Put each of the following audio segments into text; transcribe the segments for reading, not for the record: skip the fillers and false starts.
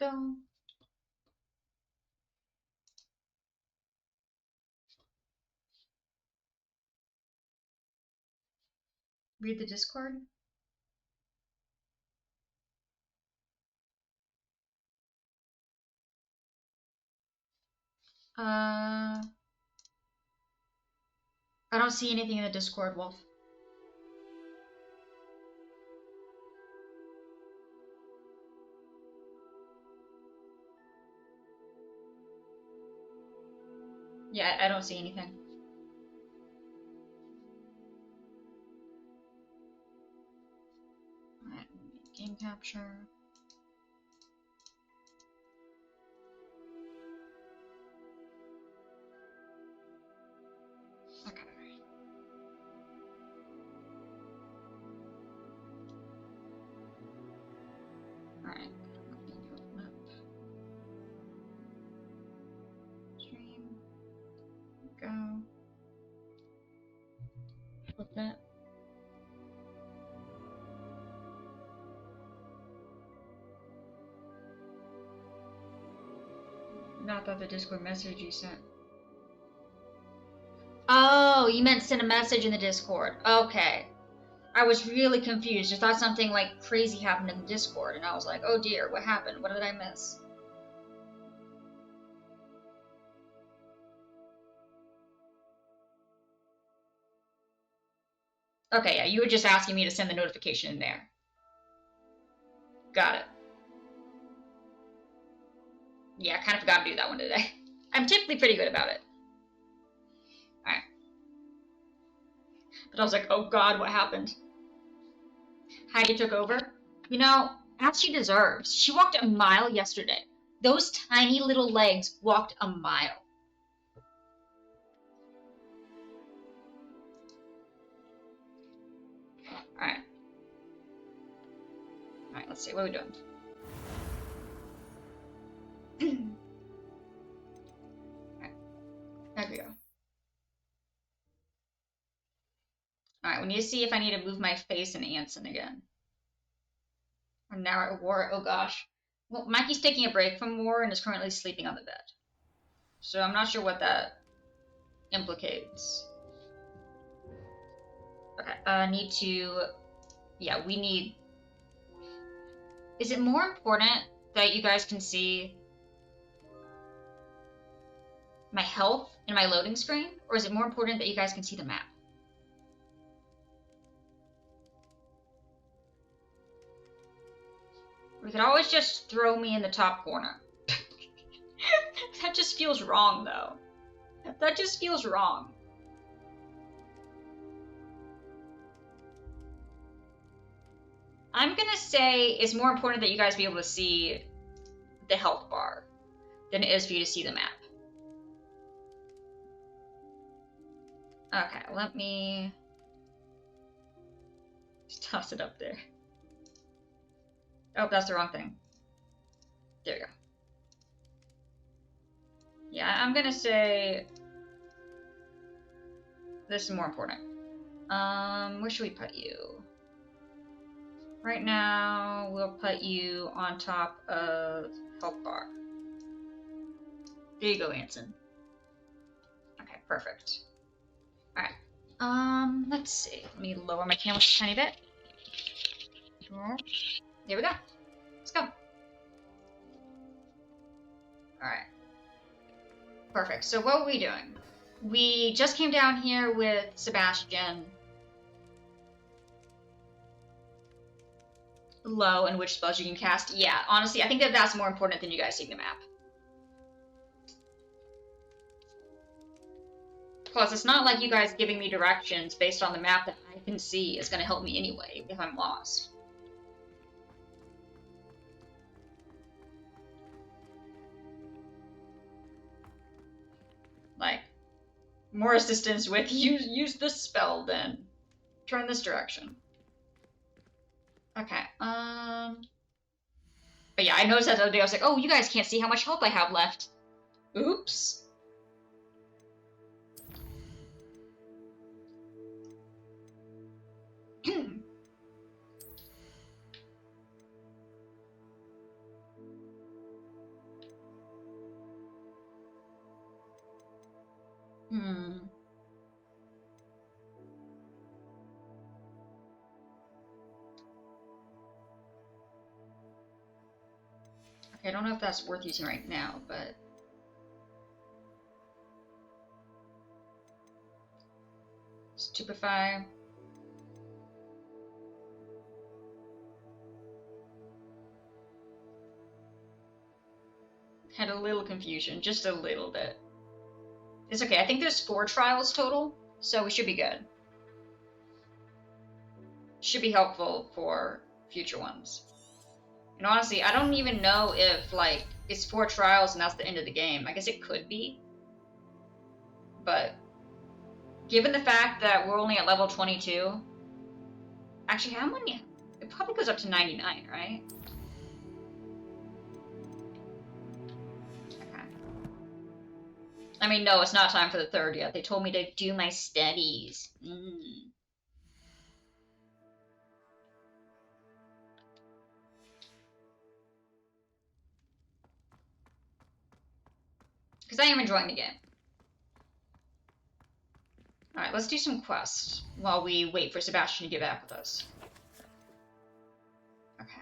Go. Read the Discord. I don't see anything in the Discord, Wolf. Yeah, I don't see anything. Alright, game capture. Okay. Alright. Open up. Stream. Go. Open it. Not that the Discord message you sent. Oh, you meant send a message in the Discord. Okay. I was really confused. I thought something like crazy happened in the Discord, and I was like, oh dear, what happened? What did I miss? Okay, yeah, you were just asking me to send the notification in there. Got it. Yeah, I kind of forgot to do that one today. I'm typically pretty good about it. Alright. But I was like, oh god, what happened? Heidi took over. You know, as she deserves. She walked a mile yesterday. Those tiny little legs walked a mile. Alright. Alright, let's see. What are we doing? Alright. There we go. Alright, we need to see if I need to move my face in Anson again. And now at war. Oh gosh. Well, Mikey's taking a break from war and is currently sleeping on the bed. So I'm not sure what that implicates. Okay, need to... Yeah, we need... Is it more important that you guys can see my health in my loading screen? Or is it more important that you guys can see the map? We could always just throw me in the top corner. That just feels wrong, though. That just feels wrong. I'm gonna say it's more important that you guys be able to see the health bar than it is for you to see the map. Okay, let me just toss it up there. Oh, that's the wrong thing. There we go. Yeah, I'm gonna say this is more important. Where should we put you? Right now, we'll put you on top of health bar. There you go, Anson. Okay, perfect. Alright. Let's see. Let me lower my camera a tiny bit. There we go. Let's go. Alright. Perfect. So what were we doing? We just came down here with Sebastian. Low and which spells you can cast. Yeah, honestly, I think that that's more important than you guys seeing the map. Plus, it's not like you guys giving me directions based on the map that I can see is going to help me anyway if I'm lost. Like, more assistance with use this spell then. Turn this direction. Okay, but yeah, I noticed that the other day. I was like, oh, you guys can't see how much health I have left. Oops. Okay, I don't know if that's worth using right now, but... Stupefy. Had a little confusion, just a little bit. It's okay, I think there's 4 trials total, so we should be good. Should be helpful for future ones. And honestly, I don't even know if, like, it's 4 trials and that's the end of the game. I guess it could be. But, given the fact that we're only at level 22... Actually, how many? It probably goes up to 99, right? Okay. I mean, no, it's not time for the 3rd yet. They told me to do my studies. Because I am enjoying the game. Alright, let's do some quests while we wait for Sebastian to get back with us. Okay.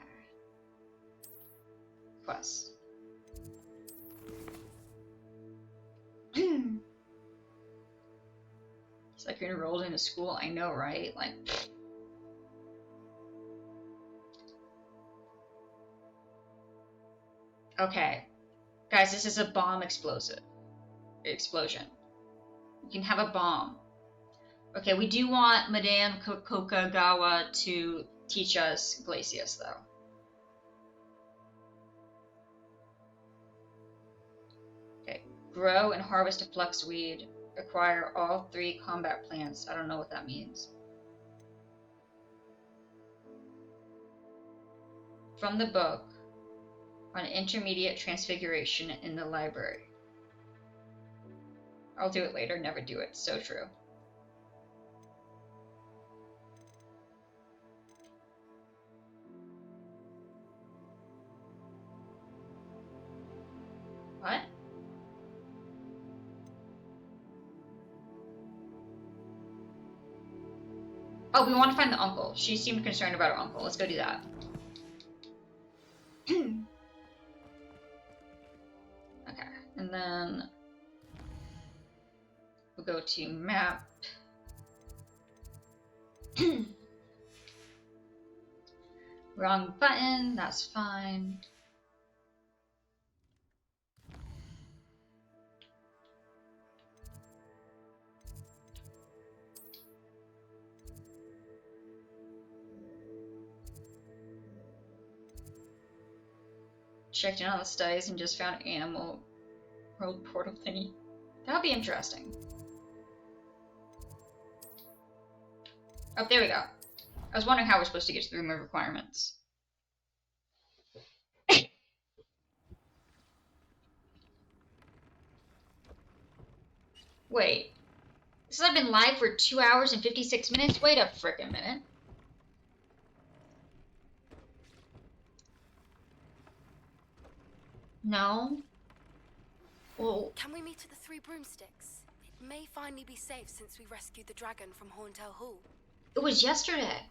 Quests. It's like you're enrolled into school. I know, right? Like... Okay. Guys, this is a bomb explosion. You can have a bomb. Okay, we do want Madame Kokagawa to teach us Glacius, though. Okay, grow and harvest a fluxweed. Acquire all 3 combat plants. I don't know what that means. From the book on intermediate transfiguration in the library. I'll do it later, never do it. So true. What? Oh, we want to find the uncle. She seemed concerned about her uncle. Let's go do that. Okay, and then we'll go to map. Wrong button, that's fine. Checked in on the studies and just found animal world portal thingy. That would be interesting. Oh, there we go. I was wondering how we're supposed to get to the room of requirements. Wait. This has been live for 2 hours and 56 minutes? Wait a frickin' minute. No. Well... Can we meet at the 3 Broomsticks? It may finally be safe since we rescued the dragon from Horntail Hall. It was yesterday.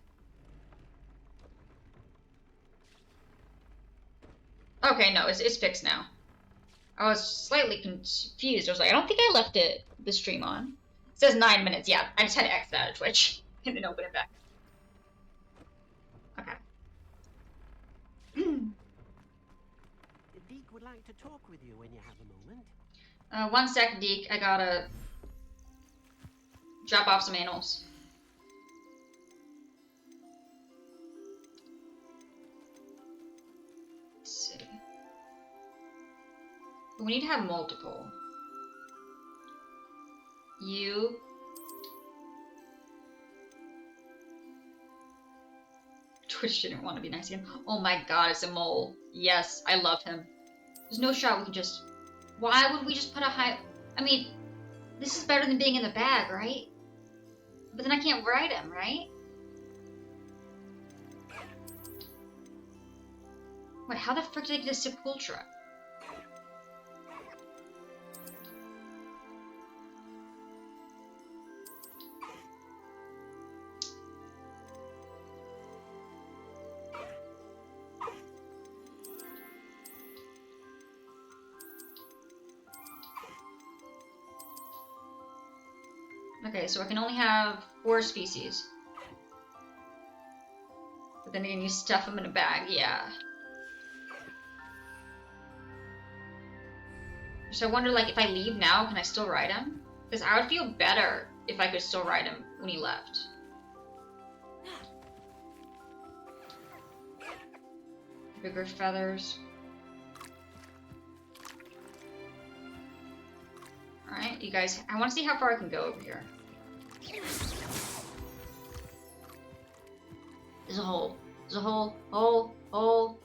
Okay, no, it's fixed now. I was slightly confused. I was like, I don't think I left the stream on. It says 9 minutes. Yeah, I just had to exit out of Twitch and then open it back. Okay. Deke would like to talk with you when you have a moment. 1 sec, Deke. I gotta drop off some animals. Let's see. We need to have multiple. You. Twitch didn't want to be nice again. Oh my god, it's a mole. Yes, I love him. There's no shot we can just... Why would we just put a high... I mean, this is better than being in the bag, right? But then I can't ride him, right? Wait, how the frick did I get a Sepultura? Okay, so I can only have 4 species. But then again, you stuff them in a bag, yeah. So I wonder, like, if I leave now, can I still ride him? Because I would feel better if I could still ride him when he left. Bigger feathers. Alright, you guys, I want to see how far I can go over here. There's a hole. There's a hole. Hole.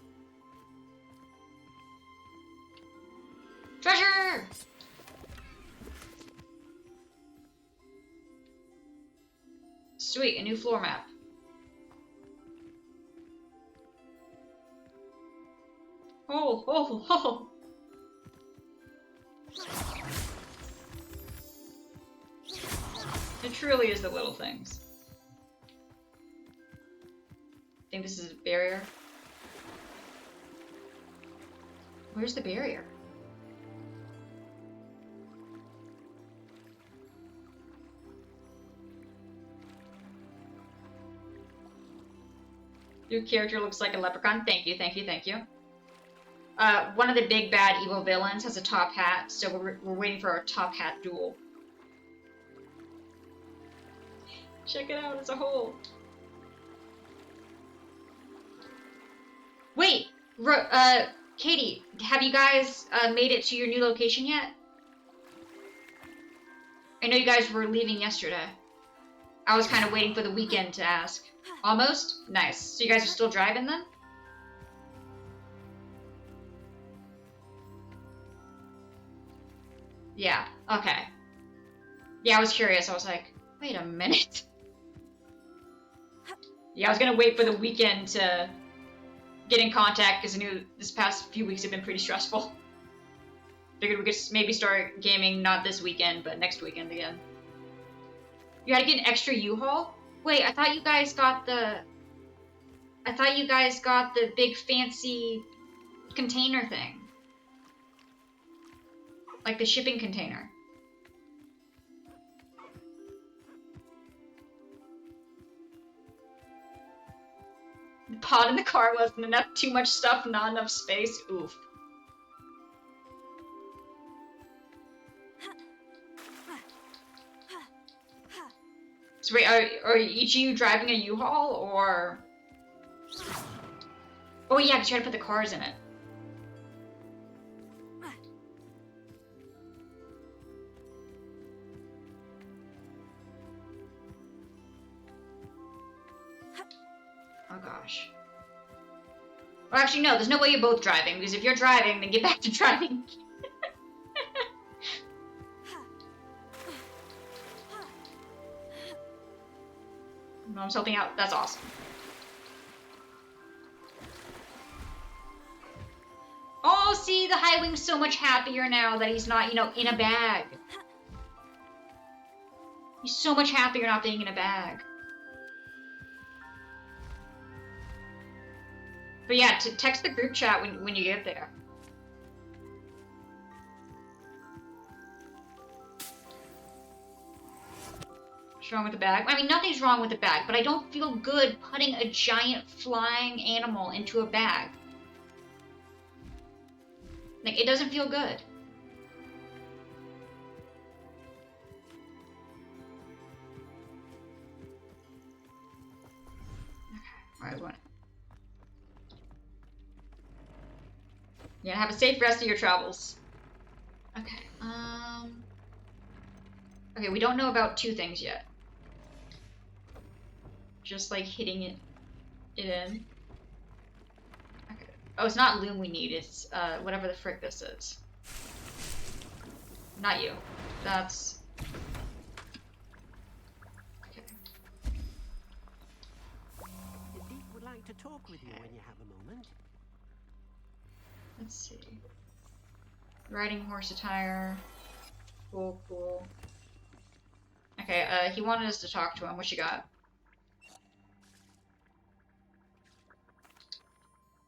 Treasure! Sweet, a new floor map. Hole. It truly is the little things. I think this is a barrier. Where's the barrier? Your character looks like a leprechaun. Thank you. One of the big bad evil villains has a top hat, so we're waiting for our top hat duel. Check it out, it's a hole. Wait, Katie, have you guys made it to your new location yet? I know you guys were leaving yesterday. I was kind of waiting for the weekend to ask. Almost? Nice. So you guys are still driving then? Yeah, okay. Yeah, I was curious. I was like, wait a minute. Yeah, I was gonna wait for the weekend to get in contact because I knew this past few weeks have been pretty stressful. Figured we could maybe start gaming not this weekend, but next weekend again. You had to get an extra U-Haul? Wait, I thought you guys got the big fancy container thing. Like the shipping container. The pod in the car wasn't enough, too much stuff, not enough space. Oof. So wait, are each of you driving a U-Haul, or... Oh yeah, because you had to put the cars in it. Oh gosh. Well, actually, no, there's no way you're both driving, because if you're driving, then get back to driving. Mom's helping out. That's awesome. Oh, see, the High Wing's so much happier now that he's not, you know, in a bag. He's so much happier not being in a bag. But yeah, to text the group chat when you get there. What's wrong with the bag? I mean, nothing's wrong with the bag, but I don't feel good putting a giant flying animal into a bag. Like, it doesn't feel good. Okay, alright, what? Yeah, have a safe rest of your travels. Okay, okay, we don't know about 2 things yet. Just like hitting it in. Okay. Oh, it's not loom we need, it's whatever the frick this is. Not you. That's... Okay. Deep would like to talk with you when you have a moment. Let's see. Riding horse attire. Cool. Okay, he wanted us to talk to him. What you got?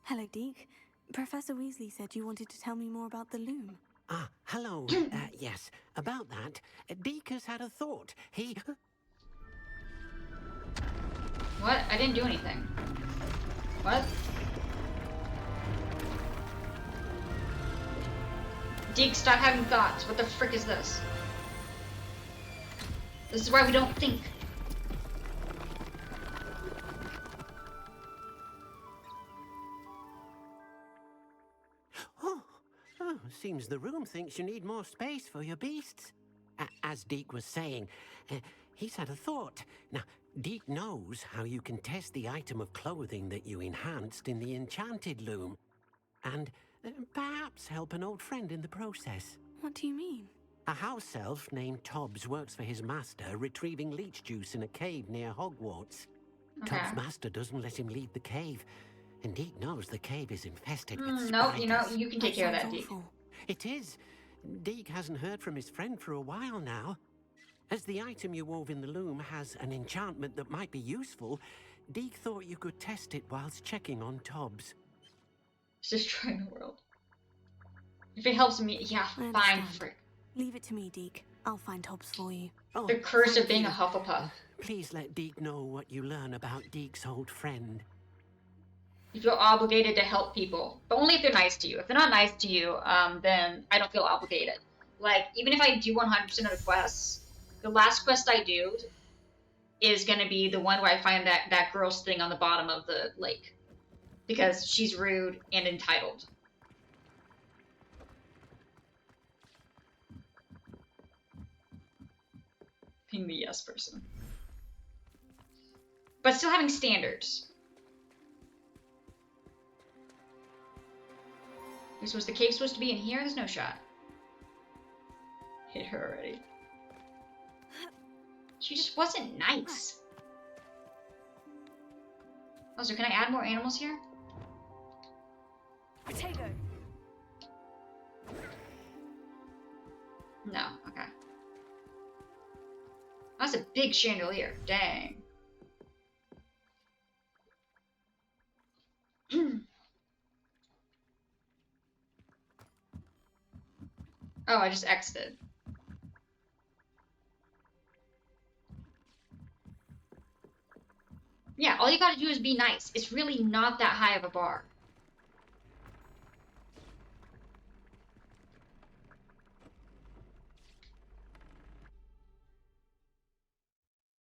Hello, Deke. Professor Weasley said you wanted to tell me more about the loom. Ah, hello. Yes, about that. Deke has had a thought. He... What? I didn't do anything. What? Deke, stop having thoughts. What the frick is this? This is why we don't think. Oh, seems the room thinks you need more space for your beasts. As Deke was saying, he's had a thought. Now, Deke knows how you can test the item of clothing that you enhanced in the enchanted loom. And perhaps help an old friend in the process. What do you mean? A house elf named Tobbs works for his master, retrieving leech juice in a cave near Hogwarts. Okay. Tobbs' master doesn't let him leave the cave, and Deke knows the cave is infested with spiders. No, you can take care of that, Deke. It is. Deke hasn't heard from his friend for a while now. As the item you wove in the loom has an enchantment that might be useful, Deke thought you could test it whilst checking on Tobbs. It's destroying the world. If it helps me, yeah, fine, frick. Leave it to me, Deke. I'll find Tobbs for you. Oh, the curse of being a Hufflepuff. Please let Deke know what you learn about Deke's old friend. You feel obligated to help people, but only if they're nice to you. If they're not nice to you, then I don't feel obligated. Like, even if I do 100% of the quests, the last quest I do is going to be the one where I find that girl's thing on the bottom of the lake. Because she's rude and entitled. Being the yes person. But still having standards. Was the cave supposed to be in here? There's no shot. Hit her already. She just wasn't nice. Also, can I add more animals here? Potato. No, okay. That's a big chandelier. Dang. Oh, I just exited. Yeah, all you gotta do is be nice. It's really not that high of a bar.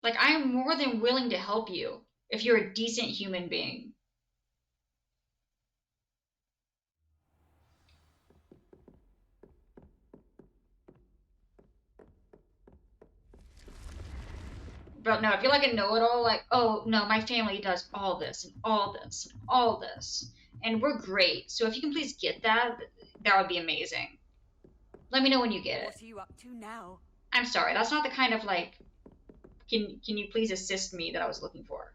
Like, I am more than willing to help you if you're a decent human being. But no, if you're like a know-it-all, like, oh, no, my family does all this and all this and all this, and we're great. So if you can please get that, that would be amazing. Let me know when you get it. What are you up to now? I'm sorry, that's not the kind of, like, can you please assist me that I was looking for.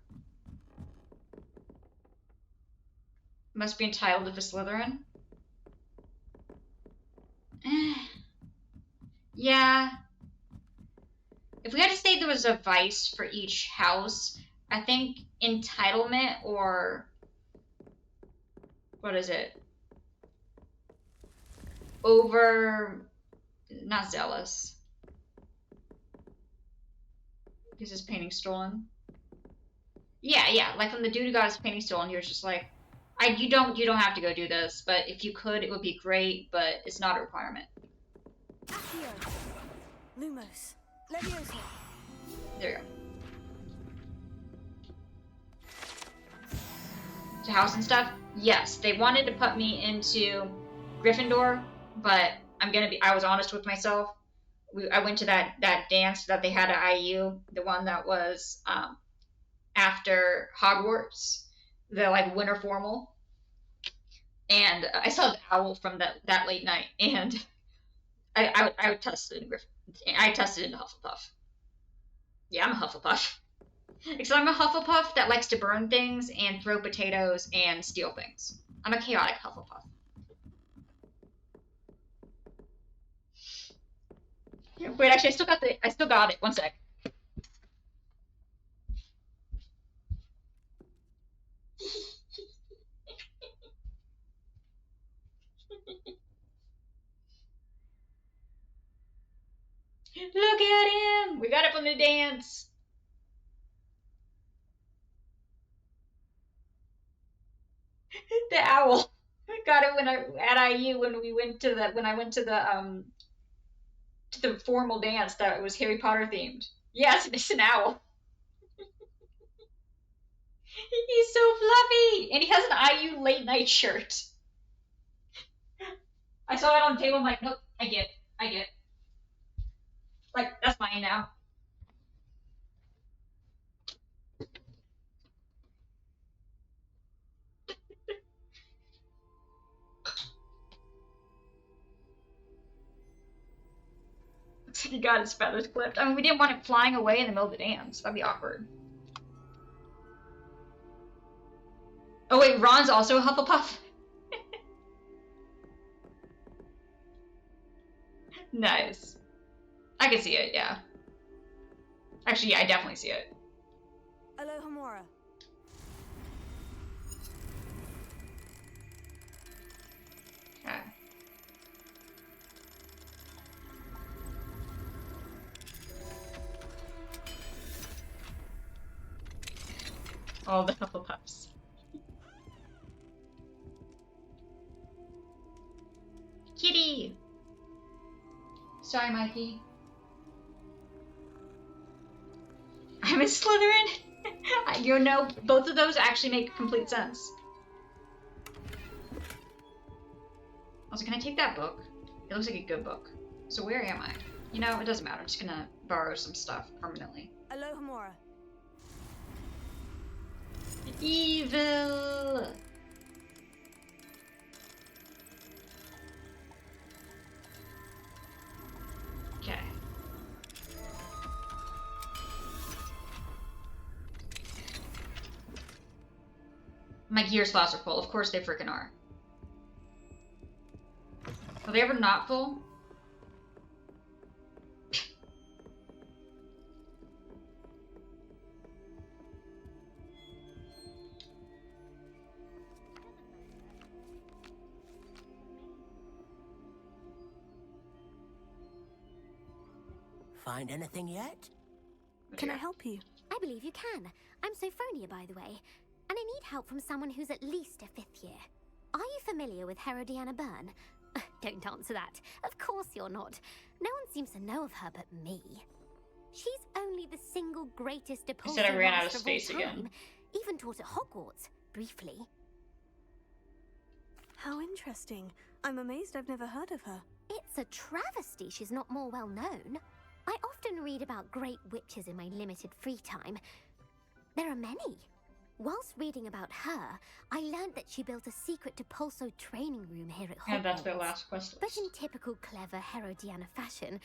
Must be entitled to a Slytherin? Yeah. If we had to say there was a vice for each house, I think entitlement or... what is it? Over... not zealous. Is his painting stolen? Yeah, like from the dude who got his painting stolen, he was just like, you don't have to go do this, but if you could, it would be great, but it's not a requirement. Accio. Lumos. Leviosa. There you go. To house and stuff? Yes, they wanted to put me into Gryffindor, but I was honest with myself. I went to that dance that they had at IU, the one that was after Hogwarts, the like winter formal, and I saw the owl from that late night, and I tested in I tested into Hufflepuff. Yeah, I'm a Hufflepuff. Except I'm a Hufflepuff that likes to burn things and throw potatoes and steal things. I'm a chaotic Hufflepuff. Wait, actually, I still got it. One sec. Look at him! We got it from the dance. The owl. Got it when I at IU when we went to the when I went to the formal dance that was Harry Potter themed. Yes, it's an owl. He's so fluffy, and he has an IU late night shirt. I saw it on the table. I'm like, nope, I get, I get. Like that's mine now. Looks like he got his feathers clipped. I mean, we didn't want it flying away in the middle of the dance. That'd be awkward. Oh wait, Ron's also a Hufflepuff. Nice. I can see it. Yeah. Actually, yeah, I definitely see it. Alohomora. Okay. All the Hufflepuffs. Kitty! Sorry, Mikey. I'm a Slytherin? You know, both of those actually make complete sense. Also, can I take that book? It looks like a good book. So where am I? You know, it doesn't matter. I'm just gonna borrow some stuff permanently. Alohomora. Evil! Okay. My gear slots are full. Of course they freaking are. Are they ever not full? Find anything yet? Can I help you? I believe you can. I'm Sophronia, by the way, and I need help from someone who's at least a 5th year. Are you familiar with Herodiana Byrne? Don't answer that. Of course you're not. No one seems to know of her but me. She's only the single greatest I said I ran out of master space all time. again. Even taught at Hogwarts, briefly. How interesting. I'm amazed I've never heard of her. It's a travesty she's not more well known. I often read about great witches in my limited free time. There are many. Whilst reading about her, I learned that she built a secret Depulso training room here at Hogwarts. And that's their last quest But list. in typical clever Herodiana fashion,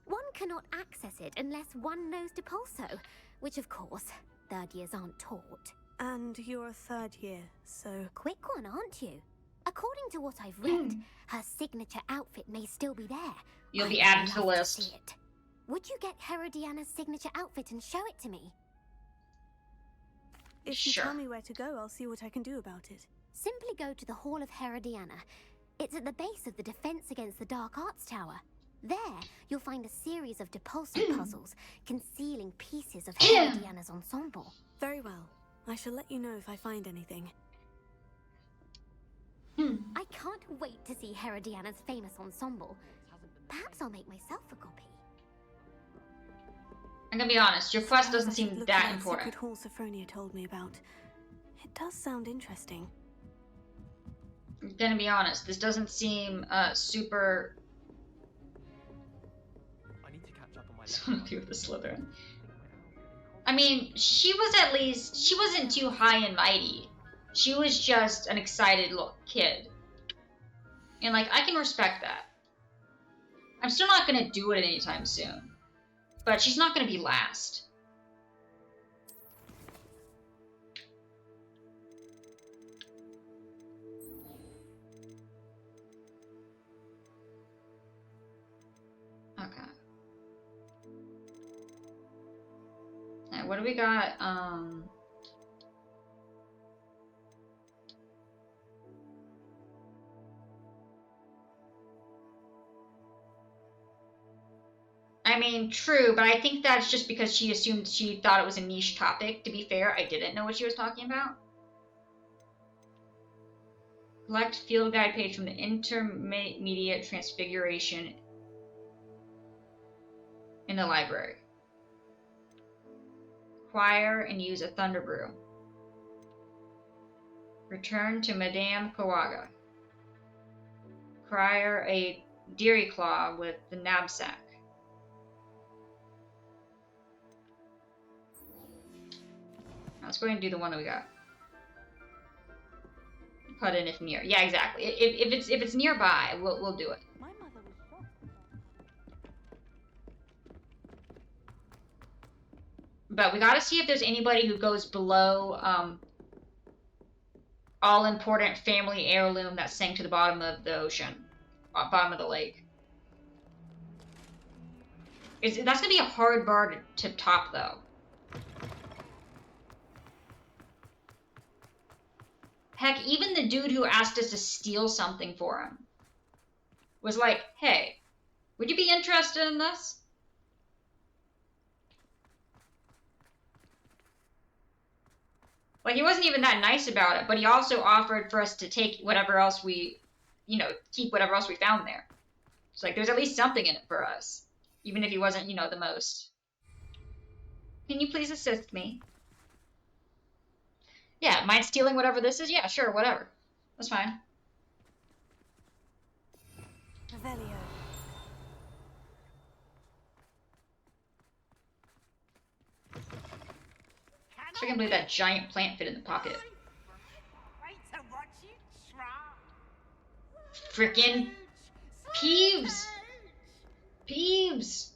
one cannot access it unless one knows Depulso, which of course, 3rd years aren't taught. And you're a 3rd year, so... Quick one, aren't you? According to what I've read, her signature outfit may still be there. You'll be I'd added to the love list. see it. Would you get Herodiana's signature outfit and show it to me? If you Sure. tell me where to go, I'll see what I can do about it. Simply go to the Hall of Herodiana. It's at the base of the Defense Against the Dark Arts Tower. There, you'll find a series of Depulso puzzles concealing pieces of Herodiana's ensemble. Very well. I shall let you know if I find anything. I can't wait to see Herodiana's famous ensemble. Perhaps I'll make myself a copy. I'm gonna be honest, your quest doesn't I should seem look that for important. Secret hall Sophronia told me about. It does sound interesting. I'm gonna be honest, this doesn't seem super. I need to catch up on my I want to be with the Slytherin. I mean, she wasn't too high and mighty. She was just an excited little kid. And like, I can respect that. I'm still not gonna do it anytime soon. But she's not gonna be last. Okay. Alright, what do we got? I I mean, true, but I think that's just because she thought it was a niche topic. To be fair, I didn't know what she was talking about. Collect field guide page from the intermediate transfiguration in the library. Acquire and use a thunder brew. Return to Madame Kawaga. Acquire a Deary Claw with the knapsack. Let's go ahead and do the one that we got. Put in if near. Yeah, exactly. If it's nearby, we'll do it. My mother was shocked. But we gotta see if there's anybody who goes below all important family heirloom that sank to the bottom of the ocean, bottom of the lake. That's gonna be a hard bar to top, though. Heck, even the dude who asked us to steal something for him was like, hey, would you be interested in this? Like, he wasn't even that nice about it, but he also offered for us to take whatever else we, keep whatever else we found there. It's like, there's at least something in it for us. Even if he wasn't, the most. Can you please assist me? Yeah, mind stealing whatever this is? Yeah, sure, whatever. That's fine. Revelio. I can't believe that giant plant fit in the pocket. Frickin' Peeves! Peeves!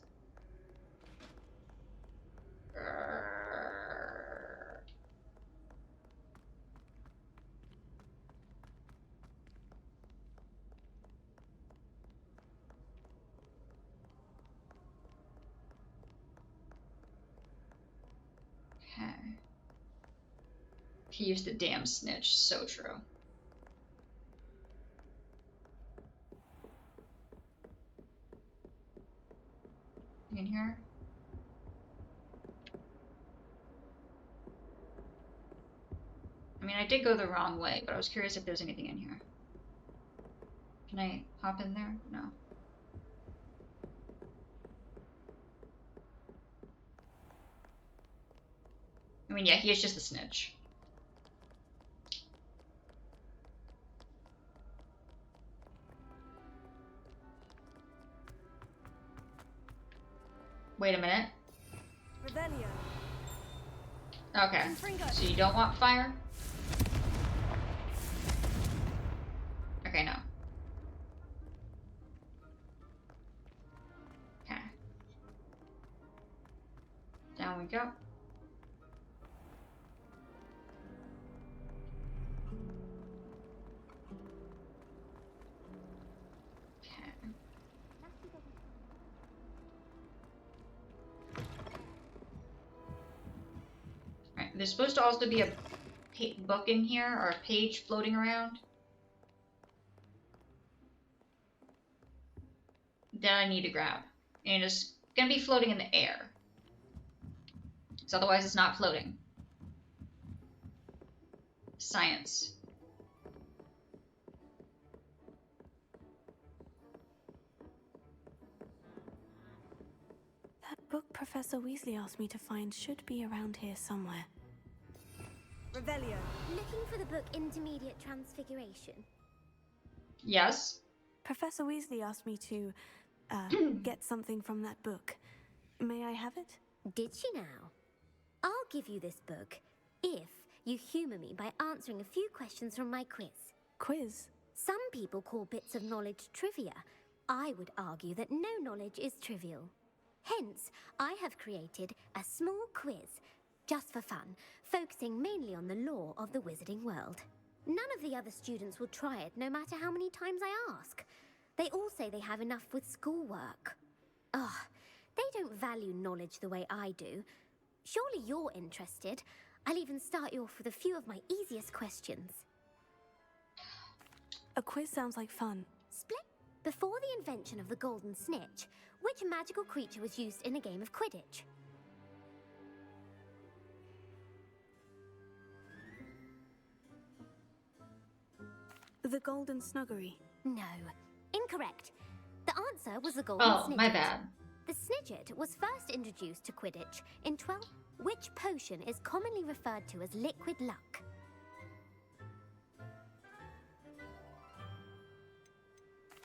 Okay. Peeves the damn snitch. So true. In here? I mean, I did go the wrong way, but I was curious if there's anything in here. Can I hop in there? No. I mean, yeah, he is just a snitch. Wait a minute. Revelio. Okay. So you don't want fire? Okay, no. Okay. Down we go. There's supposed to also be a book in here, or a page floating around. That I need to grab. And it's going to be floating in the air. Because otherwise it's not floating. Science. That book Professor Weasley asked me to find should be around here somewhere. Revelio. Looking for the book Intermediate Transfiguration? Yes. Professor Weasley asked me to get something from that book. May I have it? Did she now? I'll give you this book if you humour me by answering a few questions from my quiz. Quiz? Some people call bits of knowledge trivia. I would argue that no knowledge is trivial. Hence, I have created a small quiz, just for fun, focusing mainly on the lore of the wizarding world. None of the other students will try it, no matter how many times I ask. They all say they have enough with schoolwork. Ugh, they don't value knowledge the way I do. Surely you're interested. I'll even start you off with a few of my easiest questions. A quiz sounds like fun. Split. Before the invention of the golden snitch, Which magical creature was used in a game of Quidditch? The Golden Snuggery. No. Incorrect. The answer was the Golden Oh, Snidget. my bad. The Snidget was first introduced to Quidditch in 12... Which potion is commonly referred to as liquid luck?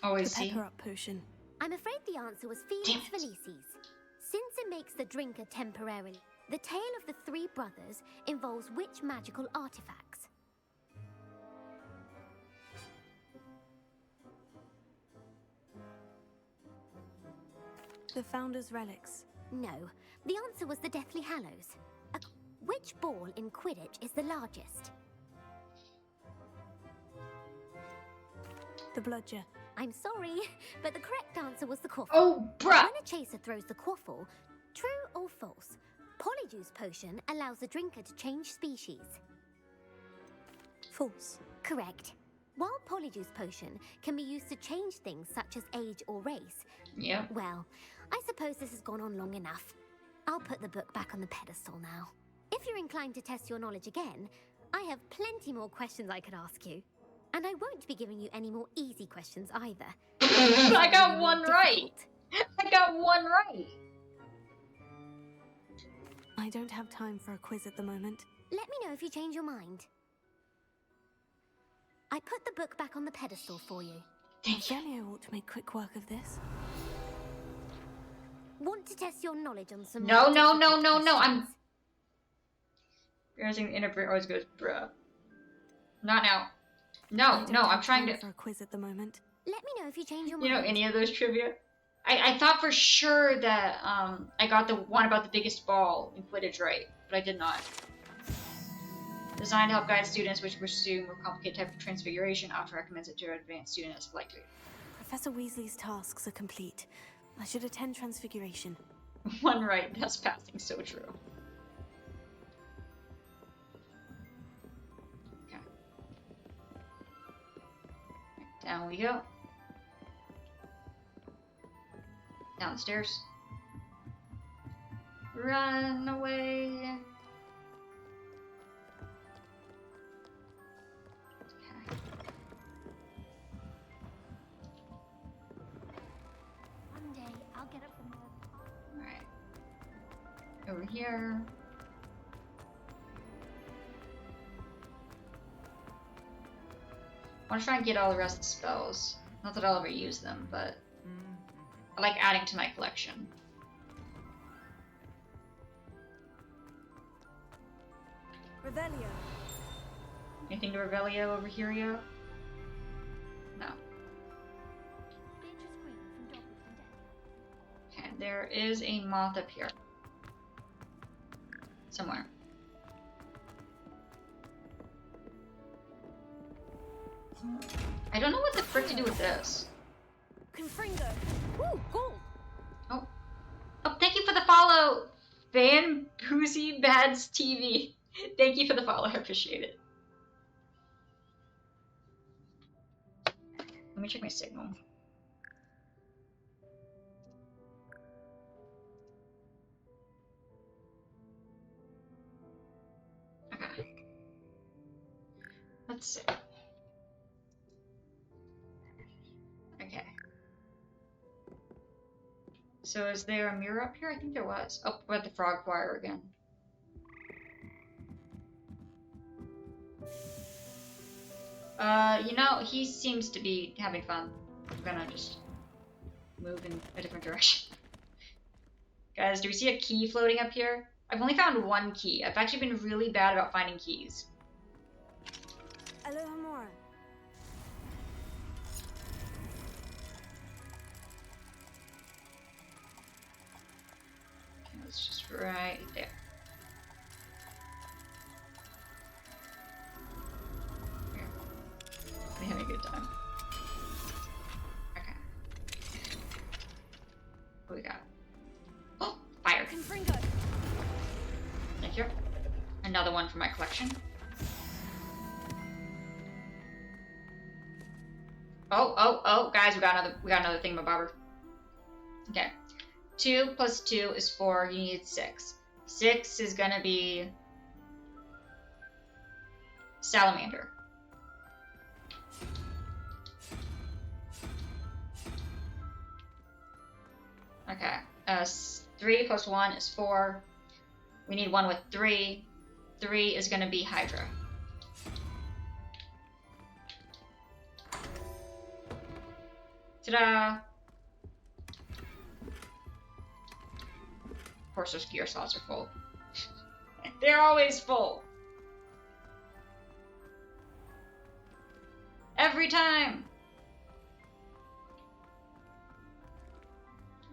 Always The see. Pepper Up Potion. I'm afraid the answer was Damn Felix it. Felicis. Since it makes the drinker temporarily... The tale of the three brothers involves which magical artifacts? The Founder's Relics. No. The answer was the Deathly Hallows. Which ball in Quidditch is the largest? The Bludger. I'm sorry, but the correct answer was the quaffle. Oh, bruh! When a chaser throws the quaffle, true or false, Polyjuice Potion allows the drinker to change species. False. Correct. While Polyjuice Potion can be used to change things such as age or race, Yep. well, I suppose this has gone on long enough. I'll put the book back on the pedestal now. If you're inclined to test your knowledge again, I have plenty more questions I could ask you. And I won't be giving you any more easy questions either. I got More one right! difficult. I got one right! I don't have time for a quiz at the moment. Let me know if you change your mind. I put the book back on the pedestal for you. Thank you. Revelio ought to make quick work of this. Want to test your knowledge on some No, more no, no, difficult no, no, I'm- questions? Embarrassing interpreter always goes, bruh. Not now. I No, don't no, I'm have trying time to... for a quiz at the moment. Let me know if you change your You know mind. any of those trivia? I thought for sure that I got the one about the biggest ball in Quidditch right, but I did not. Designed to help guide students which pursue more complicated type of transfiguration, often recommends it to advanced students likely. Professor Weasley's tasks are complete. I should attend Transfiguration. One right, that's passing, so true. Okay. Down we go. Down the stairs. Run away. Okay. One day I'll get up from the... Alright. Over here. I want to try and get all the rest of the spells. Not that I'll ever use them, but I like adding to my collection. Revelio. Anything to Revelio over here, yo? No. Beatrice Green from Dogwood and Death. Okay, there is a moth up here. Somewhere. I don't know what the frick to do with this. Confringo. Ooh, gold! Oh, thank you for the follow, Van Boozy Bads TV. Thank you for the follow. I appreciate it. Let me check my signal. Okay. Let's see. Okay. So is there a mirror up here? I think there was. Oh, we're at the frog choir again. You know, he seems to be having fun. I'm gonna just move in a different direction. Guys, do we see a key floating up here? I've only found one key. I've actually been really bad about finding keys. Alohomora. Okay, it's just right there. Here. I'm having a good time. Okay. What we got? Oh, fire. Confringo. Thank you. Another one for my collection. Oh, guys, we got another thingamabobber. Okay. 2 plus 2 is 4. You need 6. 6 is gonna be salamander. Okay. 3 plus 1 is 4. We need one with 3. 3 is gonna be hydra. Ta-da! Of course, those gear slots are full. They're always full. Every time.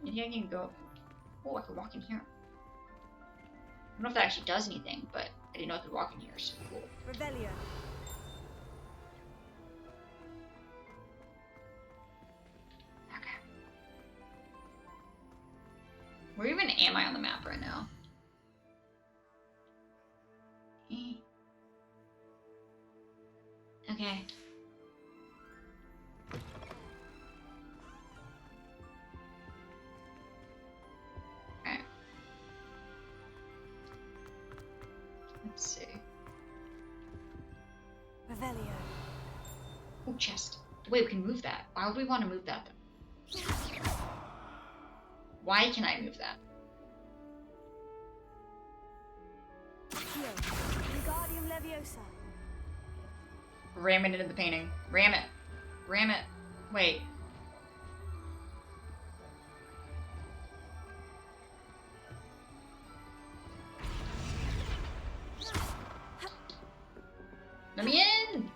Maybe I can go. Oh, I could walk in here. I don't know if that actually does anything, but I didn't know I could walk in here, so cool. Revelio. Okay. Where even am I on the map right now? Okay. Okay. Let's see. Revelio. Oh, chest. Wait, we can move that. Why would we want to move that then? Why can I move that? Accio. Wingardium Leviosa. Ram it into the painting. Ram it. Ram it. Wait. Let me in!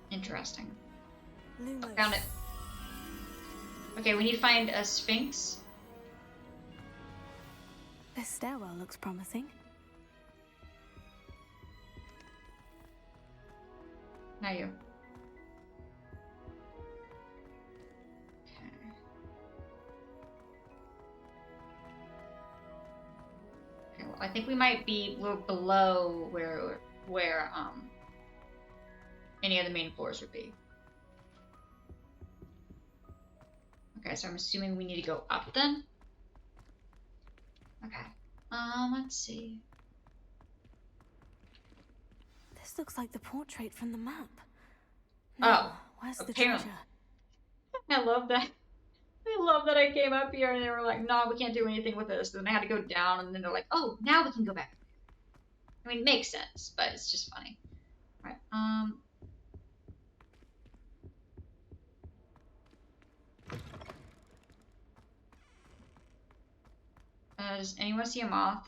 Interesting. Lumos. Found it. Okay, we need to find a sphinx. This stairwell looks promising. Now you. Okay. Okay, well, I think we're below where any of the main floors would be. Okay, so I'm assuming we need to go up then. Okay. Let's see. This looks like the portrait from the map. Oh, Where's the apparently. treasure? I love that. I love that I came up here and they were like, no, we can't do anything with this. Then I had to go down and then they're like, oh, now we can go back. I mean, it makes sense, but it's just funny. All right. Does anyone see a moth?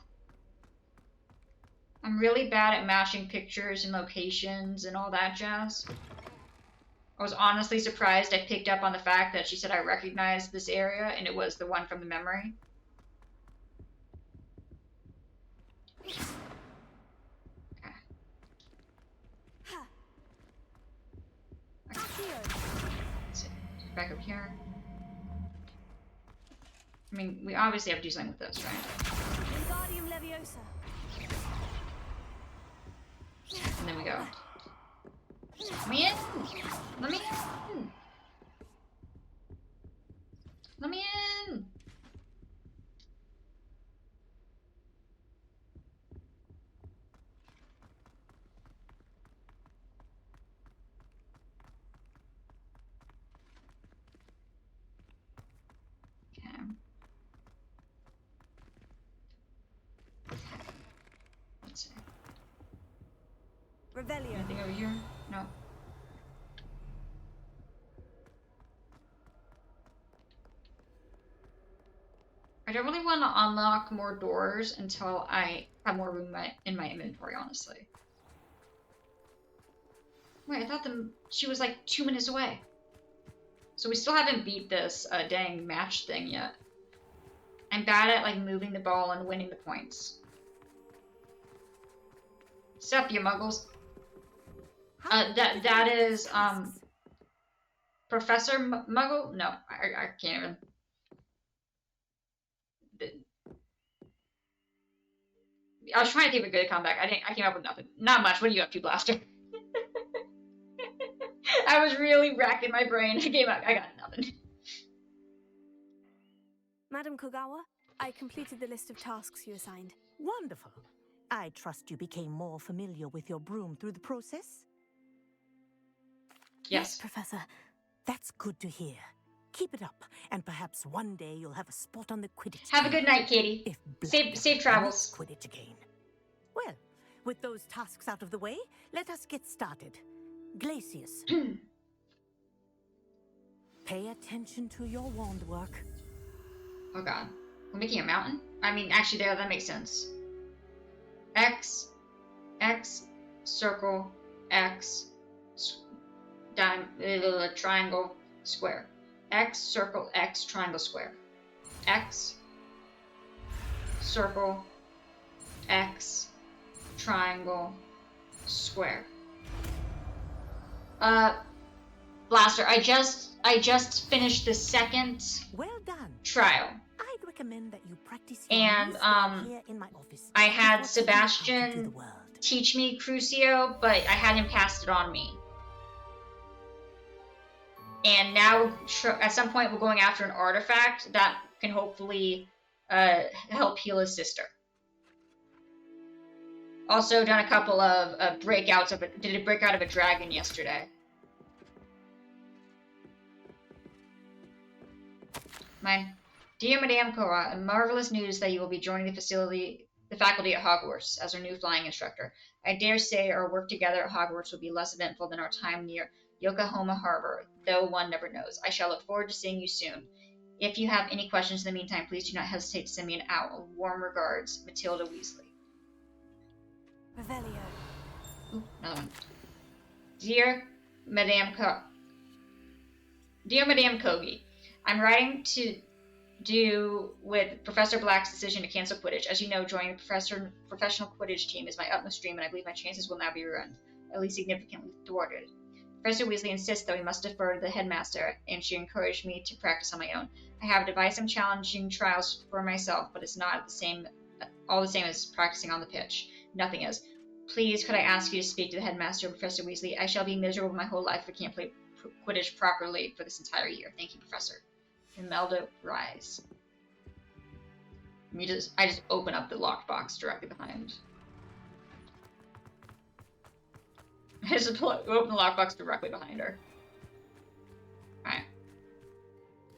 I'm really bad at matching pictures and locations and all that jazz. I was honestly surprised I picked up on the fact that she said I recognized this area and it was the one from the memory. Okay. Let's see. Back up here. I mean, we obviously have to do something with this, right? Wingardium Leviosa. And then we go. Let me in! Let me in! Let me in! Okay. Let's see. Revelio. Anything over here? No. I don't really want to unlock more doors until I have more room in my inventory, honestly. Wait, I thought she was like 2 minutes away. So we still haven't beat this dang match thing yet. I'm bad at like moving the ball and winning the points. Sup, you muggles? That is Professor Muggle? No, I can't even. I was trying to think of a good comeback. I came up with nothing. Not much. What are you up to, Blaster? I was really racking my brain. I got nothing. Madam Kogawa, I completed the list of tasks you assigned. Wonderful. I trust you became more familiar with your broom through the process? Yes. Professor. That's good to hear. Keep it up, and perhaps one day you'll have a spot on the Quidditch Have a team. good night, Katie. If Safe travels. Quidditch again. Well, with those tasks out of the way, let us get started. Glacius. Pay attention to your wand work. Oh god. We're making a mountain? I mean, actually, that makes sense. X, circle, X, triangle, square. X, circle, X, triangle, square. X, circle, X, triangle, square. Blaster, I just finished the second Well done. trial. I'd recommend that you practice your And new spell here in my office I had before taking it out into Sebastian the world. teach me Crucio, but I had him cast it on me. And now, at some point, we're going after an artifact that can hopefully help heal his sister. Also done a couple of breakouts of it. Did a breakout of a dragon yesterday. Mine. Dear Madame Cora, a marvelous news that you will be joining the faculty at Hogwarts as our new flying instructor. I dare say our work together at Hogwarts will be less eventful than our time near Yokohama Harbor, though one never knows. I shall look forward to seeing you soon. If you have any questions in the meantime, please do not hesitate to send me an owl. Warm regards, Matilda Weasley. Revelio. Ooh, another one. Dear Madame Kogi, I'm writing to do with Professor Black's decision to cancel Quidditch. As you know, joining the professional Quidditch team is my utmost dream, and I believe my chances will now be ruined, at least significantly thwarted. Professor Weasley insists that we must defer to the headmaster, and she encouraged me to practice on my own. I have devised some challenging trials for myself, but it's not all the same as practicing on the pitch. Nothing is. Please, could I ask you to speak to the headmaster, Professor Weasley? I shall be miserable my whole life if I can't play Quidditch properly for this entire year. Thank you, Professor. Imelda Rise. I just open up the locked box directly behind. I just open the lockbox directly behind her. Alright.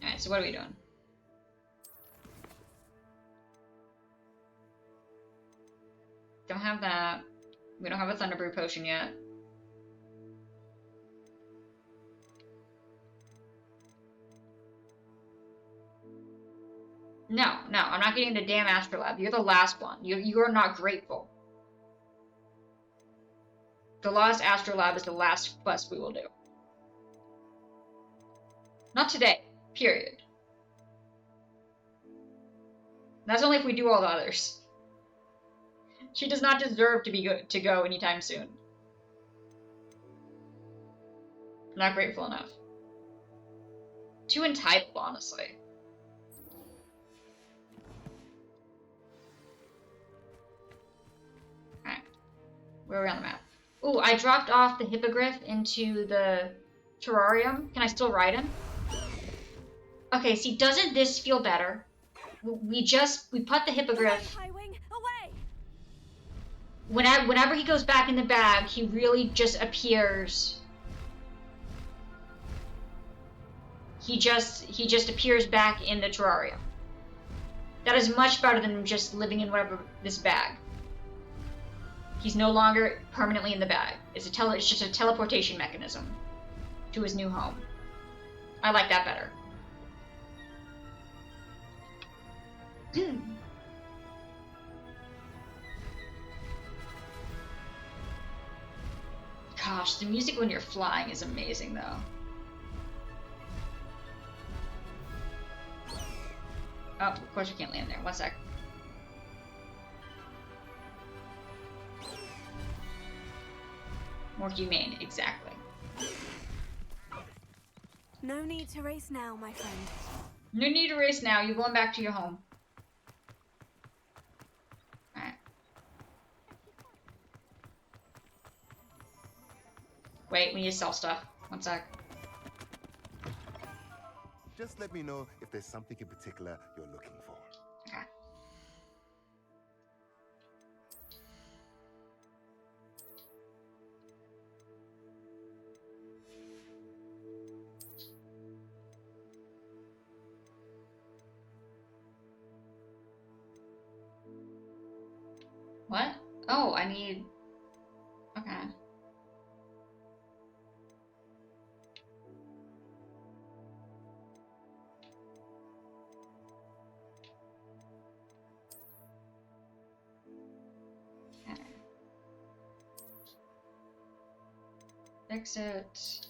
Alright, so what are we doing? Don't have that. We don't have a Thunderbrew potion yet. No, I'm not getting the damn Astrolabe. You're the last one. You are not grateful. The Lost Astrolabe is the last quest we will do. Not today. Period. That's only if we do all the others. She does not deserve to go anytime soon. Not grateful enough. Too entitled, honestly. Alright. Where are we on the map? Ooh, I dropped off the hippogriff into the terrarium. Can I still ride him? Okay, see, doesn't this feel better? We put the hippogriff. Away! Whenever he goes back in the bag, he really just appears. He just appears back in the terrarium. That is much better than just living in this bag. He's no longer permanently in the bag. It's just a teleportation mechanism to his new home. I like that better. Gosh, the music when you're flying is amazing, though. Oh, of course we can't land there. One sec. More humane, exactly. No need to race now, my friend. No need to race now. You're going back to your home. Alright. Wait, we need to sell stuff. One sec. Just let me know if there's something in particular you're looking for. Okay. What? Oh, I need... Okay. Okay. Fix it.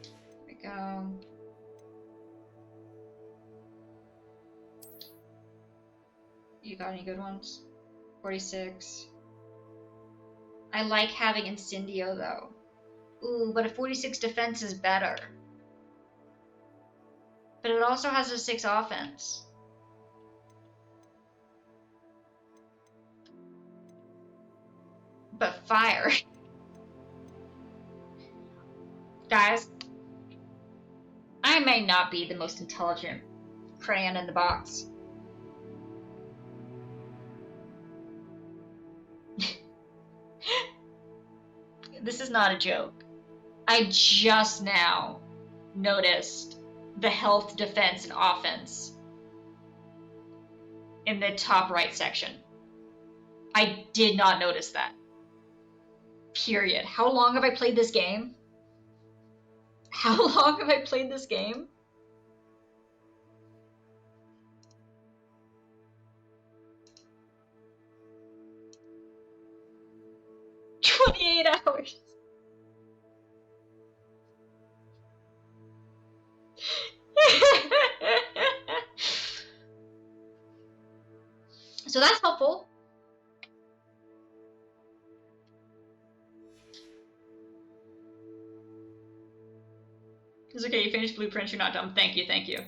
There we go. You got any good ones? 46. I like having Incendio though. Ooh, but a 46 defense is better. But it also has a 6 offense. But fire. Guys, I may not be the most intelligent crayon in the box. This is not a joke. I just now noticed the health, defense, and offense in the top right section. I did not notice that. Period. How long have I played this game? How long have I played this game? $28. So that's helpful. It's okay, you finished blueprints, you're not dumb. Thank you, thank you.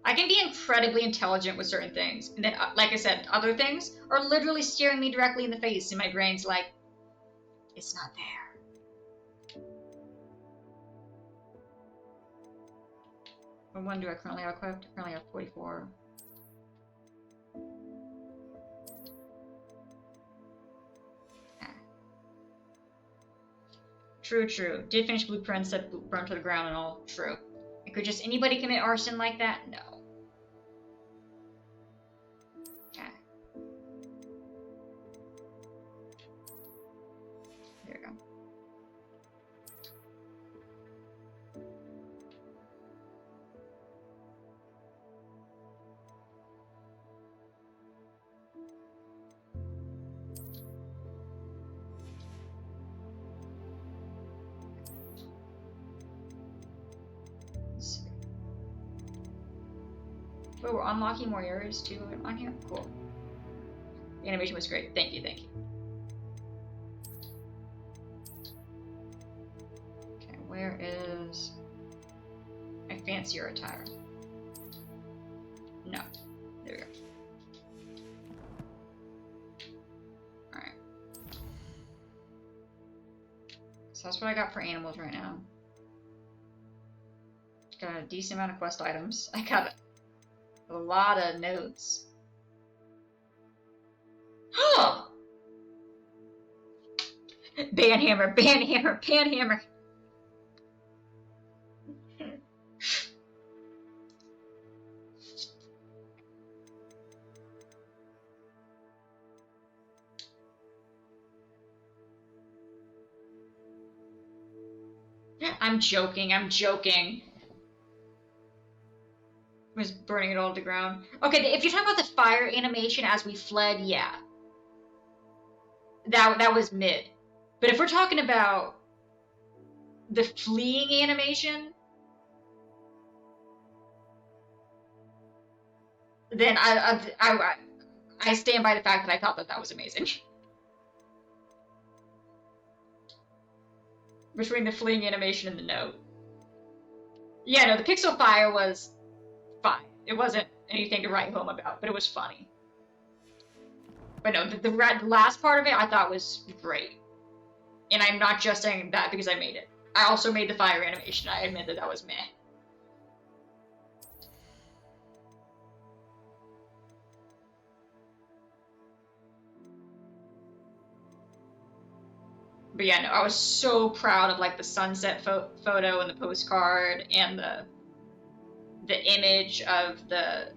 I can be incredibly intelligent with certain things. And then, like I said, other things are literally staring me directly in the face, and my brain's like, it's not there. What one do I currently have equipped? I currently have 44. True, true. Did finish blueprints that burned to the ground and all. True. And could just anybody commit arson like that? No. Okay. There we go. Oh, we're unlocking more areas too on here? Cool. The animation was great. Thank you, thank you. Okay, where is my fancier attire? No. There we go. Alright. So that's what I got for animals right now. Got a decent amount of quest items. I got a lot of notes. Banhammer, banhammer, banhammer. I'm joking, I'm joking. Was burning it all to the ground. Okay, if you're talking about the fire animation as we fled, yeah. That was mid. But if we're talking about the fleeing animation, then I stand by the fact that I thought that was amazing. Between the fleeing animation and the note. Yeah, no, the pixel fire was fine. It wasn't anything to write home about, but it was funny. But no, the last part of it I thought was great. And I'm not just saying that because I made it. I also made the fire animation. I admit that was meh. But yeah, no, I was so proud of like the sunset photo and the postcard and the image of the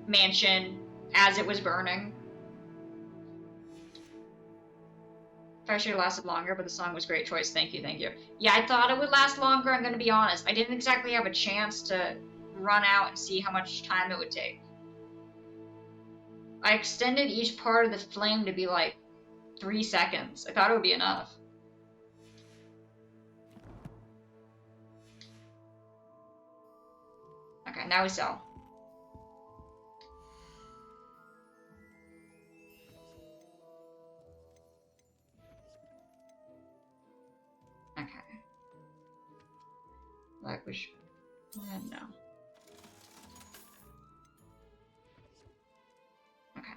mansion as it was burning. If should have lasted longer, but the song was a great choice. Thank you, thank you. Yeah, I thought it would last longer, I'm gonna be honest. I didn't exactly have a chance to run out and see how much time it would take. I extended each part of the flame to be like 3 seconds. I thought it would be enough. Okay, now we sell. Okay. Like we should... no. Okay.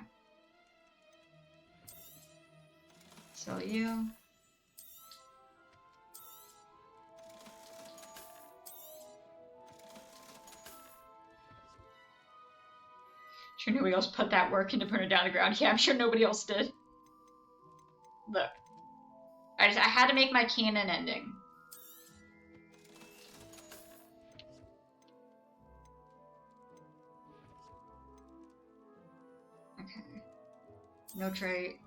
Sell you. Sure nobody else put that work in to burn it down to ground. Yeah, I'm sure nobody else did. Look. I had to make my canon ending. Okay. No trait.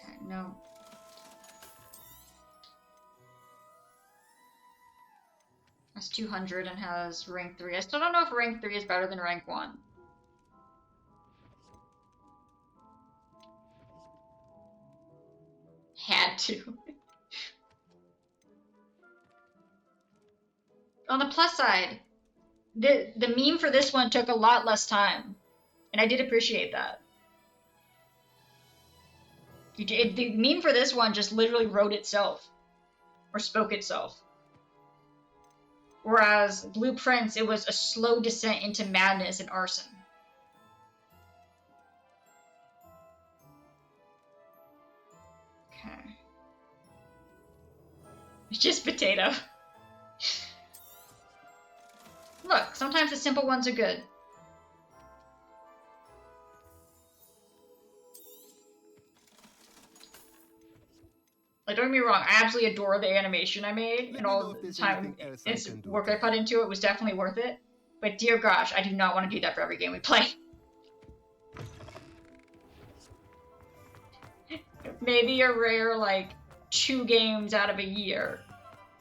Okay, no. That's 200 and has rank 3. I still don't know if rank 3 is better than rank 1. Had to. On the plus side, the meme for this one took a lot less time. And I did appreciate that. The meme for this one just literally wrote itself. Or spoke itself. Whereas Blueprints, it was a slow descent into madness and arson. Okay. It's just potato. Look, sometimes the simple ones are good. Like, don't get me wrong, I absolutely adore the animation I made, and all the time and work I put into it was definitely worth it. But dear gosh, I do not want to do that for every game we play. Maybe a rare, like, 2 games out of a year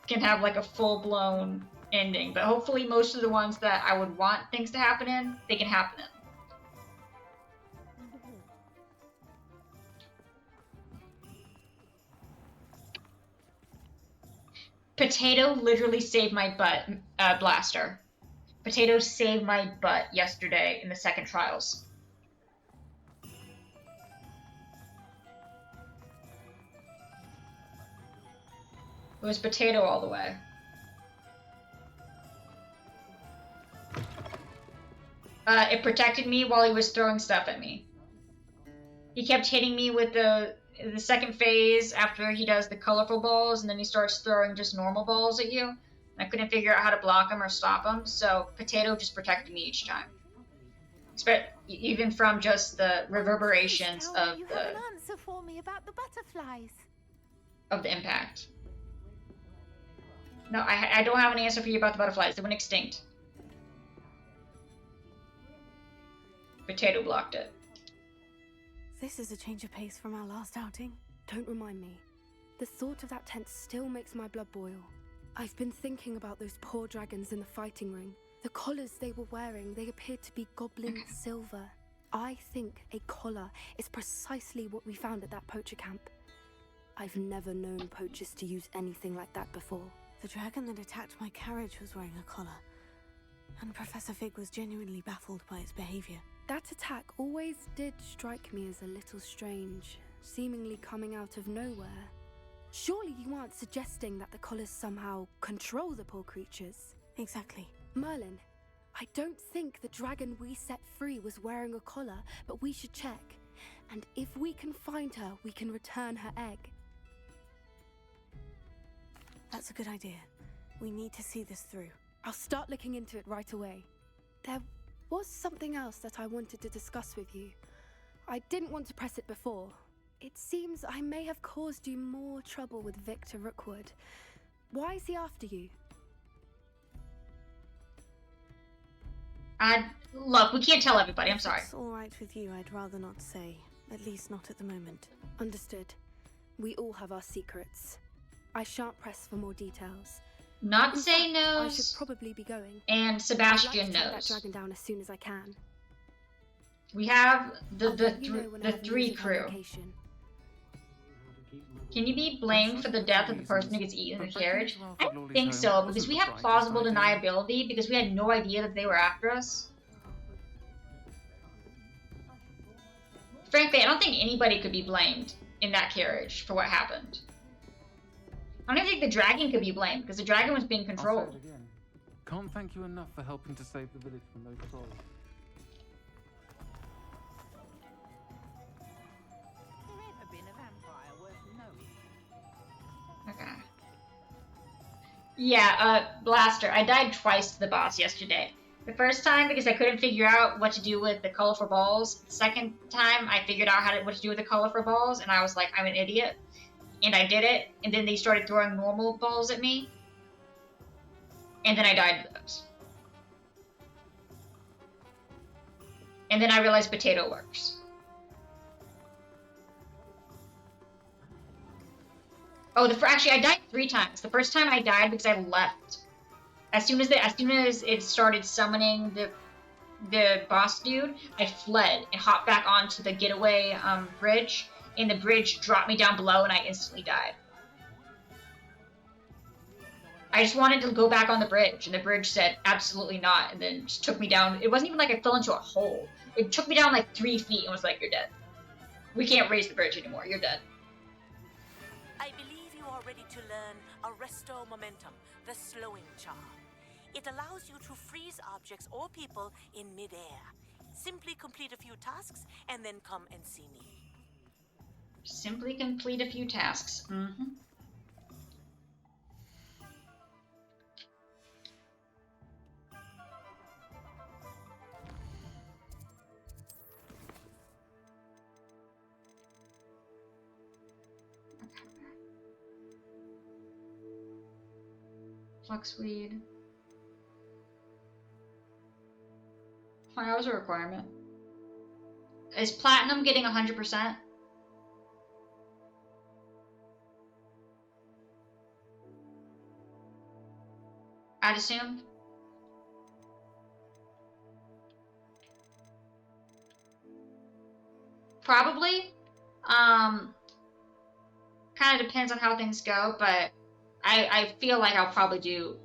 can have, like, a full-blown ending. But hopefully most of the ones that I would want things to happen in, they can happen in. Potato literally saved my butt, Blaster. Potato saved my butt yesterday in the second trials. It was Potato all the way. It protected me while he was throwing stuff at me. He kept hitting me with the second phase after he does the colorful balls, and then he starts throwing just normal balls at you. And I couldn't figure out how to block him or stop him, so Potato just protected me each time. Even from just the reverberations of you have an answer for me about the butterflies. Of the impact. No, I don't have an answer for you about the butterflies. They went extinct. Potato blocked it. This is a change of pace from our last outing. Don't remind me. The thought of that tent still makes my blood boil. I've been thinking about those poor dragons in the fighting ring. The collars they were wearing, they appeared to be goblin silver. I think a collar is precisely what we found at that poacher camp. I've never known poachers to use anything like that before. The dragon that attacked my carriage was wearing a collar, and Professor Fig was genuinely baffled by its behavior. That attack always did strike me as a little strange, seemingly coming out of nowhere. Surely you aren't suggesting that the collars somehow control the poor creatures? Exactly. Merlin, I don't think the dragon we set free was wearing a collar, but we should check. And if we can find her, we can return her egg. That's a good idea. We need to see this through. I'll start looking into it right away. There was something else that I wanted to discuss with you. I didn't want to press it before. It seems I may have caused you more trouble with Victor Rookwood. Why is he after you? Look, we can't tell everybody, I'm sorry. If it's all right with you, I'd rather not say. At least not at the moment. Understood. We all have our secrets. I shan't press for more details. Not say I should knows, probably be going. and I'd like Sebastian to track that knows. dragon down as soon as I can. We have I'll let you know when I the have three news of her crew. location. Can you be blamed for the death of the person who gets eaten in the carriage? I don't think so, because we have plausible deniability, because we had no idea that they were after us. Frankly, I don't think anybody could be blamed in that carriage for what happened. I don't even think the dragon could be blamed, because the dragon was being I'll say controlled. it again. Can't thank you enough for helping to save the village from those trolls. Okay. Yeah, Blaster, I died twice to the boss yesterday. The first time because I couldn't figure out what to do with the colorful balls. The second time I figured out what to do with the colorful balls, and I was like, I'm an idiot. And I did it, and then they started throwing normal balls at me. And then I died to those. And then I realized potato works. Oh, actually, I died 3 times. The first time I died because I left. As soon as it started summoning the boss dude, I fled and hopped back onto the getaway bridge, and the bridge dropped me down below, and I instantly died. I just wanted to go back on the bridge, and the bridge said absolutely not, and then just took me down. It wasn't even like I fell into a hole. It took me down like 3 feet and was like, "You're dead. We can't raise the bridge anymore. You're dead." I believe you are ready to learn Arresto Momentum, the slowing charm. It allows you to freeze objects or people in midair. Simply complete a few tasks and then come and see me. Simply complete a few tasks. Mm-hmm. Fluxweed. That was a requirement. Is platinum getting 100%? I'd assume. Probably. Kind of depends on how things go, but I feel like I'll probably do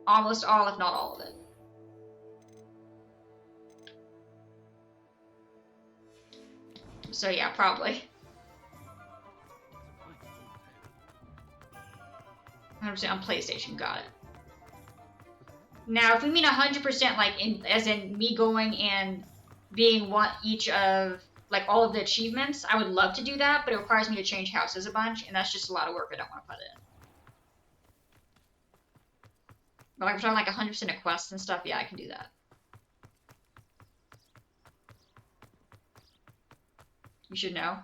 almost all, if not all of it. So yeah, probably. 100% on PlayStation, got it. Now, if we mean 100%, like as in me going and being each of like all of the achievements, I would love to do that, but it requires me to change houses a bunch, and that's just a lot of work I don't want to put in. But like, if I'm talking like 100% of quests and stuff, yeah, I can do that. You should know.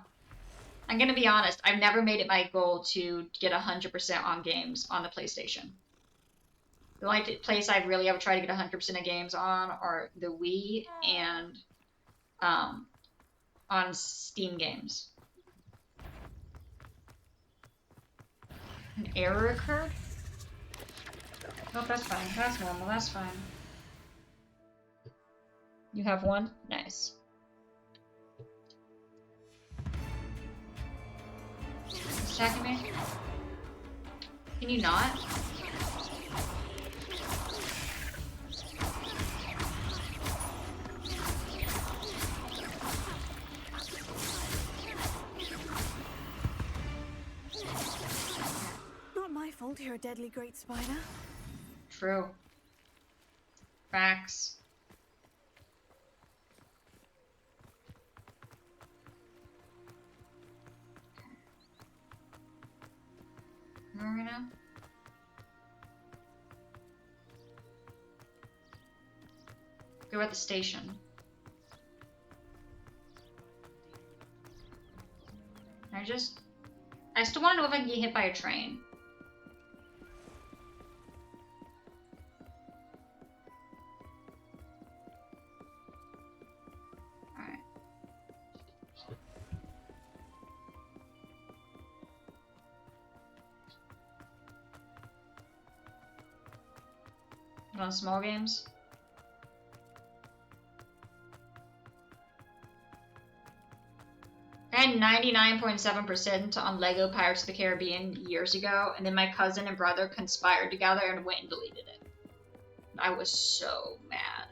I'm gonna be honest, I've never made it my goal to get 100% on games on the PlayStation. The only place I've really ever tried to get 100% of games on are the Wii and on Steam games. An error occurred? Oh, that's fine. That's normal. That's fine. You have one? Nice. Attacking me? Can you not? Not my fault you're a deadly great spider. True. Facts. Where are we now? We're at the station. I still want to know if I can get hit by a train. Alright. You want small games? I had 99.7% on Lego Pirates of the Caribbean years ago, and then my cousin and brother conspired together and went and deleted it. I was so mad.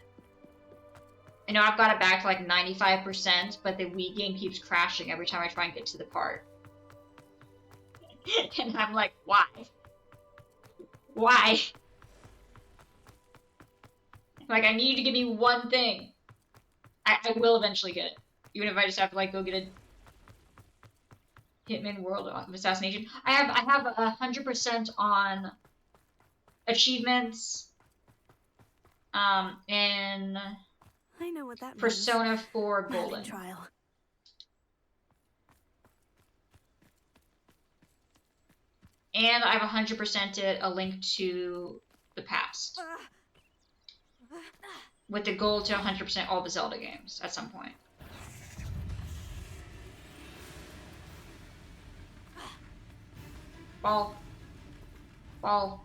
I know I've got it back to like 95%, but the Wii game keeps crashing every time I try and get to the part. And I'm like, why? Why? Like, I need you to give me one thing. I will eventually get it. Even if I just have to like go get a Hitman World of Assassination. I have 100% on achievements. In I know what that means. Persona 4 Merlin Golden. trial. And I've 100%ed A Link to the Past. With the goal to 100% all the Zelda games at some point. Ball. Ball.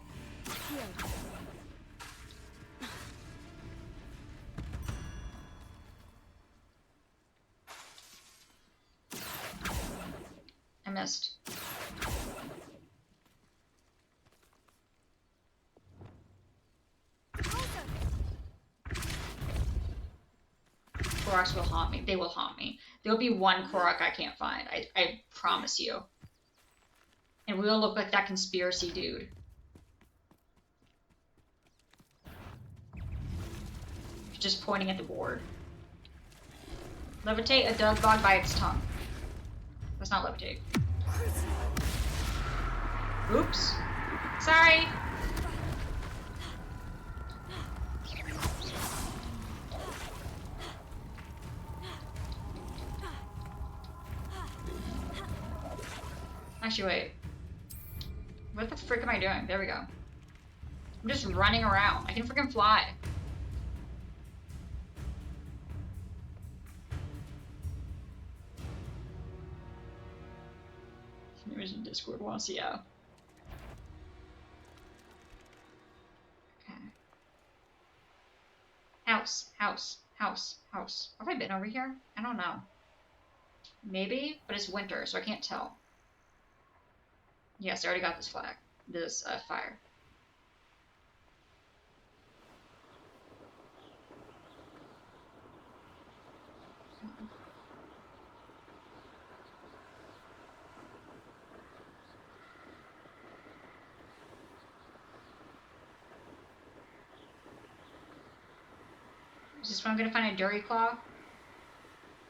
I missed. Koroks will haunt me. They will haunt me. There'll be one Korok I can't find. I promise you. And we'll look like that conspiracy dude. Just pointing at the board. Levitate a dug bog by its tongue. That's not levitate. Oops. Sorry. Actually, wait. What the frick am I doing? There we go. I'm just running around. I can freaking fly. There's in Discord wants to yeah. Okay. House. Have I been over here? I don't know. Maybe, but it's winter, so I can't tell. Yes, I already got this flag. This fire. Is this where I'm gonna find a Dury Claw?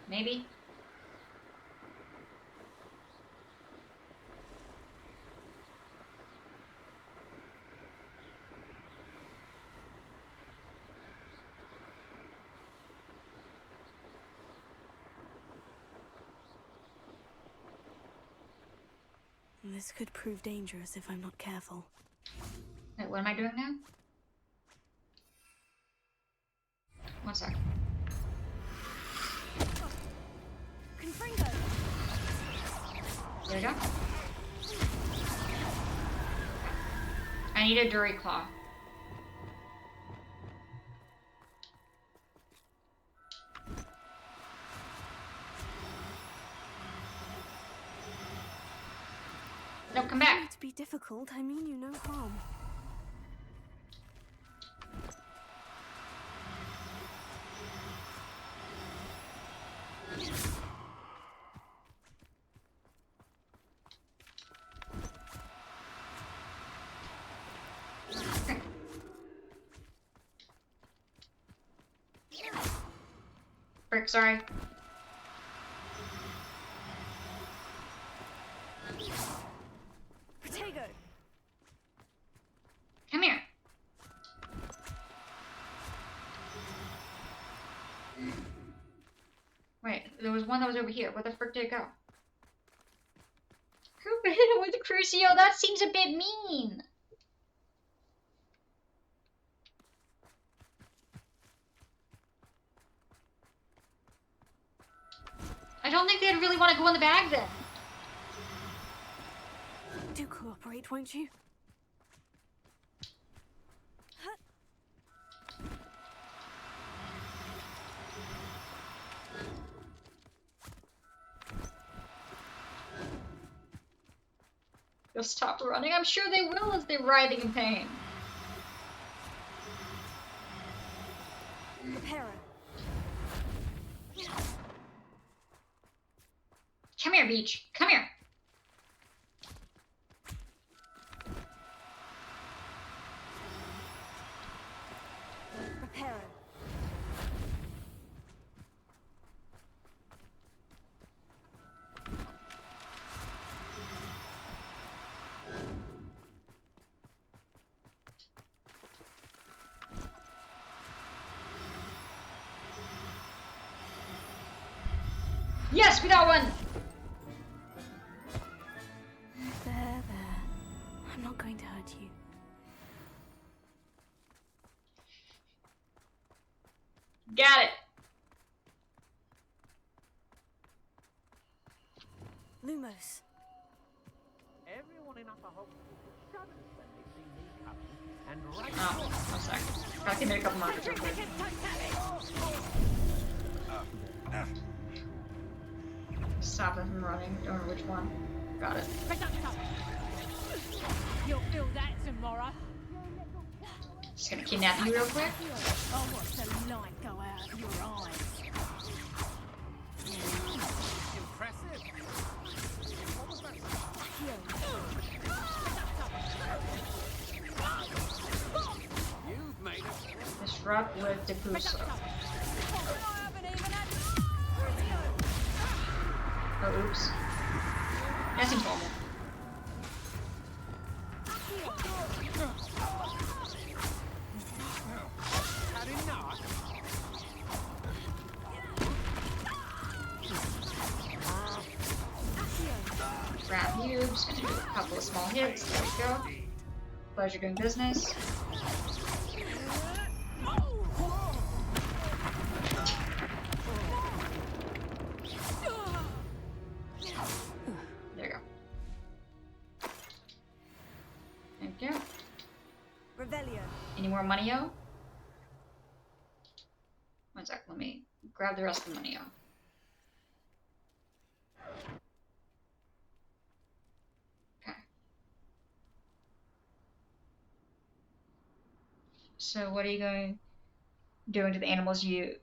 Maybe? This could prove dangerous if I'm not careful. Wait, what am I doing now? One sec. Confringo. There we go. I need a Dury Claw. No, come back. To be difficult, I mean you no harm. Frick, sorry. Protego! Come here. Wait, there was one that was over here. Where the frick did it go? Who hit him with the Crucio? That seems a bit mean. I don't think they'd really want to go in the bag then. Do cooperate, won't you? They'll stop running. I'm sure they will as they're writhing in pain. Reparo. Come here, Beach. Come here. Reparo. Yes, we got one. There. I'm not going to hurt you. Got it. Lumos. Everyone in Upper Hogwarts shudders when they see me coming, and right Oh, one sec. Gotta give me a couple markers real quick. Stop them from running. Don't know which one. Got it. You'll feel that tomorrow. Just gonna kidnap you real quick. I'll watch the light go out of your eyes. impressive. What was that? You've made it. Disrupt with Depuso. Oh, oops. That seems normal. Grab you. Just gonna do a couple of small hits. There we go. Pleasure doing business. There you go. Thank you. Revelio. Any more money-o? One sec, let me grab the rest of the money-o. Okay. So what are you doing to the animals? You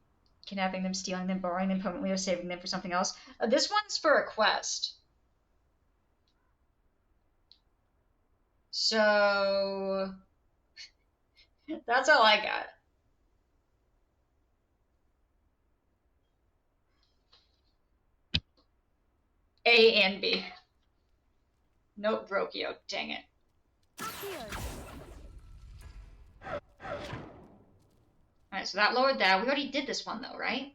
kidnapping them, stealing them, borrowing them permanently, or saving them for something else? This one's for a quest. So that's all I got. A and B. Nope, Brokio. Dang it. Alright, so that lowered that. We already did this one, though, right?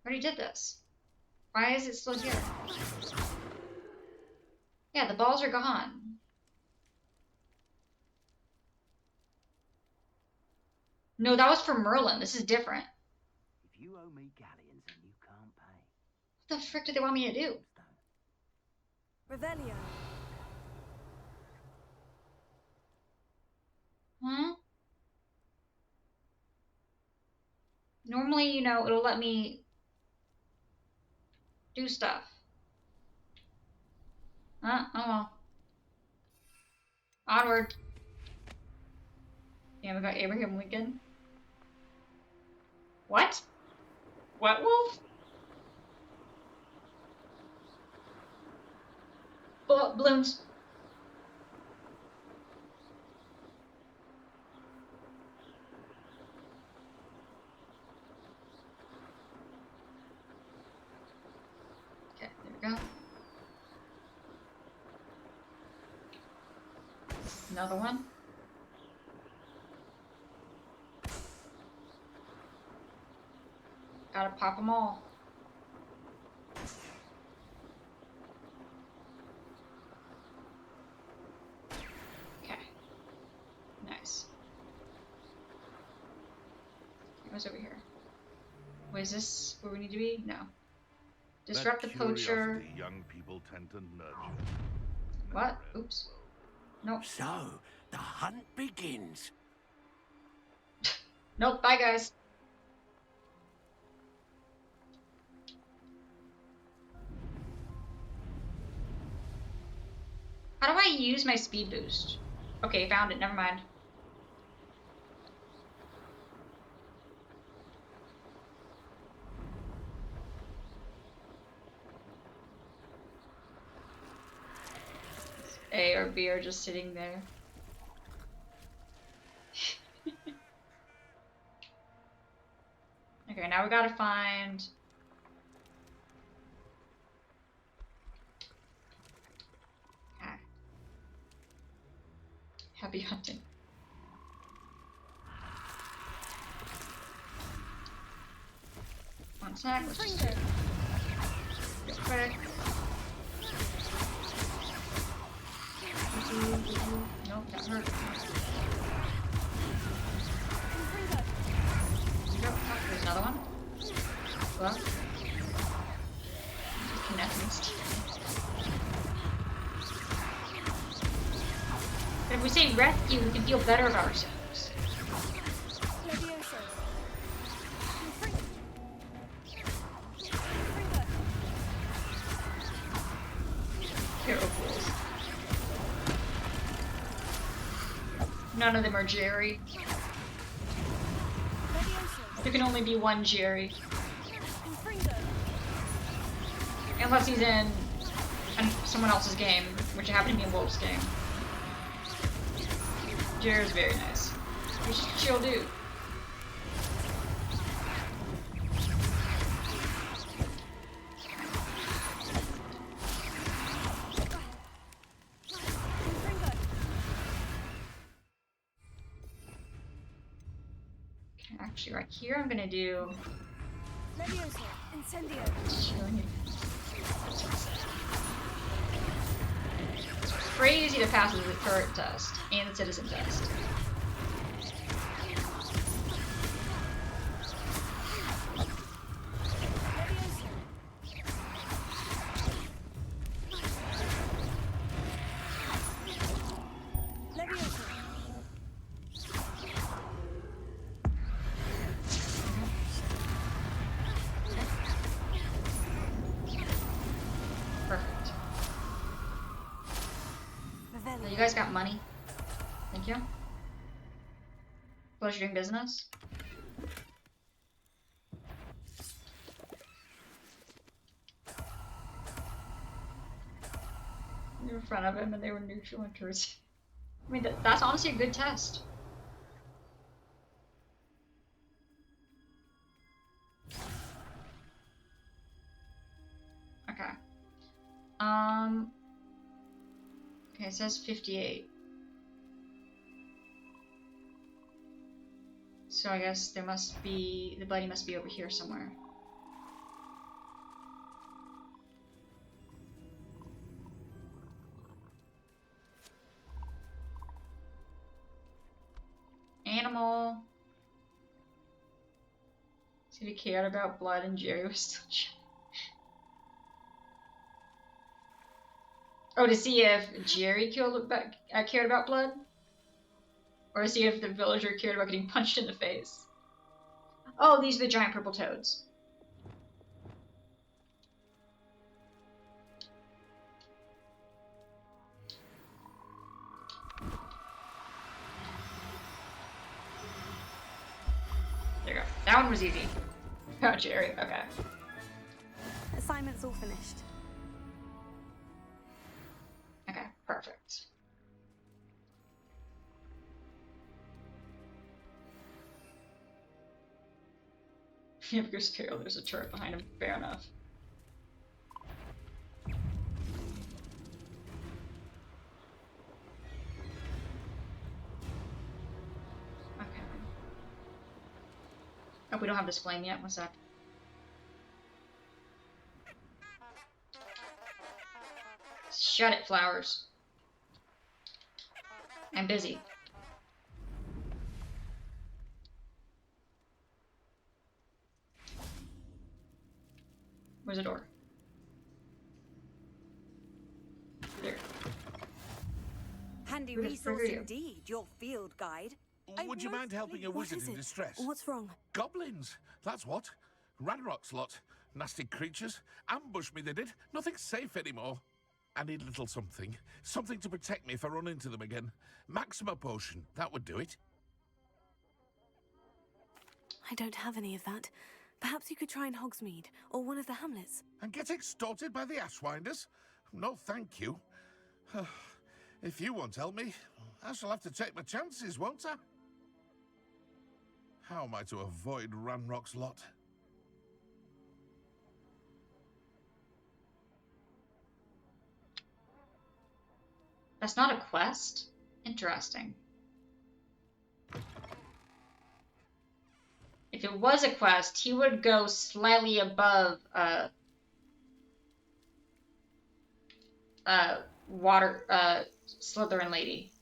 We already did this. Why is it still here? Yeah, the balls are gone. No, that was for Merlin. This is different. If you owe me galleons and you can't pay, What the frick do they want me to do? Revelio. Huh? Normally, you know, it'll let me do stuff. Huh? Oh well. Onward. Yeah, we got Abraham Lincoln. What? What wolf? Balloons. Another one. Gotta pop them all. Okay. Nice. What's over here? Wait, is this where we need to be? No. Disrupt the That poacher. curiosity young people tend to nurture. What? Oops. Nope. So, the hunt begins. Nope. Bye, guys. How do I use my speed boost? Okay, found it. Never mind. A or B are just sitting there. Okay, now we gotta find... Okay. Happy hunting. One sec, let's just do it real quick. Nope, that hurt. Nope, oh, there's another one. Well, connecting. But if we say rescue, we can feel better about ourselves. Hero fools. None of them are Jerry. There can only be one Jerry. Unless he's in someone else's game, which happened to be in Wolf's game. Jerry's very nice. He's just a chill dude. Actually, right here, I'm gonna do. It's crazy to pass the turret test and the citizen test. You guys got money? Thank you. Pleasure doing business. We were in front of him and they were neutral enters. I mean, that's honestly a good test. Okay. Okay, it says 58. So I guess there must be, the buddy must be over here somewhere. Animal. See if he cared about blood and Jerry was still Oh, to see if Jerry cared about blood? Or to see if the villager cared about getting punched in the face? Oh, these are the giant purple toads. There you go. That one was easy. Oh, Jerry. Okay. Assignment's all finished. Okay, perfect. Yeah, because there's a turret behind him. Fair enough. Oh, we don't have this flame yet. One sec. Shut it, flowers. I'm busy. Where's the door? There. Handy Where the frick resource are you? indeed, your field guide. Would you mind helping a wizard in distress? What's wrong? Goblins, that's what. Ranrock's lot. Nasty creatures. Ambush me, they did. Nothing's safe anymore. I need a little something. Something to protect me if I run into them again. Maxima potion, that would do it. I don't have any of that. Perhaps you could try in Hogsmeade, or one of the hamlets. And get extorted by the Ashwinders? No, thank you. If you won't help me, I shall have to take my chances, won't I? How am I to avoid Ranrock's lot? That's not a quest? Interesting. If it was a quest, he would go slightly above Slytherin lady.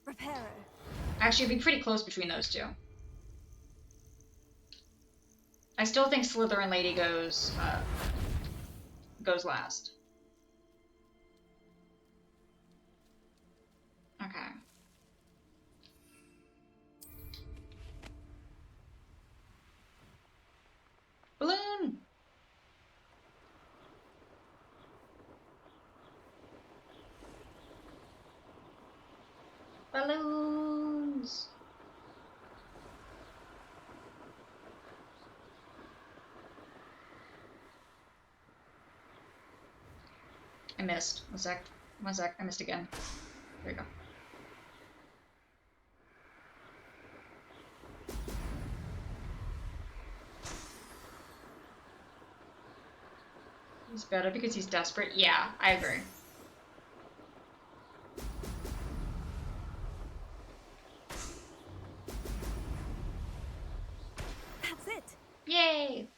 Reparo. Actually, it'd be pretty close between those two. I still think Slytherin lady goes last. Okay. Balloon! Balloons! I missed. One sec. One sec. I missed again. There you go. He's better because he's desperate. Yeah, I agree. That's it. Yay!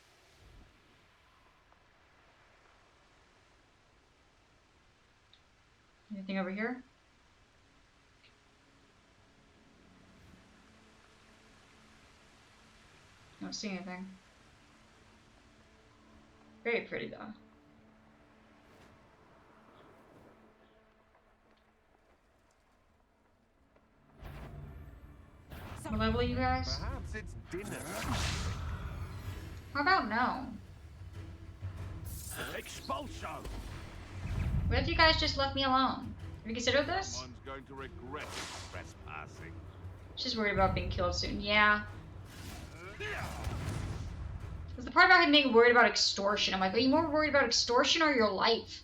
Anything over here? I don't see anything. Very pretty though. What level are you guys? Perhaps it's dinner. How about no? Expulso! What if you guys just left me alone? Have you considered this? Someone's going to regret trespassing. She's worried about being killed soon. Yeah. There's the part about him being worried about extortion. I'm like, are you more worried about extortion or your life?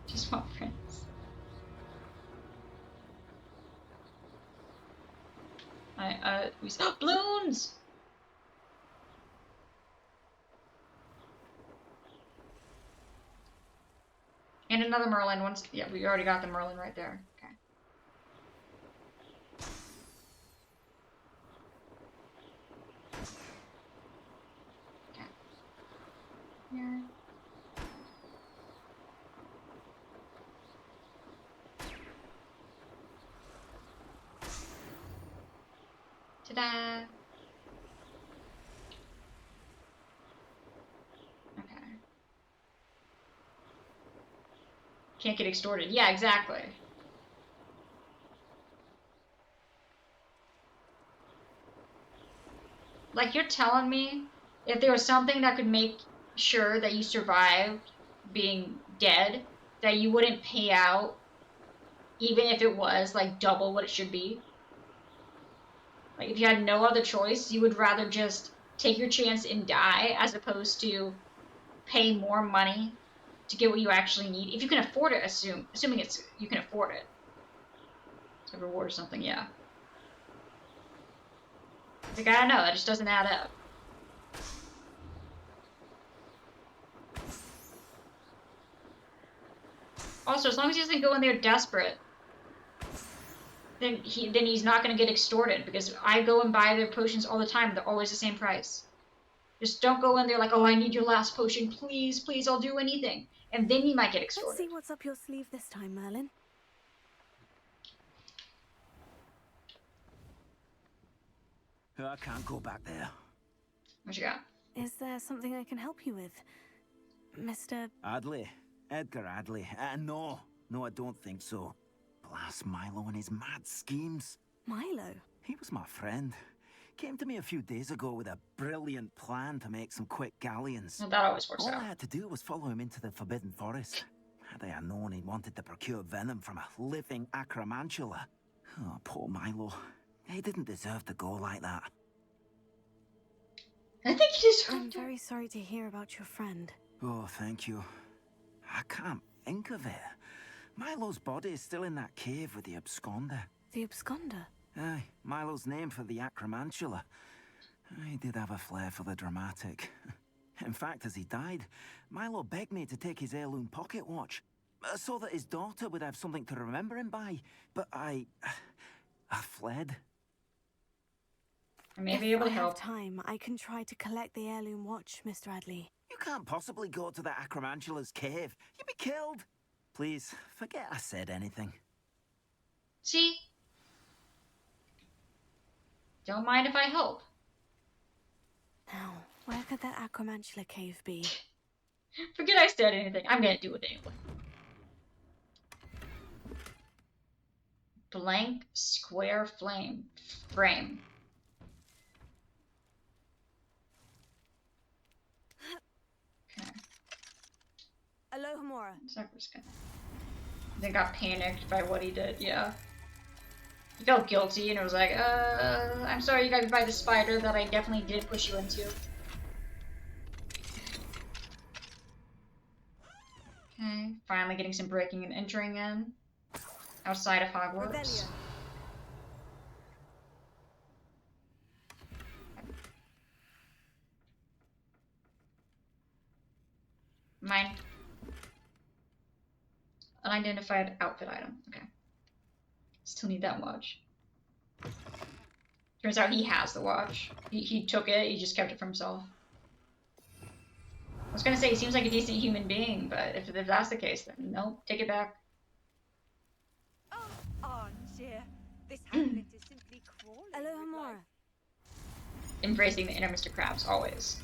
Just want friends. Balloons! And another Merlin. Once, yeah, we already got the Merlin right there. Okay. Okay. Here. Ta-da! Okay. Can't get extorted. Yeah, exactly. Like, you're telling me if there was something that could make sure that you survived being dead, that you wouldn't pay out even if it was, like, double what it should be? Like, if you had no other choice, you would rather just take your chance and die as opposed to pay more money to get what you actually need. If you can afford it, assuming you can afford it. A reward or something, yeah. Like, I don't know, that just doesn't add up. Also, as long as he doesn't go in there desperate. then he's not going to get extorted, because I go and buy their potions all the time. They're always the same price. Just don't go in there like, oh, I need your last potion, please, please, I'll do anything. And then you might get Let's extorted. see what's up your sleeve this time, Merlin. I can't go back there. What you got? Is there something I can help you with, Mr. Adley? Edgar Adley? No, I don't think so. Blast Milo and his mad schemes. Milo? He was my friend. Came to me a few days ago with a brilliant plan to make some quick galleons. Well, that always works All out. I had to do was follow him into the Forbidden Forest. Had I known he wanted to procure venom from a living acromantula. Oh, poor Milo. He didn't deserve to go like that. I think he just... I'm very sorry to hear about your friend. Oh, thank you. I can't think of it. Milo's body is still in that cave with the absconder. The absconder? Aye, Milo's name for the acromantula. He did have a flair for the dramatic. In fact, as he died, Milo begged me to take his heirloom pocket watch, so that his daughter would have something to remember him by. But I fled. I may be able to If I have help. time, I can try to collect the heirloom watch, Mr. Adley. You can't possibly go to the acromantula's cave. You'd be killed. Please, forget I said anything. See? Don't mind if I help. Now, where could that acromantula cave be? Forget I said anything. I'm gonna do it anyway. Blank square frame. Okay. Alohomora. They got panicked by what he did, yeah. He felt guilty and it was like, I'm sorry you got by the spider that I definitely did push you into. Okay, finally getting some breaking and entering in. Outside of Hogwarts. Revelio. Mine. Unidentified outfit item. Okay. Still need that watch. Turns out he has the watch. He took it, he just kept it for himself. I was gonna say, he seems like a decent human being, but if that's the case, then nope, take it back. Oh, dear. This hamlet is simply crawling. Alohomora. Embracing the inner Mr. Krabs, always.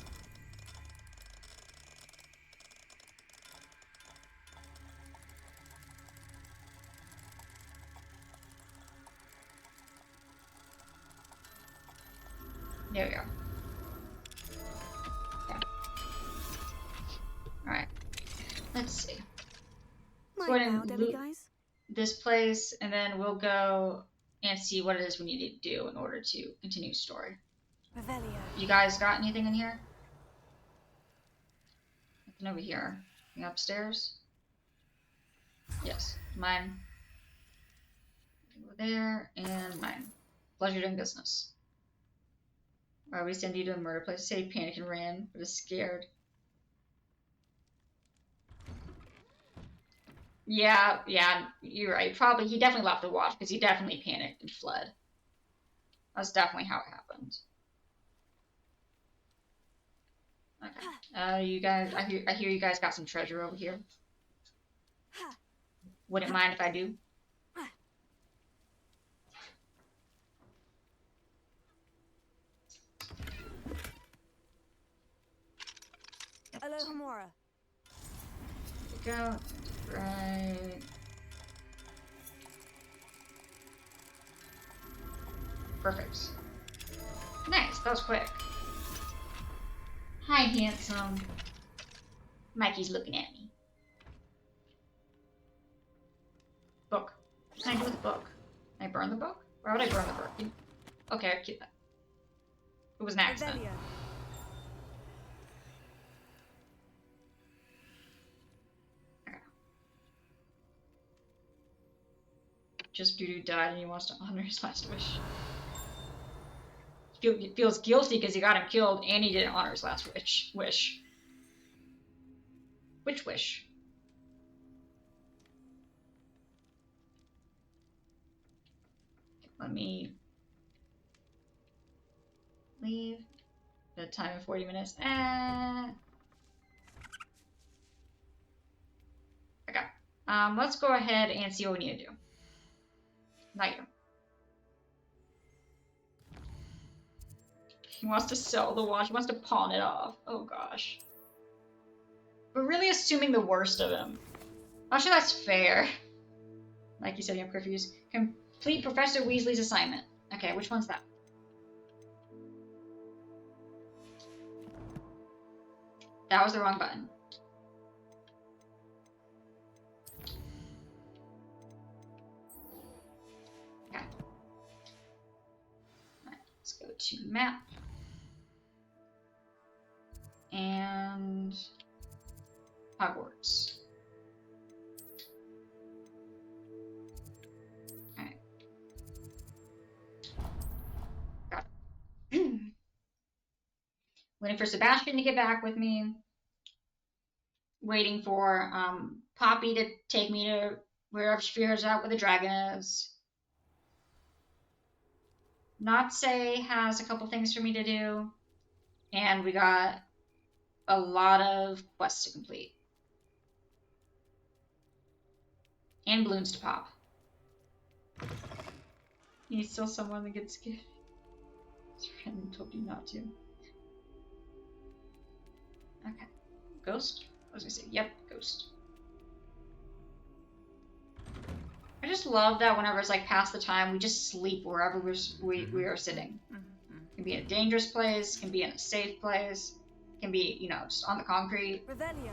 There we go. Okay. Alright. Let's see. My Go ahead and now, Debbie, loot guys. this place, and then we'll go and see what it is we need to do in order to continue the story. Revelio. You guys got anything in here? Nothing over here. Anything upstairs? Yes. Mine. Over there, and mine. Pleasure doing business. Why would we send you to a murder place? Say he panicked and ran, but is scared. Yeah, you're right. Probably, he definitely left the watch, because he definitely panicked and fled. That's definitely how it happened. Okay. You guys, I hear you guys got some treasure over here. Wouldn't mind if I do. Alohomora. Go. Right. Perfect. Nice, that was quick. Hi, handsome. Mikey's looking at me. Book. What can I do with the book? Can I burn the book? Why would I burn the book? Okay, I'd keep that. It was an accident. Revelio. Just doo-doo died and he wants to honor his last wish. He feels guilty because he got him killed and he didn't honor his last wish. Which wish? let me leave. The time of 40 minutes. Okay. Let's go ahead and see what we need to do. Not you. He wants to sell the watch. He wants to pawn it off. Oh gosh. We're really assuming the worst of him. Not sure that's fair. Like you said, you have curfews. Complete Professor Weasley's assignment. Okay, which one's that? That was the wrong button. Okay. Alright, let's go to map. And Hogwarts. Alright. Got it. Waiting for Sebastian to get back with me. Waiting for Poppy to take me to wherever she figures out where the dragon is. Natsei has a couple things for me to do. And we got a lot of quests to complete. And balloons to pop. He's still someone that gets scared. His friend told you not to. Okay. Ghost? I was gonna say, yep, ghost. I just love that whenever it's like past the time, we just sleep wherever we are sitting. It can be in a dangerous place, can be in a safe place, can be, you know, just on the concrete. Revelio.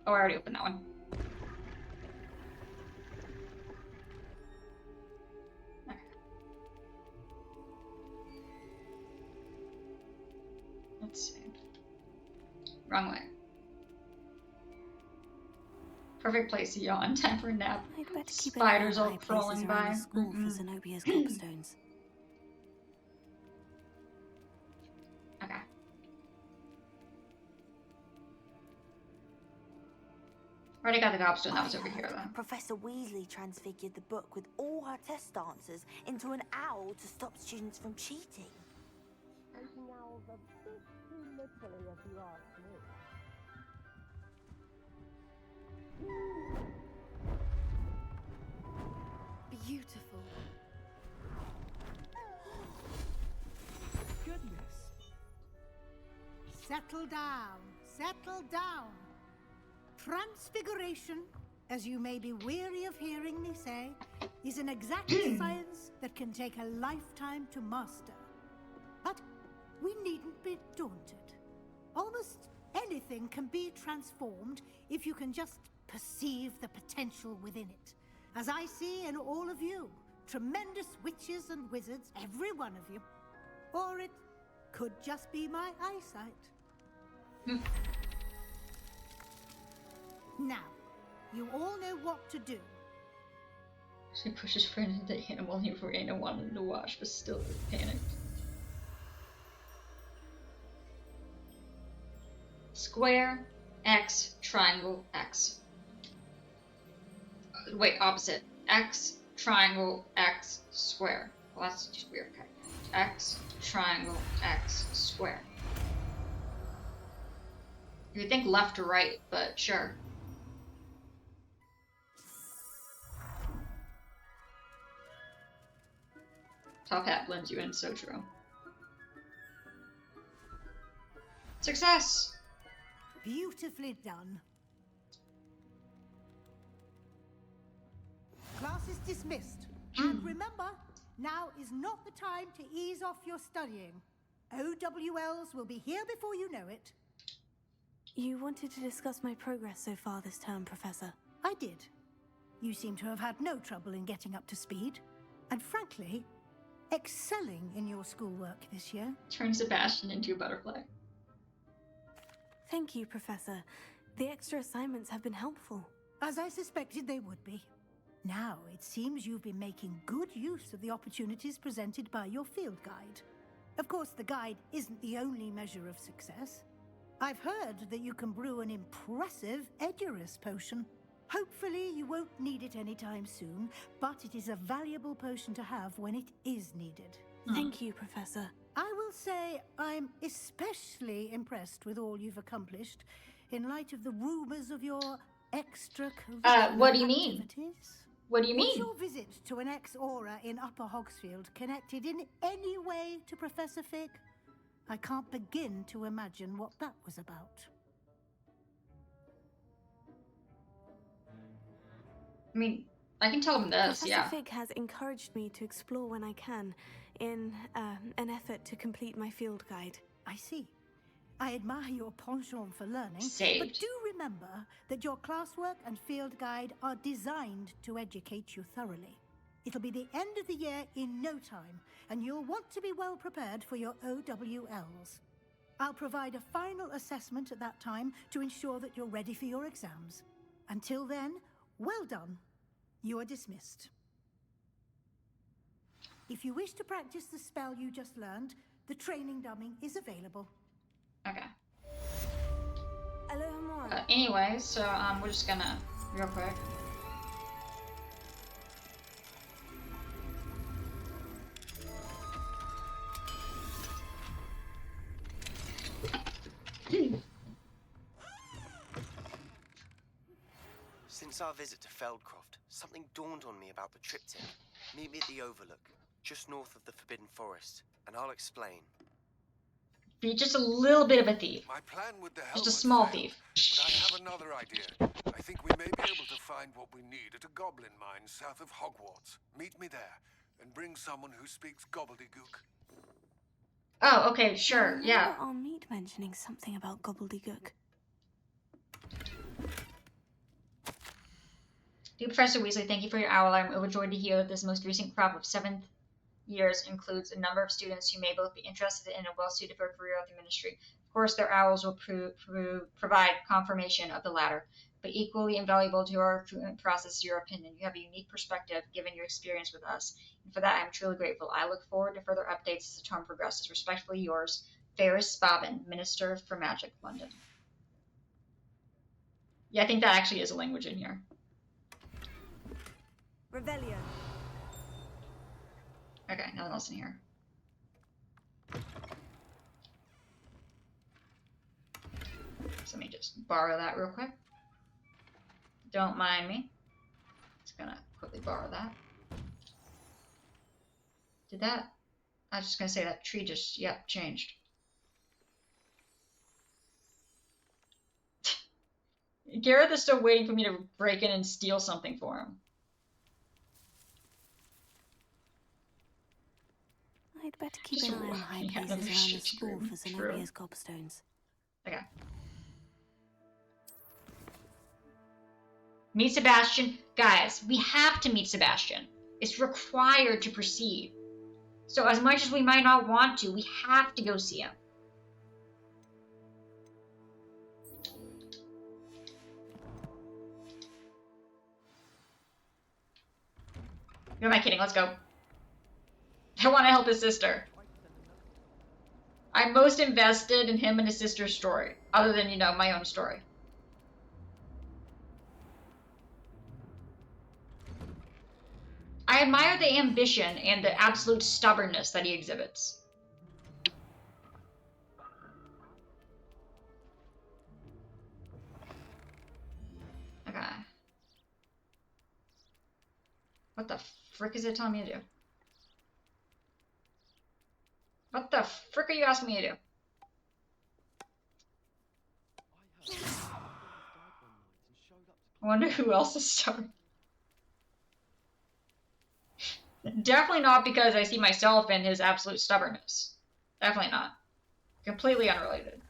Oh, I already opened that one. Okay. Let's see. Wrong way. Perfect place to yawn. Time for a nap. I'd better keep Spiders an eye all on crawling places around by. the school for Zenobia's gobstones. Okay. Already got the gobstone. That was over here, though. Professor Weasley transfigured the book with all her test answers into an owl to stop students from cheating. And the owl's a bit too literally, if you ask me. Beautiful. Goodness. Settle down. Settle down. Transfiguration, as you may be weary of hearing me say, is an exact science that can take a lifetime to master. But we needn't be daunted. Almost anything can be transformed if you can just perceive the potential within it. As I see in all of you, tremendous witches and wizards, every one of you. Or it could just be my eyesight. Now, you all know what to do. She pushes friend into the animal he Verena wanted to watch, but still panicked. Square, X, triangle, X. Wait, opposite. X, triangle, X, square. Well, that's just weird. Okay. X, triangle, X, square. You would think left to right, but sure. Top hat blends you in, so true. Success! Beautifully done. Class is dismissed. And remember, now is not the time to ease off your studying. OWLs will be here before you know it. You wanted to discuss my progress so far this term, Professor. I did. You seem to have had no trouble in getting up to speed. And frankly, excelling in your schoolwork this year. Turn Sebastian into a butterfly. Thank you, Professor. The extra assignments have been helpful. As I suspected they would be. Now, it seems you've been making good use of the opportunities presented by your field guide. Of course, the guide isn't the only measure of success. I've heard that you can brew an impressive Edurus potion. Hopefully you won't need it anytime soon, but it is a valuable potion to have when it is needed. Thank you, Professor. I will say I'm especially impressed with all you've accomplished in light of the rumors of your extracurricular what do you mean? activities. What do you Was mean? your visit to an ex-aura in Upper Hogsfield connected in any way to Professor Fig? I can't begin to imagine what that was about. I mean, I can tell him this, Professor yeah. Fig has encouraged me to explore when I can, in an effort to complete my field guide. I see. I admire your penchant for learning, Saved. but do remember that your classwork and field guide are designed to educate you thoroughly. It'll be the end of the year in no time, and you'll want to be well prepared for your OWLs. I'll provide a final assessment at that time to ensure that you're ready for your exams. Until then, well done. You are dismissed. If you wish to practice the spell you just learned, the training dummy is available. Okay. Aloha. Anyway, so we're just gonna real quick. Since our visit to Feldcroft, something dawned on me about the triptych. Meet me at the Overlook, just north of the Forbidden Forest, and I'll explain. Be just a little bit of a thief. My plan with the Just a helmet small failed, thief. But I have another idea. I think we may be able to find what we need at a goblin mine south of Hogwarts. Meet me there, and bring someone who speaks gobbledygook. Oh, okay, sure, yeah. I'll meet mentioning something about gobbledygook. Dear Professor Weasley, thank you for your owl. I'm overjoyed to hear that this most recent crop of 7th years includes a number of students who may both be interested in and well-suited for a career at the Ministry. Of course, their owls will provide confirmation of the latter, but equally invaluable to our recruitment process is your opinion. You have a unique perspective given your experience with us, and for that I am truly grateful. I look forward to further updates as the term progresses. Respectfully yours, Ferris Bobbin, Minister for Magic, London. Yeah, I think that actually is a language in here. Revelio. Okay, nothing else in here. So let me just borrow that real quick. Don't mind me. Just gonna quickly borrow that. Did that? I was just gonna say that tree just, yep, changed. Gareth is still waiting for me to break in and steal something for him. I'd better keep an eye on high places around the school for Zenobia's gobstones. Okay. Meet Sebastian. Guys, we have to meet Sebastian. It's required to proceed. So as much as we might not want to, we have to go see him. Who am I kidding? Let's go. I want to help his sister. I'm most invested in him and his sister's story, other than, you know, my own story. I admire the ambition and the absolute stubbornness that he exhibits. Okay. What the frick is it telling me to do? What the frick are you asking me to do? I wonder who else is stubborn. Definitely not because I see myself in his absolute stubbornness. Definitely not. Completely unrelated.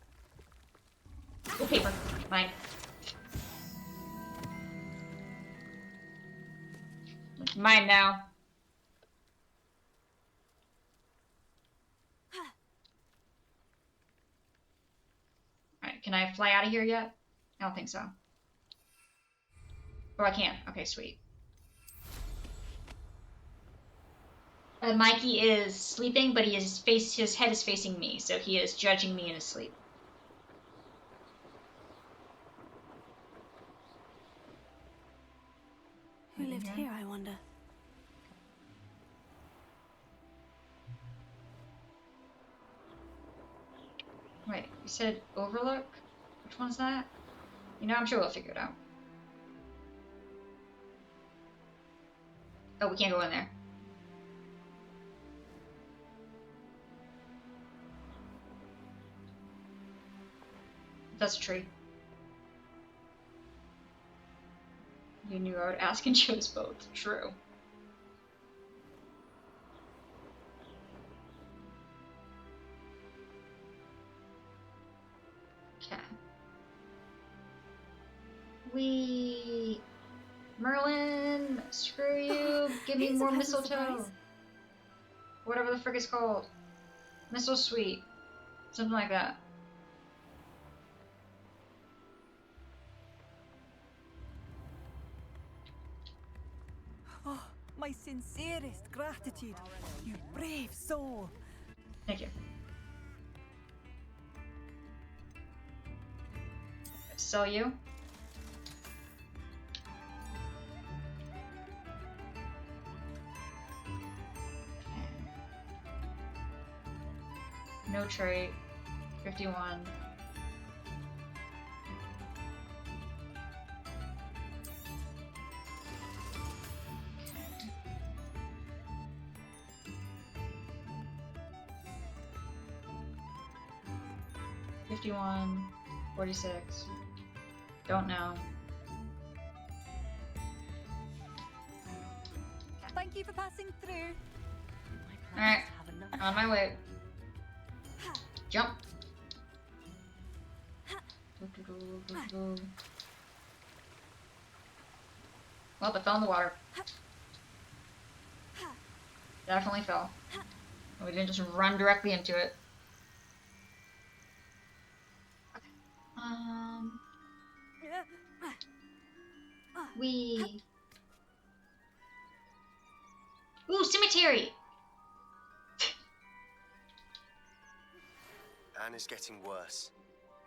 Oh, paper. Mine. It's mine now. Alright, can I fly out of here yet? I don't think so. Oh, I can. Okay, sweet. Mikey is sleeping, but his head is facing me, so he is judging me in his sleep. Wait, you said overlook? Which one's that? You know, I'm sure we'll figure it out. Oh, we can't go in there. That's a tree. You knew I would ask and chose both. True. Okay. Merlin, screw you. Give me more mistletoe. Whatever the frick it's called. Mistle sweet. Something like that. Oh, my sincerest gratitude, you brave soul. Thank you. Sell you. No trait. 51. Okay. 51. 46. Don't know. Thank you for passing through. Alright. On my way. Jump. Well, it fell in the water. Definitely fell. We didn't just run directly into it. Ooh, cemetery! Anne is getting worse.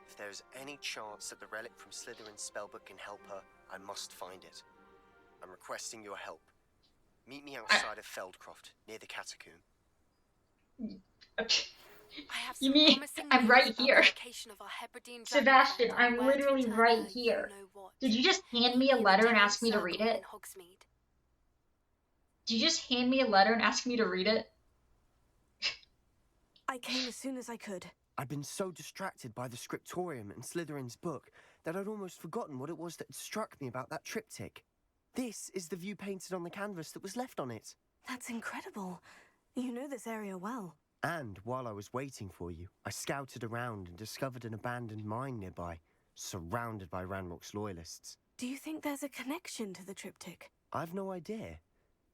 If there is any chance that the relic from Slytherin's spellbook can help her, I must find it. I'm requesting your help. Meet me outside of Feldcroft, near the catacomb. You mean I'm right here? Sebastian, I'm literally right here. Did you just hand me a letter and ask me to read it? Did you just hand me a letter and ask me to read it? I came as soon as I could. I'd been so distracted by the scriptorium and Slytherin's book that I'd almost forgotten what it was that struck me about that triptych. This is the view painted on the canvas that was left on it. That's incredible. You know this area well. And while I was waiting for you, I scouted around and discovered an abandoned mine nearby, surrounded by Ranrock's loyalists. Do you think there's a connection to the triptych? I've no idea,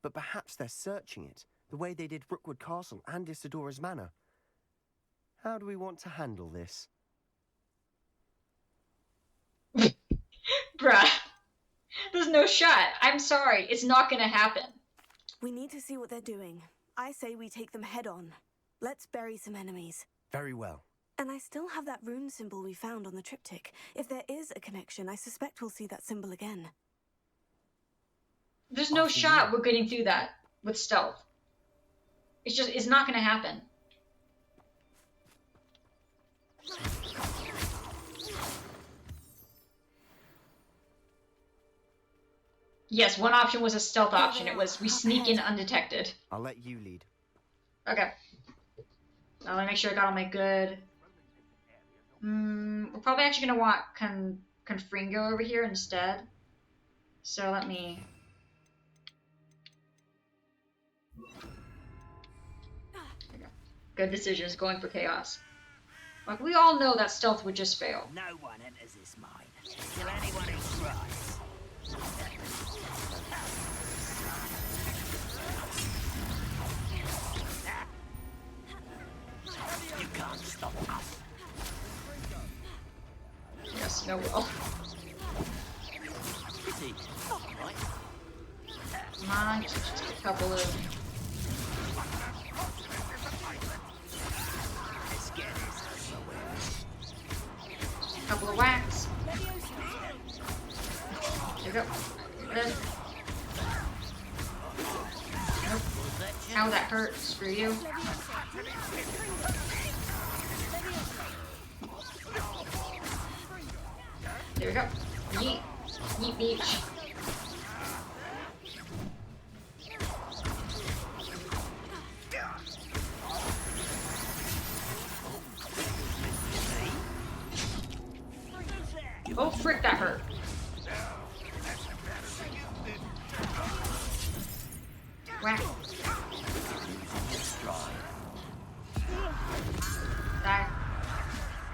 but perhaps they're searching it, the way they did Rookwood Castle and Isidora's Manor. How do we want to handle this? Bruh. There's no shot. I'm sorry. It's not gonna happen. We need to see what they're doing. I say we take them head on. Let's bury some enemies. Very well. And I still have that rune symbol we found on the triptych. If there is a connection, I suspect we'll see that symbol again. There's no shot we're getting through that with stealth. It's not gonna happen. Yes, one option was a stealth option. It was we sneak in undetected. I'll let you lead. Okay. Now let me make sure I got all my good. We're probably actually gonna want Confringo over here instead. So let me. There we go. Good decisions, going for chaos. Like we all know that stealth would just fail. No one enters this mine. Kill anyone who tries. You can't stop us. Yes, no will. Come on, just a couple of. Couple of whacks. There you go. Good. Nope. Ow, that hurt. Screw you. There we go. Yeet. Yeet beach. Oh frick, that hurt. Whack. Die.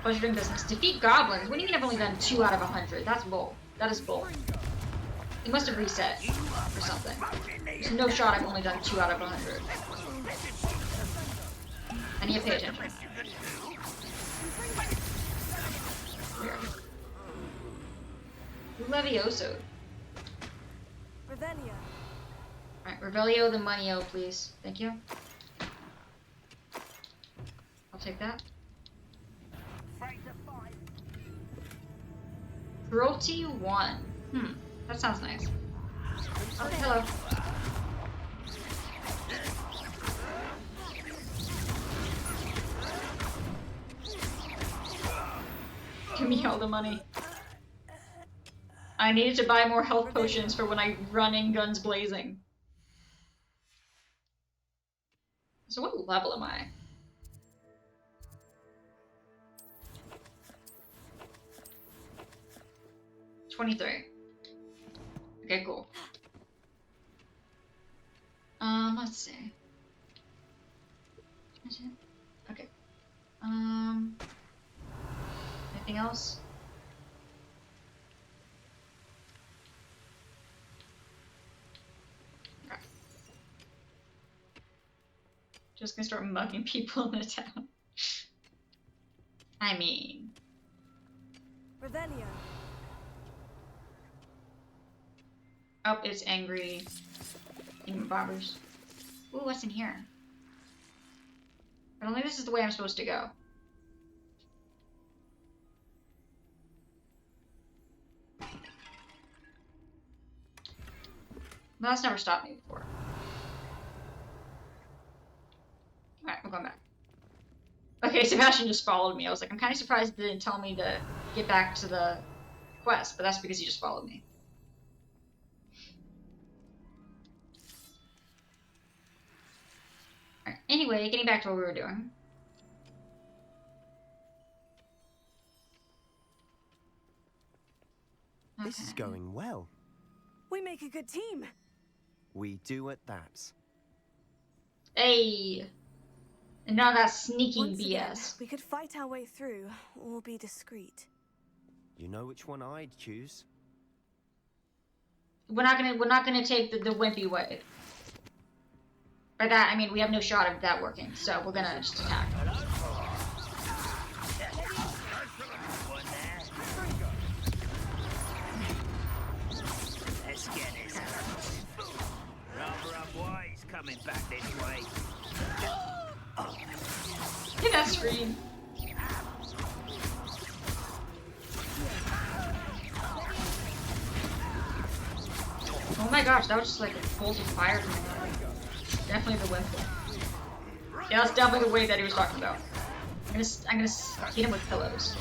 Pleasure doing business. Defeat goblins? What do you mean I've only done 2 out of 100? That's bull. That is bull. It must have reset or something. There's no shot I've only done 2 out of 100. I need to pay attention. Here. Levioso. Revelio. Alright, Revelio the money-o, please. Thank you. I'll take that. Cruelty 1. That sounds nice. Oh, hello. Give me all the money. I needed to buy more health potions for when I run in guns blazing. So what level am I? $23. Okay, cool. Let's see. Okay. Anything else? Okay. Just gonna start mugging people in the town. I mean... Revelio. Oh, it's angry demon bobbers. Ooh, what's in here? I don't think this is the way I'm supposed to go. No, that's never stopped me before. Alright, we're going back. Okay, Sebastian just followed me. I was like, I'm kind of surprised it didn't tell me to get back to the quest, but that's because he just followed me. Alright, anyway, getting back to what we were doing. This is going well. We make a good team. We do at that. Hey! And now that's sneaking Once BS. again, we could fight our way through, or be discreet. You know which one I'd choose? We're not gonna take the wimpy way. By that I mean we have no shot of that working, so we're gonna just attack. Let's get this. Rather unwise coming back this way. Get that scream. Oh my gosh, that was just like a bolt of fire coming out. Definitely the wimple. Yeah, that's definitely the way that he was talking about. I'm gonna hit him with pillows.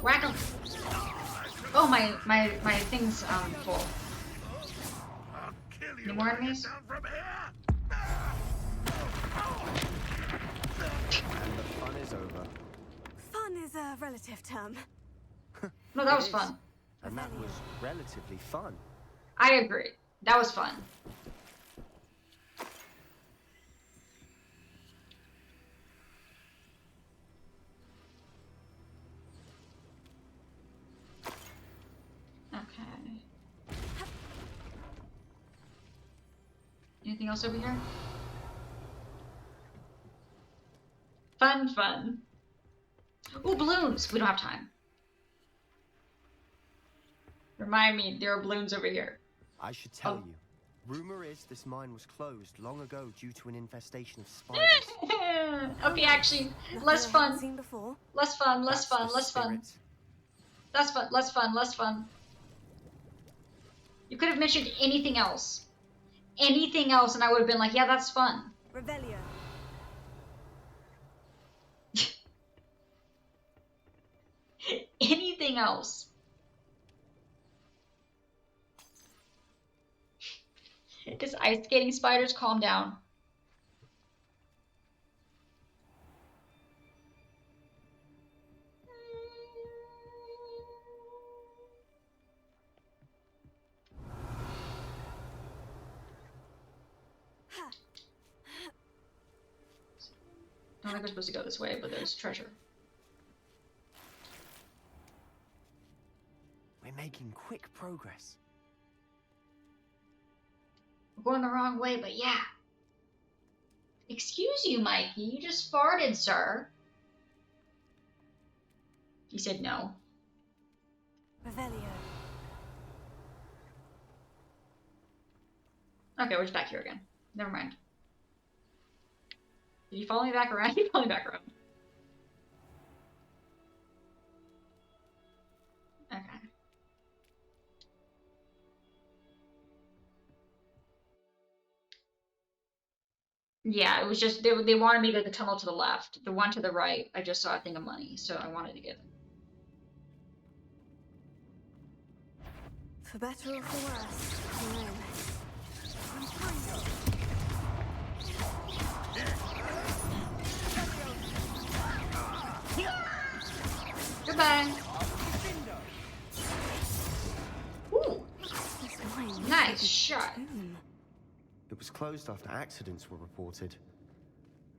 Whack him! Oh, my thing's full. Any more enemies? And the fun is over. Fun is a relative term. No, that was fun. And that was relatively fun. I agree. That was fun. Okay. Anything else over here? Fun. Ooh, balloons! We don't have time. Remind me, there are balloons over here. I should tell you. Rumor is this mine was closed long ago due to an infestation of spiders. Okay, actually, less fun. Seen before. Less fun. That's the spirit. Less fun. You could have mentioned anything else. Anything else, and I would have been like, yeah, that's fun. Revelio. Anything else. Just ice skating spiders, calm down. I don't think we're supposed to go this way, but there's treasure. We're making quick progress. We're going the wrong way, but yeah. Excuse you, Mikey. You just farted, sir. He said no. Revelio. Okay, we're just back here again. Never mind. Did you follow me back around? You followed me back around. Okay. Yeah, it was just, they wanted me to go the tunnel to the left. The one to the right, I just saw a thing of money, so I wanted to get it. For better or for worse, you're in. Goodbye. Ooh. Nice shot. It was closed after accidents were reported.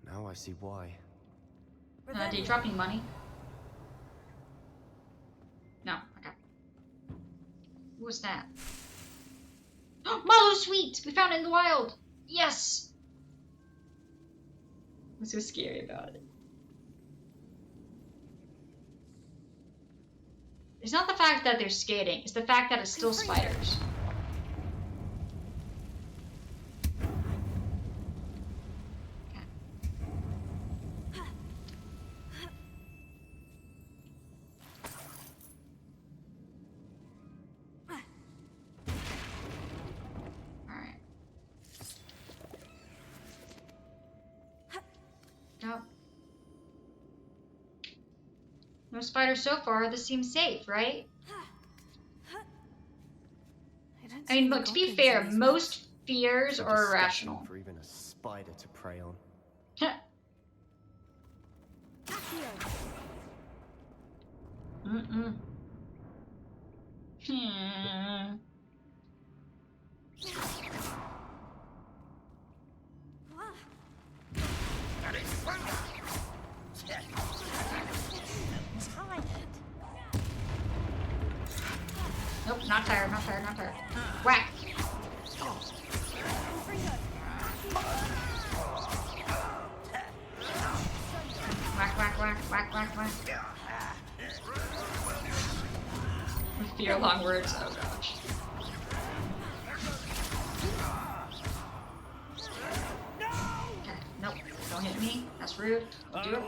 Now I see why. Did you drop any money? No. Okay. What was that? Mallow sweet! We found it in the wild! Yes! I'm so scary about it. It's not the fact that they're skating, it's the fact that it's still spiders. No spiders so far. This seems safe, right? I mean, but to be fair, most fears are irrational. For even a spider to prey on. Mm-mm. Nope, not tired, not tired, not tired. Whack! Whack, whack, whack, whack, whack, whack. Fear long words, oh gosh. Okay, nope, don't hit me, that's rude. Don't do it.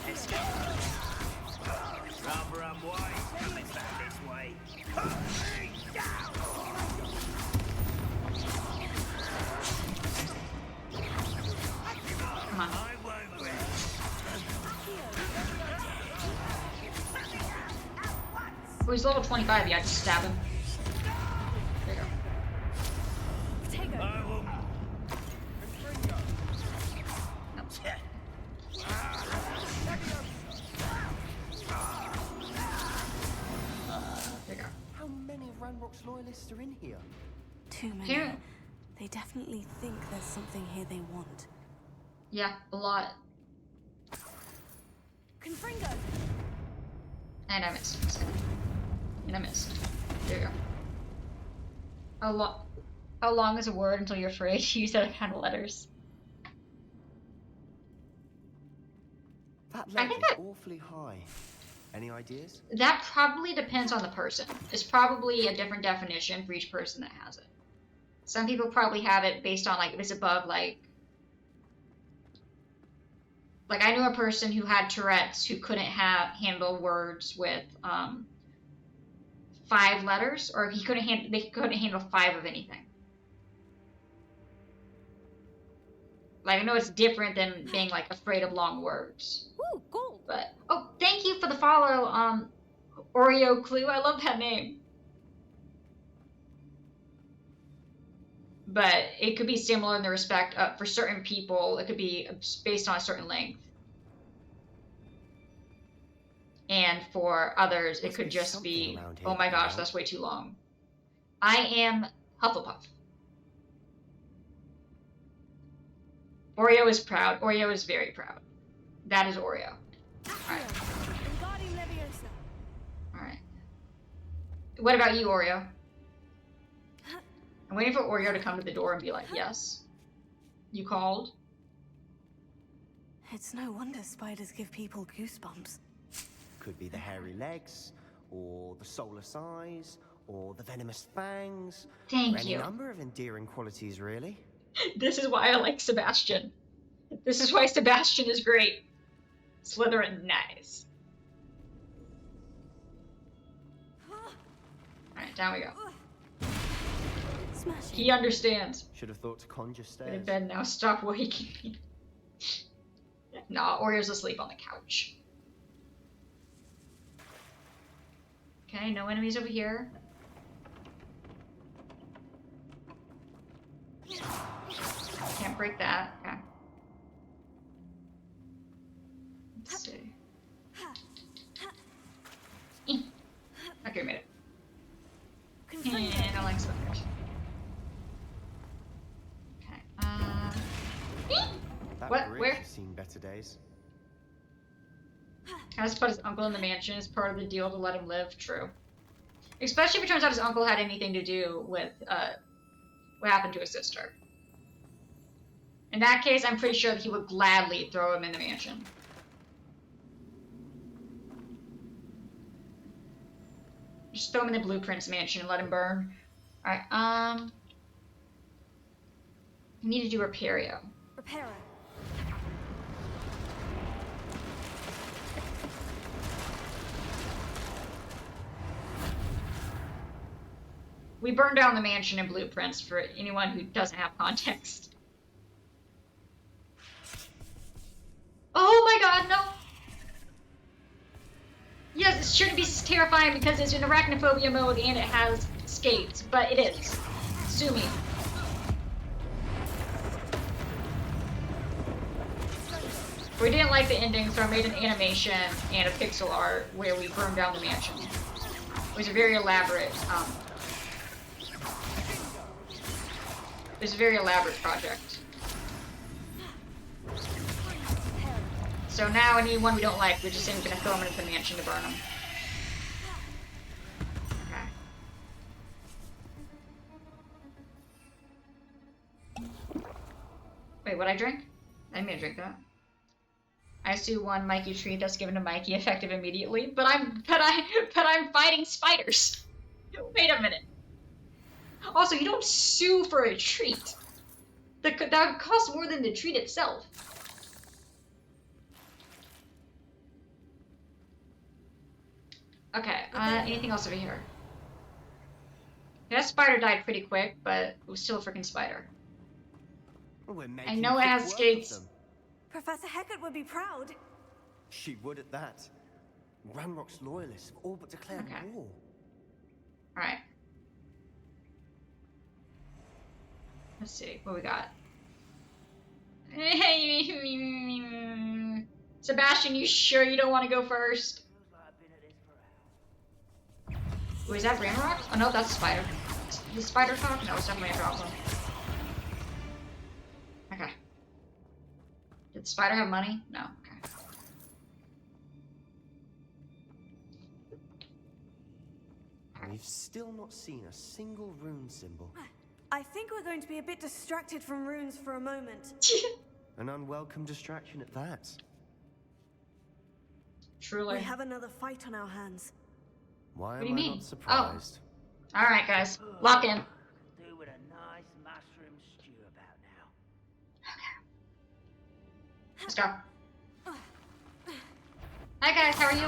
Let's go. Rather unwise coming back this way. Come on. Oh, he's level 25, yeah, just stab him. There you go. How many of Ranrock's loyalists are in here? Too many. Here. They definitely think there's something here they want. Yeah, a lot. Confringo. And I missed. And I missed. There you go. How long is a word until you're afraid to use that kind of letters? That level is awfully high. Any ideas? That probably depends on the person. It's probably a different definition for each person that has it. Some people probably have it based on, like, if it's above, like I knew a person who had Tourette's who couldn't handle words with 5 letters, or they couldn't handle 5 of anything. Like, I know it's different than being like afraid of long words. Ooh, gold. But oh, thank you for the follow, Oreo Clue. I love that name. But it could be similar in the respect of, for certain people, it could be based on a certain length. And for others, it could just be, oh my gosh, that's way too long. I am Hufflepuff. Oreo is proud. Oreo is very proud. That is Oreo. Alright. Alright. What about you, Oreo? I'm waiting for Oreo to come to the door and be like, yes. You called? It's no wonder spiders give people goosebumps. Could be the hairy legs, or the soulless eyes, or the venomous fangs. Thank you. Any number of endearing qualities, really. This is why I like Sebastian. This is why Sebastian is great. Slytherin, nice. Alright, down we go. Smashing. He understands. Should have thought to conjure Get stairs. in bed now, stop waking me. Nah, Oreo's asleep on the couch. Okay, no enemies over here. Can't break that. Okay. Let's see. Okay, we made it. And I like spiders. Okay. That What? bridge Where? has seen better days. Has to put his uncle in the mansion as part of the deal to let him live. True. Especially if it turns out his uncle had anything to do with what happened to his sister. In that case, I'm pretty sure that he would gladly throw him in the mansion. Just throw him in the Blueprints mansion and let him burn. Alright, we need to do Repario. Reparo. We burned down the mansion in Blueprints for anyone who doesn't have context. Oh my god, no! Yes, it shouldn't be terrifying because it's in arachnophobia mode and it has skates, but it is. Sue me. We didn't like the ending, so I made an animation and a pixel art where we burned down the mansion. It was a very elaborate, project. So now anyone we don't like, we're just gonna throw them into the mansion to burn them. Okay. Wait, what I drink? I didn't mean to drink that. I sue one Mikey treat that's given to Mikey effective immediately, but I'm fighting spiders. Wait a minute. Also, you don't sue for a treat. That would cost more than the treat itself. Okay, anything else over here? That spider died pretty quick, but it was still a freaking spider. I know it has skates. Professor Hecat would be proud. She would at that. Ranrock's loyalists have all but declared war. Alright. Let's see, what we got? Sebastian, you sure you don't want to go first? Ooh, is that Ranrock? Oh no, that's a spider. The spider talk? No, it's definitely a problem. Okay. Did the spider have money? No. Okay. We've still not seen a single rune symbol. I think we're going to be a bit distracted from runes for a moment. An unwelcome distraction at that. Truly. We have another fight on our hands. Why What do am you I mean? not surprised? Oh. Alright, guys. Lock in. Do with a nice mushroom stew about now. Let's go. Hi guys, how are you?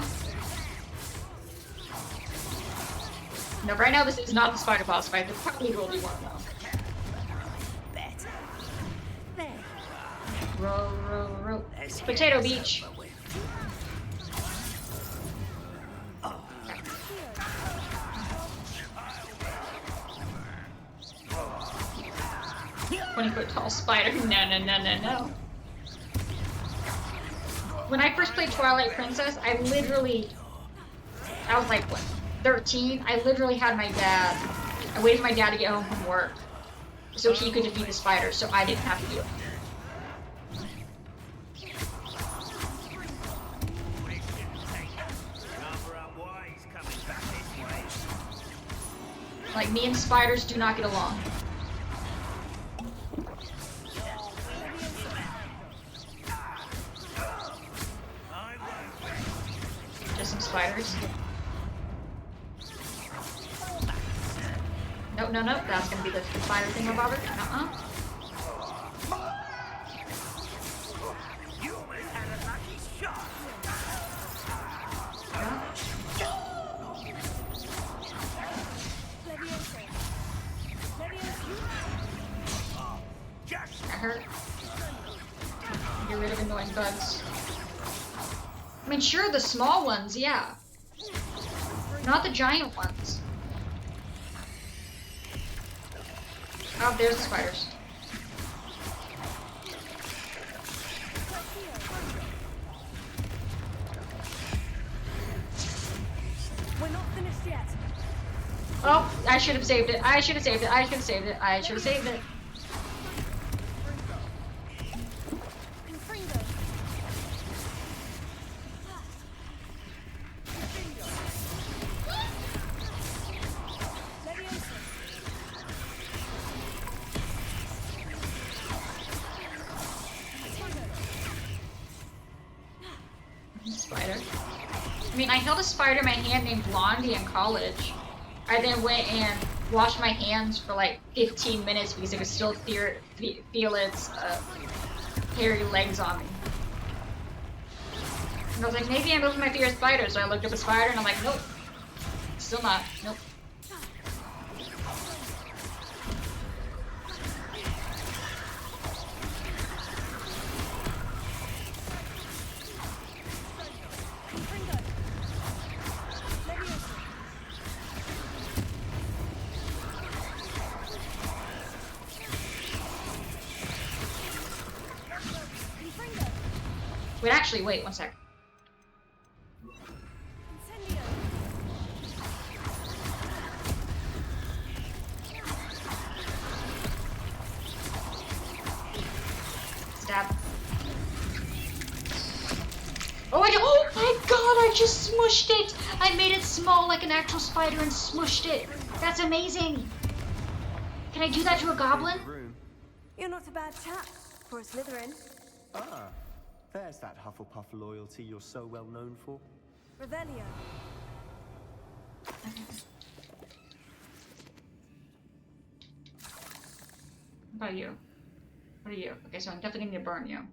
No, right now this is not the spider boss fight. That's probably really one though. Row, row, row. Potato Beach. Okay. 20-foot tall spider. No, no, no, no, no. When I first played Twilight Princess, I was like, what, 13? I literally had my dad. I waited for my dad to get home from work so he could defeat the spider, so I didn't have to do it. Like, me and spiders do not get along. Just some spiders. Nope, no, no, that's gonna be the spider thing about it. That hurt. Get rid of annoying bugs. I mean, sure, the small ones, yeah. Not the giant ones. Oh, there's the spiders. We're not finished yet. Oh, I should have saved it. I should have saved it. I should have saved it. I should have saved it. Spider. I mean, I held a spider in my hand named Blondie in college. I then went and washed my hands for like 15 minutes because I could still feel its hairy legs on me. And I was like, maybe I'm over my fear of spiders. So I looked up a spider and I'm like, nope. Still not. Nope. Wait, actually, wait, one sec. Stab. Oh my god, I just smushed it! I made it small like an actual spider and smushed it. That's amazing. Can I do that to a goblin? You're not a bad chap for a Slytherin. Ah, there's that Hufflepuff loyalty you're so well known for. Revelio. What about you? What are you? Okay, so I'm definitely gonna burn you.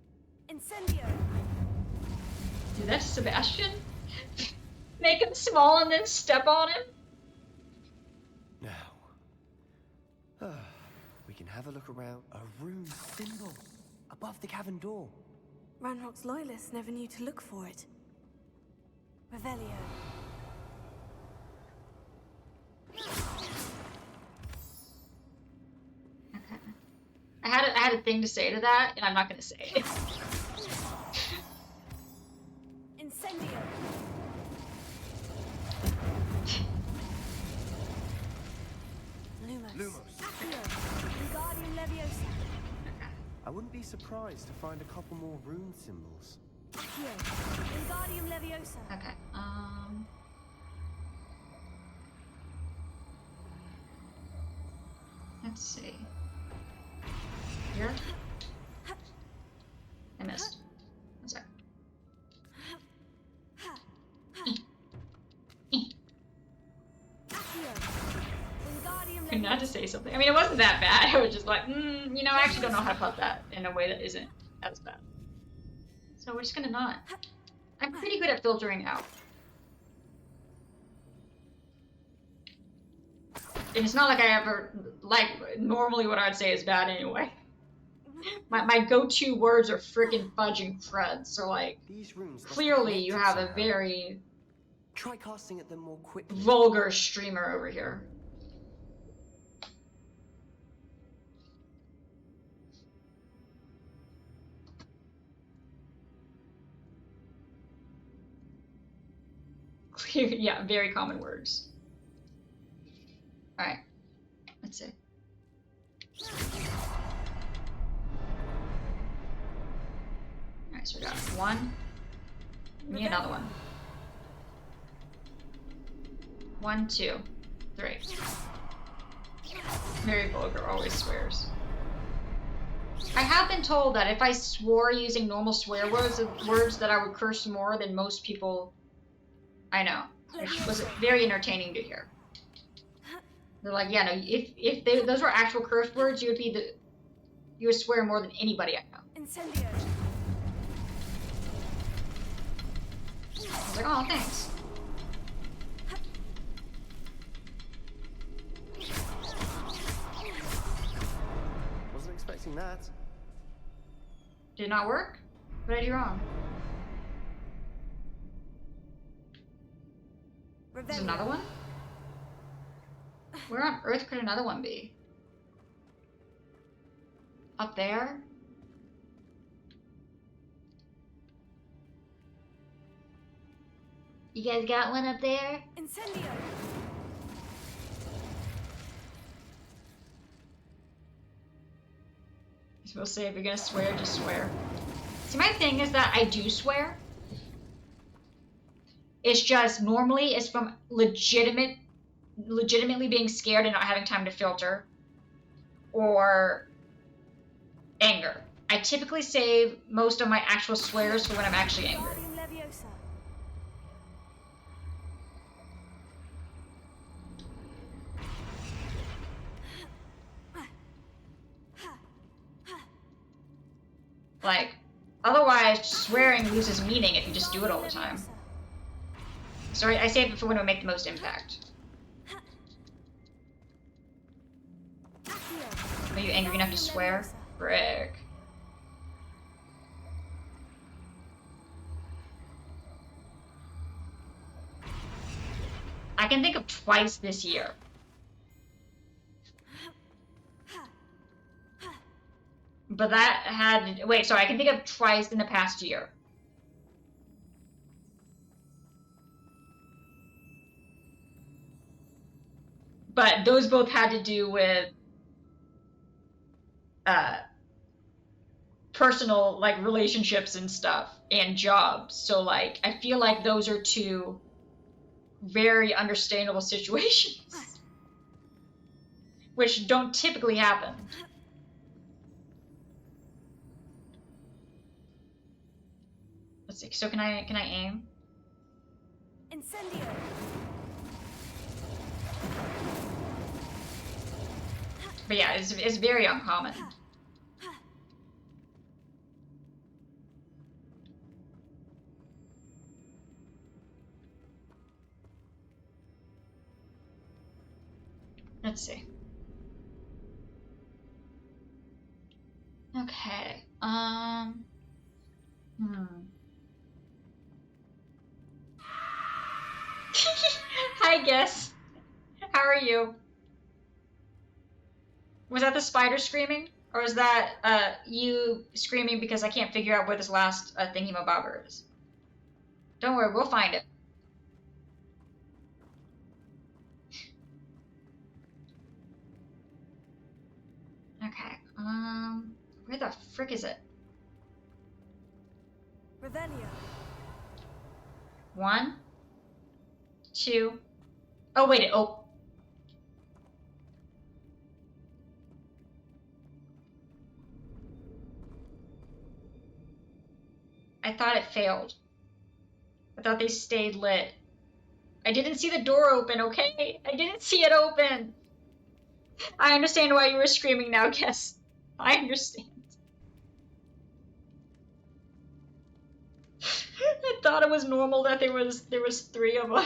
Incendio. Do that to Sebastian? Make him small and then step on him? Now, we can have a look around. A rune symbol above the cavern door. Ranrock's loyalists never knew to look for it. Revelio. Okay. I had a thing to say to that, and I'm not gonna say it. Incendio. Lumos. Wingardium Leviosa. I wouldn't be surprised to find a couple more rune symbols. Wingardium Leviosa. Okay, let's see. Here? I missed. One sec. Not to say something. I mean, it wasn't that bad. I was just like, you know, I actually don't know how to put that in a way that isn't as bad. So we're just gonna not. I'm pretty good at filtering out. And it's not like I ever, like, normally what I'd say is bad anyway. My go-to words are frickin' fudge and crud, so like, These rooms must be clearly you connected have a somehow. very Try casting at them more quickly. vulgar streamer over here. Clear, yeah, very common words. Alright, let's see. Alright, so we got one. We need another one. 1, 2, 3. Very vulgar, always swears. I have been told that if I swore using normal swear words that I would curse more than most people I know. Which was very entertaining to hear. They're like, yeah, no, if those were actual curse words, you would swear more than anybody I know. Incendio. I was like, oh, thanks. Wasn't expecting that. Did it not work? What did I do wrong? There's another one? Where on earth could another one be? Up there? You guys got one up there? Incendio. You're supposed to say if you're gonna swear, just swear. See, my thing is that I do swear. It's just normally it's from legitimately being scared and not having time to filter, or anger. I typically save most of my actual swears for when I'm actually angry. Like, otherwise swearing loses meaning if you just do it all the time. So I save it for when it would make the most impact. Are you angry enough to swear? Frick. I can think of twice this year. But that had... Wait, sorry, I can think of twice in the past year. But those both had to do with personal, like, relationships and stuff, and jobs. So, like, I feel like those are two very understandable situations. Which don't typically happen. Let's see, so can I aim? Incendio. But yeah, it's very uncommon. Let's see. Okay. Hi, Guess. How are you? Was that the spider screaming? Or is that you screaming because I can't figure out where this last thingy-mabobber is? Don't worry, we'll find it. Okay, where the frick is it? Revelio. 1, 2. Oh, wait, oh. I thought it failed. I thought they stayed lit. I didn't see the door open, okay? I didn't see it open. I understand why you were screaming now, Guess. I understand. I thought it was normal that there was 3 of them.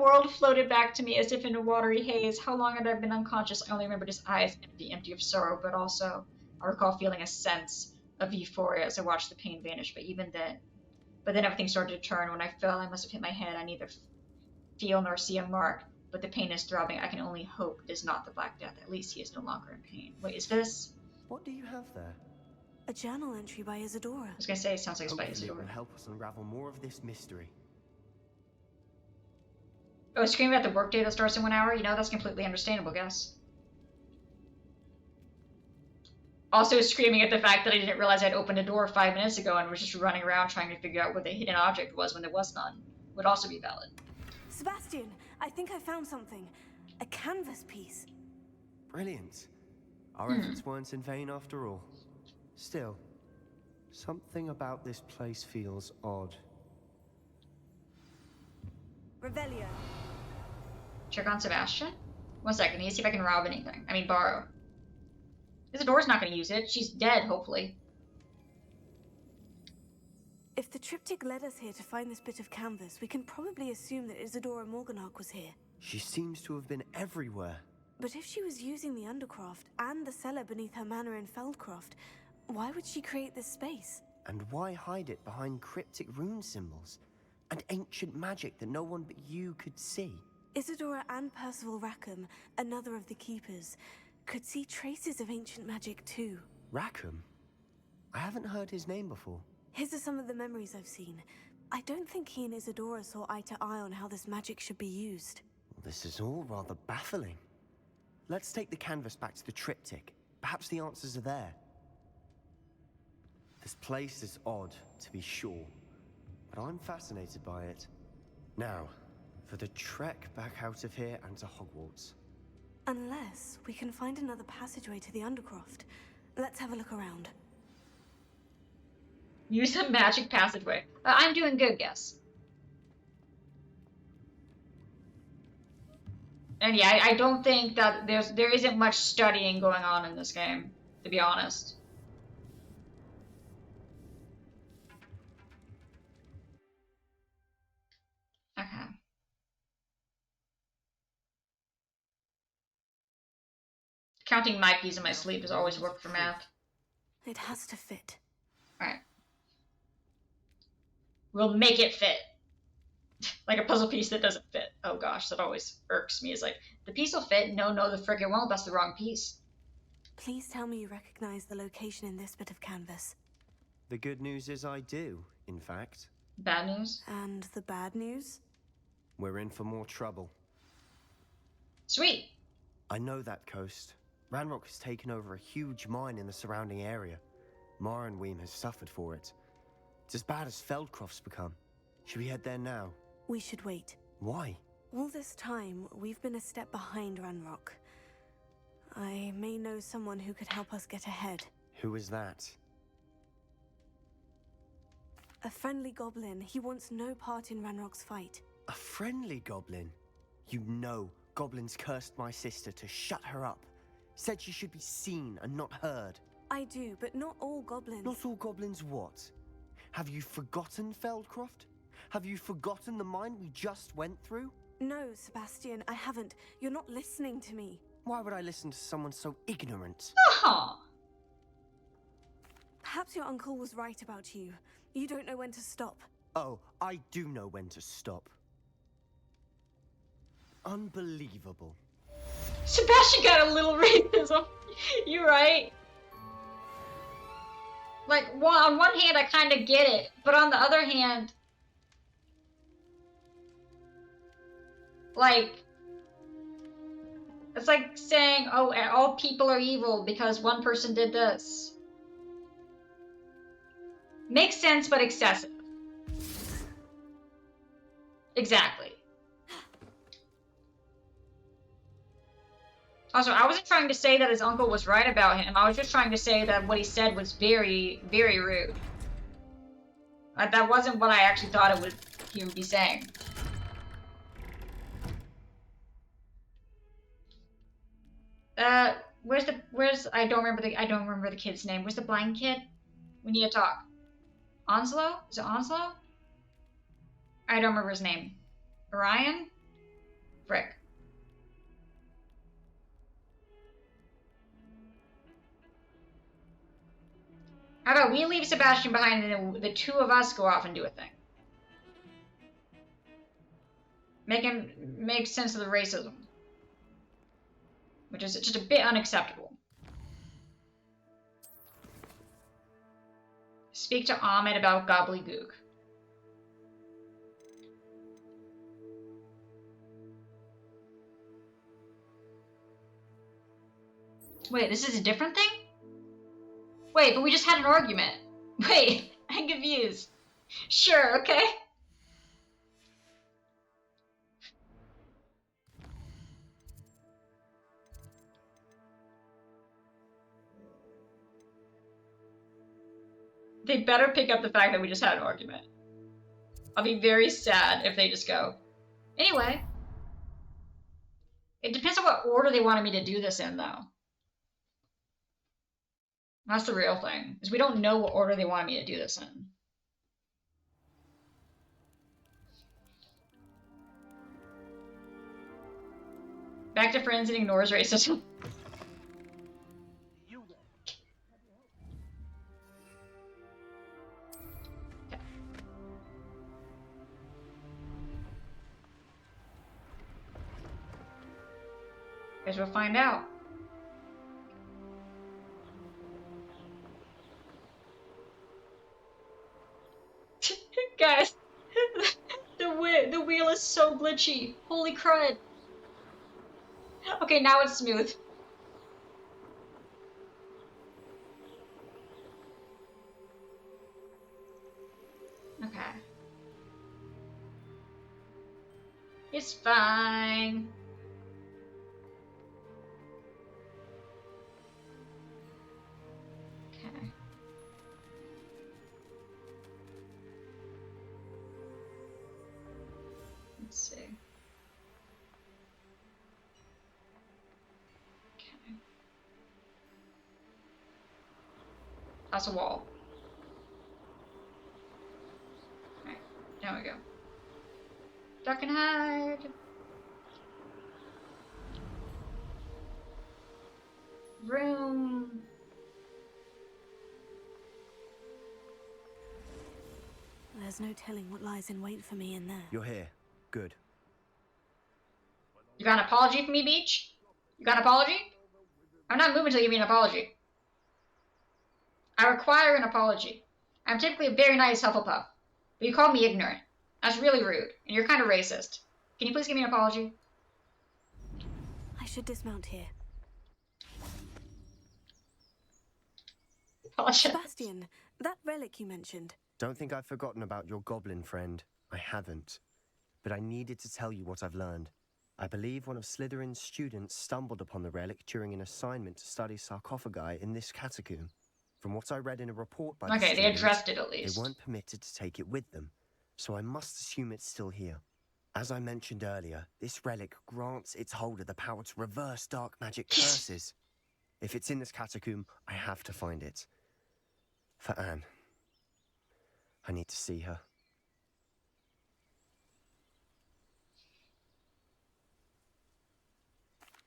world floated back to me as if in a watery haze. How long had I been unconscious? I only remembered his eyes empty of sorrow, but also I recall feeling a sense of euphoria as I watched the pain vanish. But then everything started to turn. When I fell, I must have hit my head. I neither feel nor see a mark, but the pain is throbbing. I can only hope it is not the Black Death. At least he is no longer in pain. Wait, is this? What do you have there? A journal entry by Isadora. I was gonna say it sounds like it's by Hopefully Isadora. it will help us unravel more of this mystery. Oh, screaming at the workday that starts in 1 hour? You know, that's completely understandable, guess. Also screaming at the fact that I didn't realize I'd opened a door 5 minutes ago and was just running around trying to figure out what the hidden object was when there was none. Would also be valid. Sebastian, I think I found something. A canvas piece. Brilliant. Our efforts weren't in vain after all. Still, something about this place feels odd. Revelio. Check on Sebastian? 1 second, I need to see if I can rob anything. I mean, borrow. Isadora's not going to use it. She's dead, hopefully. If the triptych led us here to find this bit of canvas, we can probably assume that Isadora Morganach was here. She seems to have been everywhere. But if she was using the Undercroft and the cellar beneath her manor in Feldcroft, why would she create this space? And why hide it behind cryptic rune symbols? And ancient magic that no one but you could see? Isadora and Percival Rackham, another of the Keepers, could see traces of ancient magic too. Rackham? I haven't heard his name before. His are some of the memories I've seen. I don't think he and Isadora saw eye to eye on how this magic should be used. This is all rather baffling. Let's take the canvas back to the triptych. Perhaps the answers are there. This place is odd, to be sure, but I'm fascinated by it. Now, for the trek back out of here and to Hogwarts. Unless we can find another passageway to the Undercroft. Let's have a look around. Use a magic passageway. I'm doing good, guess. And yeah, I don't think that there isn't much studying going on in this game, to be honest. Okay. Counting my keys in my sleep has always worked for math. It has to fit. Alright. We'll make it fit. Like a puzzle piece that doesn't fit. Oh gosh, that always irks me. It's like, the piece will fit. No, the frick it won't. That's the wrong piece. Please tell me you recognize the location in this bit of canvas. The good news is I do, in fact. Bad news? And the bad news? We're in for more trouble. Sweet. I know that coast. Ranrock has taken over a huge mine in the surrounding area. Morinweem has suffered for it. It's as bad as Feldcroft's become. Should we head there now? We should wait. Why? All this time, we've been a step behind Ranrock. I may know someone who could help us get ahead. Who is that? A friendly goblin. He wants no part in Ranrock's fight. A friendly goblin? You know goblins cursed my sister to shut her up. Said she should be seen and not heard. I do, but not all goblins. Not all goblins what? Have you forgotten Feldcroft? Have you forgotten the mine we just went through? No, Sebastian, I haven't. You're not listening to me. Why would I listen to someone so ignorant? Oh. Perhaps your uncle was right about you. You don't know when to stop. Oh, I do know when to stop. Unbelievable. Sebastian got a little racism. You're right. Like, on one hand, I kind of get it, but on the other hand, like, it's like saying, oh, all people are evil because one person did this. Makes sense, but excessive. Exactly. Also, I wasn't trying to say that his uncle was right about him. I was just trying to say that what he said was very, very rude. That wasn't what I actually thought he would be saying. I don't remember the kid's name. Where's the blind kid? We need to talk. Onslow? Is it Onslow? I don't remember his name. Orion? Frick. How about we leave Sebastian behind and then the two of us go off and do a thing? Make sense of the racism. Which is just a bit unacceptable. Speak to Ahmed about gobbledygook. Wait, this is a different thing? Wait, but we just had an argument. Wait, I'm confused. Sure, okay. They better pick up the fact that we just had an argument. I'll be very sad if they just go. Anyway. It depends on what order they wanted me to do this in, though. That's the real thing, is we don't know what order they wanted me to do this in. Back to friends and ignores racism. Guess we'll find out. Guys, the wheel is so glitchy. Holy crud. Okay, now it's smooth. Okay. It's fine. Okay. Let's see. Okay. That's a wall. Alright, there we go. Duck and hide. Room. There's no telling what lies in wait for me in there. You're here. Good. You got an apology for me, Beach? You got an apology? I'm not moving until you give me an apology. I require an apology. I'm typically a very nice Hufflepuff, but you called me ignorant. That's really rude, and you're kind of racist. Can you please give me an apology? I should dismount here. Sebastian, that relic you mentioned. Don't think I've forgotten about your goblin friend. I haven't. But I needed to tell you what I've learned. I believe one of Slytherin's students stumbled upon the relic during an assignment to study sarcophagi in this catacomb. From what I read in a report by the Okay, they students, addressed it at least. They weren't permitted to take it with them, so I must assume it's still here. As I mentioned earlier, this relic grants its holder the power to reverse dark magic curses. If it's in this catacomb, I have to find it. For Anne. I need to see her.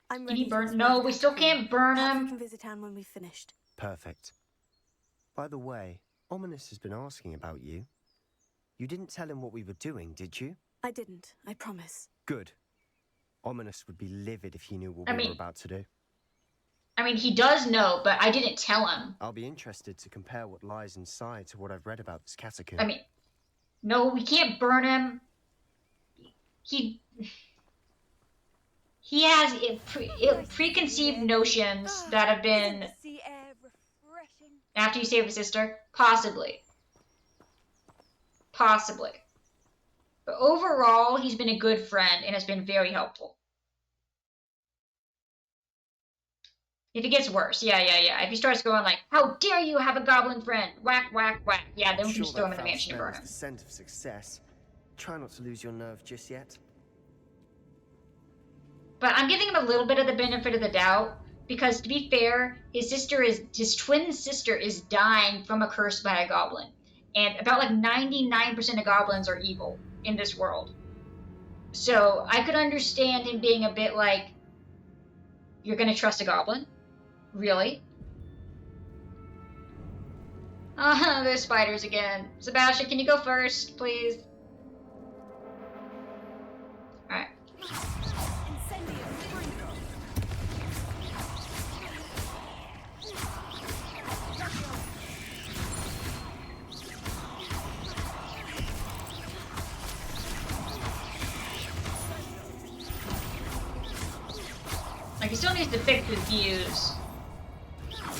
I'm Can ready you burn? to No, we still can't burn Perhaps him. we can visit Anne when we've finished. Perfect. By the way, Ominous has been asking about you. You didn't tell him what we were doing, did you? I didn't, I promise. Good. Ominous would be livid if he knew what I we mean- were about to do. I mean, he does know, but I didn't tell him. I'll be interested to compare what lies inside to what I've read about this catacomb. I mean, no, we can't burn him. He has preconceived notions that have been after you save his sister, possibly. But overall, he's been a good friend and has been very helpful. If it gets worse, yeah. If he starts going like, "How dare you have a goblin friend?" Whack, whack, whack. Yeah, then we can just throw him in the mansion and burn him. The scent of success. Try not to lose your nerve just yet. But I'm giving him a little bit of the benefit of the doubt because, to be fair, his twin sister is dying from a curse by a goblin, and about like 99% of goblins are evil in this world. So I could understand him being a bit like, you're gonna trust a goblin? Really? Ah, there's spiders again. Sebastian, can you go first, please? Alright. Like, he still needs to fix his views.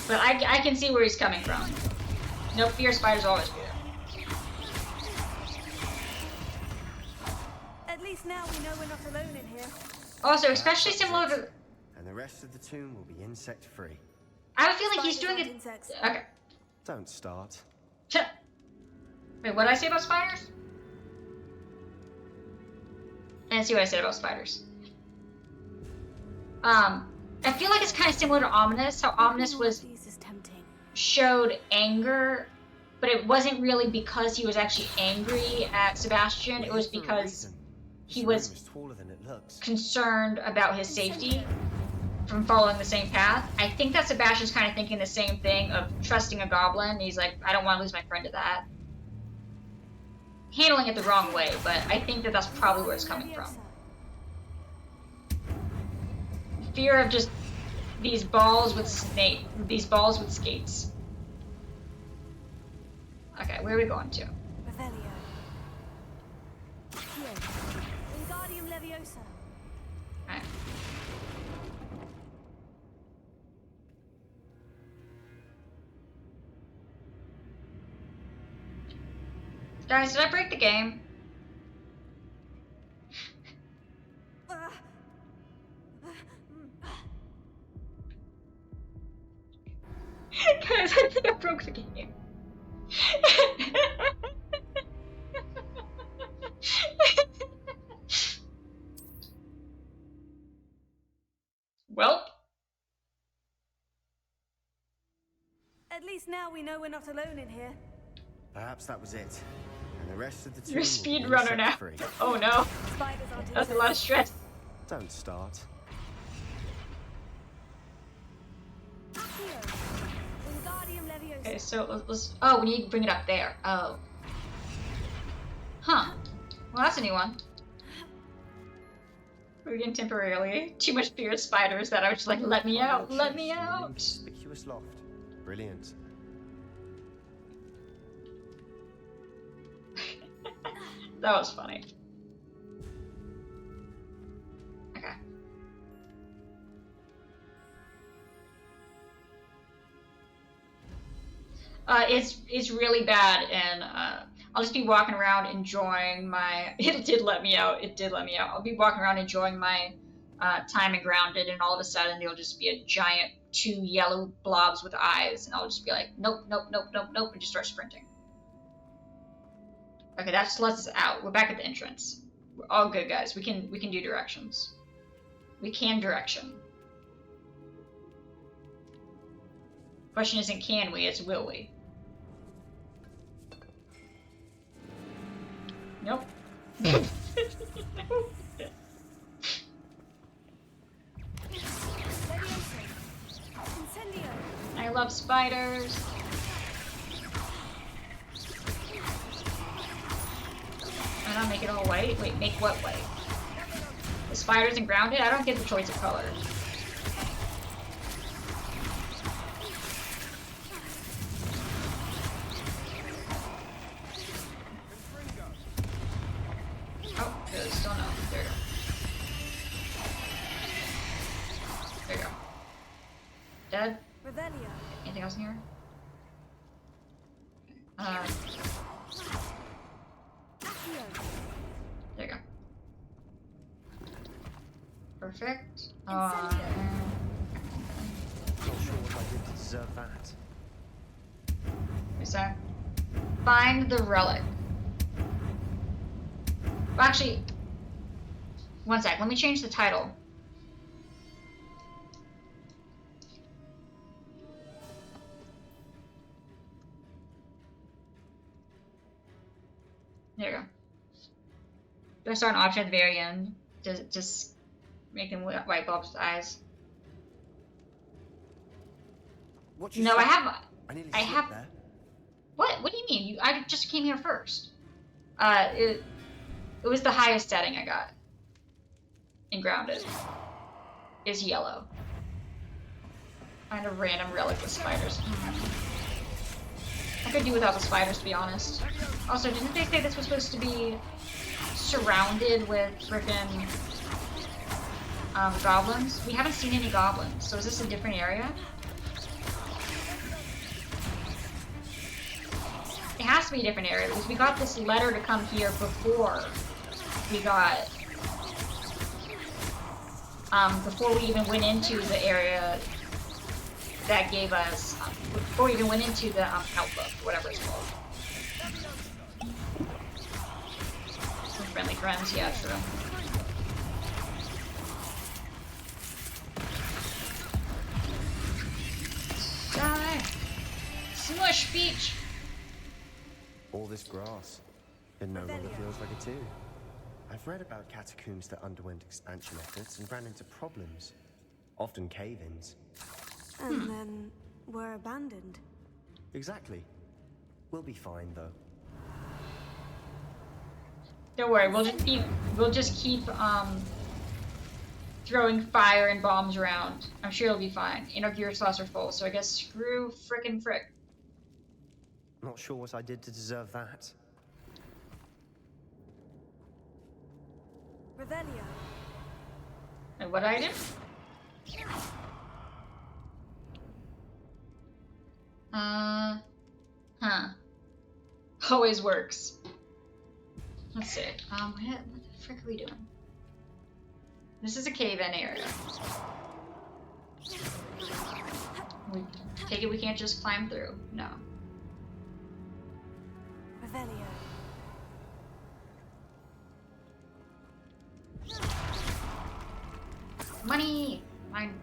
But I can see where he's coming from. No fear, spiders always fear. At least now we know we're not alone in here. Also, especially similar to... And the rest of the tomb will be insect-free. I feel like he's doing it... Okay. Don't start. Wait, what did I say about spiders? I didn't see what I said about spiders. I feel like it's kind of similar to Ominous, how Ominous showed anger, but it wasn't really because he was actually angry at Sebastian, it was because he was concerned about his safety from following the same path. I think that Sebastian's kind of thinking the same thing of trusting a goblin. He's like, I don't want to lose my friend to that. Handling it the wrong way, but I think that that's probably where it's coming from. Fear of just these balls with skates. Okay, where are we going to? Alright. Guys, did I break the game? Guys, I think I broke the game. Well. At least now we know we're not alone in here. Perhaps that was it. And the rest of the tomb You're a speedrunner now. Oh no. That's a lot of stress. Don't start. Okay, so let's... Oh, we need to bring it up there. Oh. Huh. Well, that's a new one. Again, temporarily. Too much fear of spiders that I was just like, let me out, let me out. Conspicuous loft. Brilliant. That was funny. Okay. It's really bad, and I'll just be walking around enjoying my... It did let me out. It did let me out. I'll be walking around enjoying my time in Grounded, and all of a sudden there'll just be a giant 2 yellow blobs with eyes, and I'll just be like, nope, nope, nope, nope, nope, and just start sprinting. Okay, that just lets us out. We're back at the entrance. We're all good, guys. We can do directions. We can direction. Question isn't can we, it's will we. Nope. I love spiders. I don't make it all white. Wait, make what white? The spiders and Grounded? I don't get the choice of color. Oh, there's still no. There you go. There you go. Dead? Anything else in here? There you go. Perfect. Not sure what I did to deserve that. What's that? Find the relic. Well, actually, one sec. Let me change the title. There you go. I saw an option at the very end to just make him wipe off his eyes. What you No, I say? have. I nearly I slipped have. there. What? What do you mean? I just came here first. It was the highest setting I got in Grounded. Is yellow. Find a random relic with spiders. I could do without the spiders, to be honest. Also, didn't they say this was supposed to be surrounded with frickin' goblins? We haven't seen any goblins, so is this a different area? It has to be a different area because we got this letter to come here before we got before we even went into the area that gave us before we even went into the outlook, whatever it's called. Some friendly friends, yeah, true. Die! Smush beach! All this grass. It no longer feels like it too. I've read about catacombs that underwent expansion efforts and ran into problems. Often cave-ins. And then were abandoned. Exactly. We'll be fine though. Don't worry, we'll just keep throwing fire and bombs around. I'm sure it'll be fine. And our gear slots are full, so I guess screw frickin' frick. Not sure what I did to deserve that. Revelio. And what item? Huh. Always works. Let's see. What the frick are we doing? This is a cave-in area. We take it we can't just climb through. No. Revelio. Money! Mine.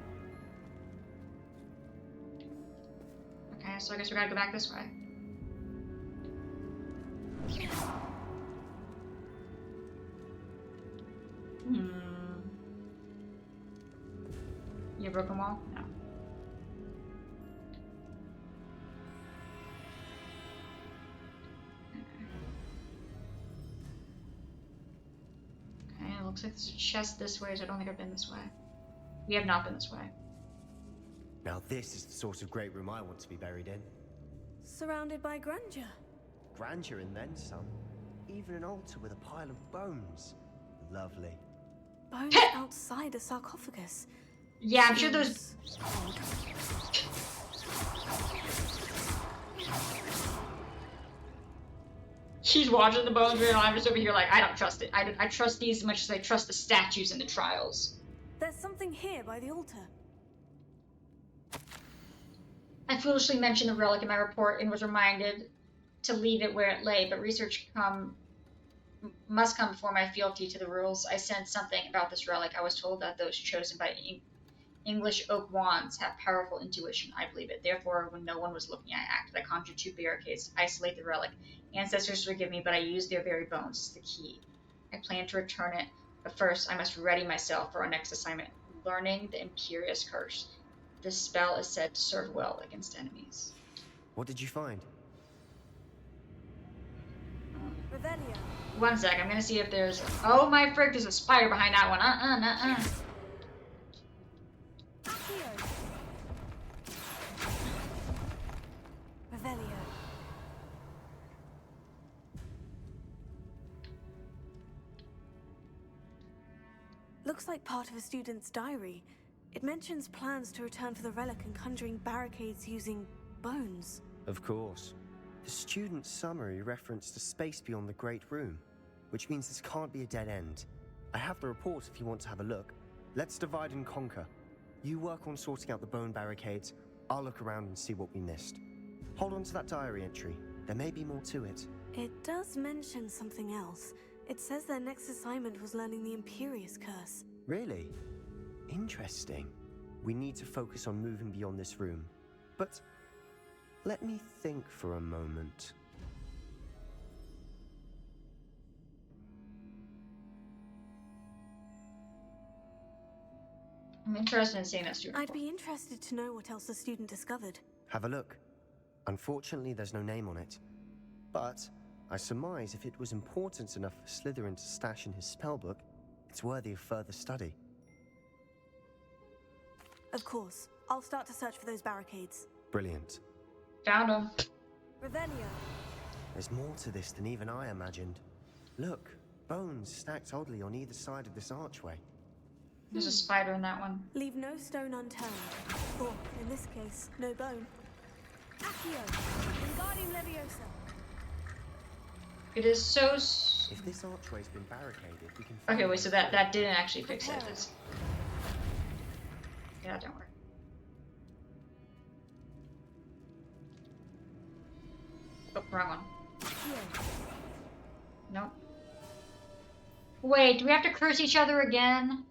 Okay, so I guess we gotta go back this way. You broke them all? No. Okay, it looks like there's a chest this way, so I don't think I've been this way. We have not been this way. Now this is the sort of great room I want to be buried in. Surrounded by grandeur. Grandeur and then some. Even an altar with a pile of bones. Lovely. Bones outside a sarcophagus. Yeah, I'm sure those... She's watching the bones and I'm just over here like, I don't trust it. I trust these as much as I trust the statues in the trials. There's something here by the altar. I foolishly mentioned the relic in my report and was reminded to leave it where it lay, but research must come before my fealty to the rules. I sensed something about this relic. I was told that those chosen by English oak wands have powerful intuition. I believe it. Therefore, when no one was looking, I acted. I conjured 2 barricades to isolate the relic. Ancestors forgive me, but I used their very bones as the key. I plan to return it, but first I must ready myself for our next assignment, learning the Imperious Curse. This spell is said to serve well against enemies. What did you find? Revelio. One sec, I'm gonna see if there's... Oh my frick, there's a spider behind that one. Revelio. Looks like part of a student's diary. It mentions plans to return for the relic and conjuring barricades using bones. Of course. The student's summary referenced a space beyond the Great Room, which means this can't be a dead end. I have the report if you want to have a look. Let's divide and conquer. You work on sorting out the bone barricades. I'll look around and see what we missed. Hold on to that diary entry. There may be more to it. It does mention something else. It says their next assignment was learning the Imperious Curse. Really? Interesting. We need to focus on moving beyond this room. But let me think for a moment. I'm interested in seeing that student. I'd be interested to know what else the student discovered. Have a look. Unfortunately, there's no name on it. But I surmise if it was important enough for Slytherin to stash in his spellbook, it's worthy of further study. Of course. I'll start to search for those barricades. Brilliant. Found him. Revelio. There's more to this than even I imagined. Look, bones stacked oddly on either side of this archway. There's a spider in that one. Leave no stone unturned. Or, in this case, no bone. Accio. Wingardium Leviosa. It is so... If this archway's been barricaded, we can... Okay, wait, so that didn't actually fix it. It's... Yeah, that didn't work. Oh, wrong one. Nope. Wait, do we have to curse each other again?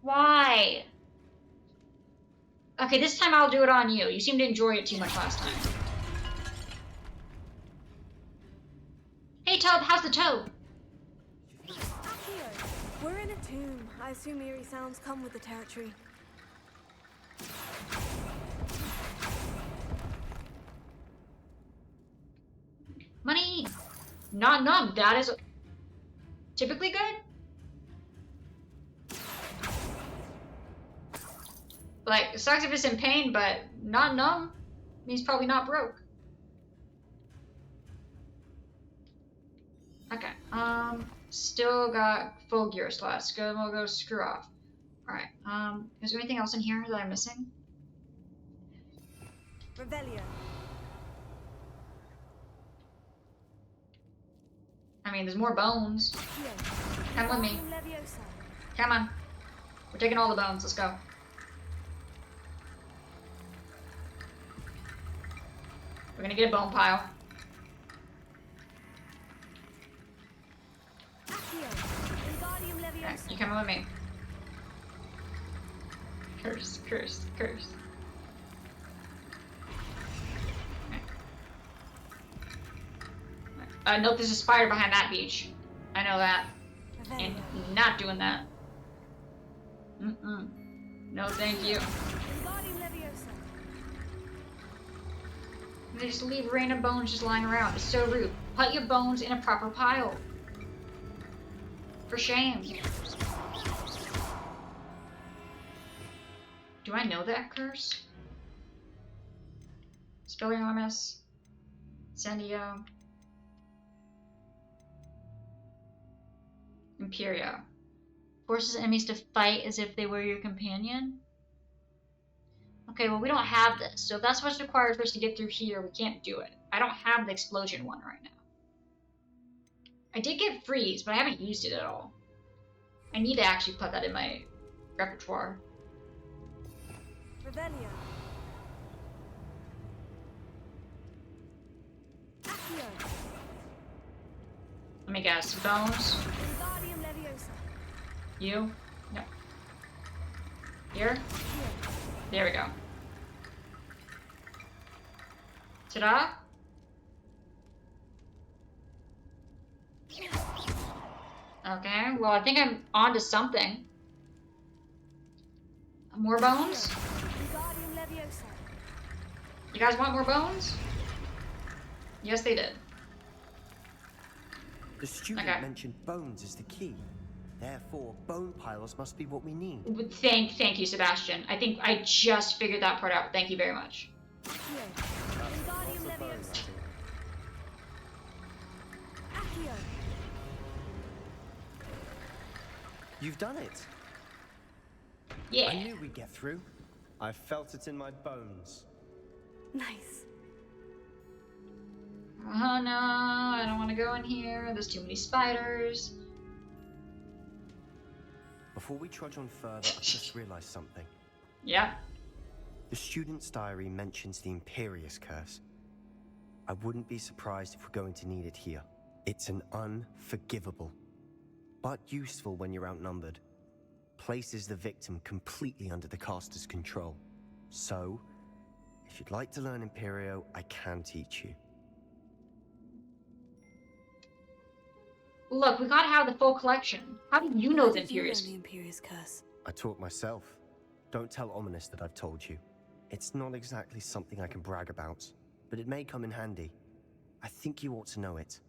Why? Okay, this time I'll do it on you. You seemed to enjoy it too much last time. Hey, Tub, how's the toe? Accio. We're in a tomb. I assume eerie sounds come with the territory. Money! Not numb. That is typically good. Like, it sucks if it's in pain, but not numb means probably not broke. Okay. Still got full gear slots. We'll go screw off. Alright. Is there anything else in here that I'm missing? Revelio. I mean, there's more bones. Come with me. Come on. We're taking all the bones. Let's go. We're gonna get a bone pile. Okay, you coming with me? Curse, curse, curse. Nope, there's a spider behind that beach. I know that. And not doing that. No, thank you. They just leave random bones just lying around. It's so rude. Put your bones in a proper pile. For shame. Do I know that curse? Spelliarmus. Incendio. Imperio. Forces enemies to fight as if they were your companion? Okay, well we don't have this, so if that's what's required for us to get through here, we can't do it. I don't have the explosion one right now. I did get freeze, but I haven't used it at all. I need to actually put that in my repertoire. Revelio. Accio. Let me guess. Bones? Wingardium Leviosa. You? No. Here? There we go. Ta-da! Okay, well I think I'm onto something. More bones? Wingardium Leviosa. You guys want more bones? Yes, they did. The student mentioned bones as the key. Therefore, bone piles must be what we need. Thank you, Sebastian. I think I just figured that part out. Thank you very much. Wingardium Leviosa. Accio. You've done it. Yeah. I knew we'd get through. I felt it in my bones. Nice. Oh no, I don't want to go in here. There's too many spiders. Before we trudge on further, I just realized something. Yeah. The student's diary mentions the Imperious Curse. I wouldn't be surprised if we're going to need it here. It's an unforgivable, but useful when you're outnumbered. Places the victim completely under the caster's control. So, if you'd like to learn Imperio, I can teach you. Look, we gotta have the full collection. How do you know the Imperious? The Imperious Curse. I taught myself. Don't tell Ominous that I've told you. It's not exactly something I can brag about, but it may come in handy. I think you ought to know it.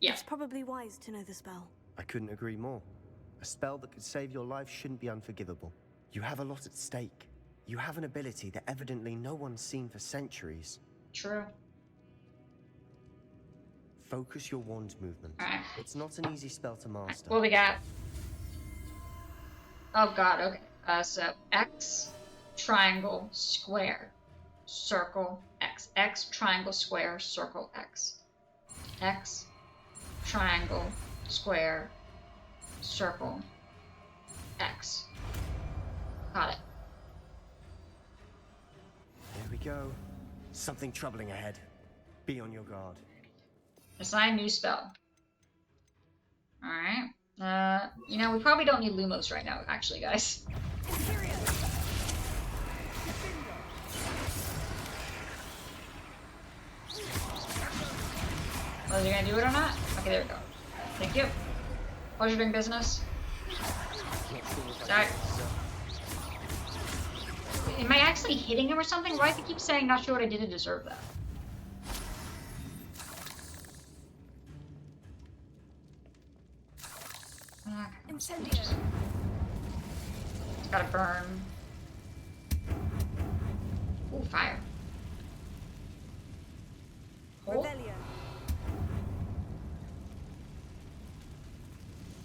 Yeah. It's probably wise to know the spell. I couldn't agree more. A spell that could save your life shouldn't be unforgivable. You have a lot at stake. You have an ability that evidently no one's seen for centuries. True. Focus your wand movement. Alright. It's not an easy spell to master. What we got? Oh god, okay. So X, triangle, square, circle, X. X, triangle, square, circle, X. X, triangle, square, circle, X. Got it. Here we go. Something troubling ahead. Be on your guard. Assign new spell. Alright. You know, we probably don't need Lumos right now, actually, guys. Oh, is he gonna do it or not? Okay, there we go. Thank you. Pleasure doing business. Sorry. Am I actually hitting him or something? Why does he keep saying not sure what I did to deserve that? Incendio. It's gotta burn. Ooh, fire. Hole? Rebellion.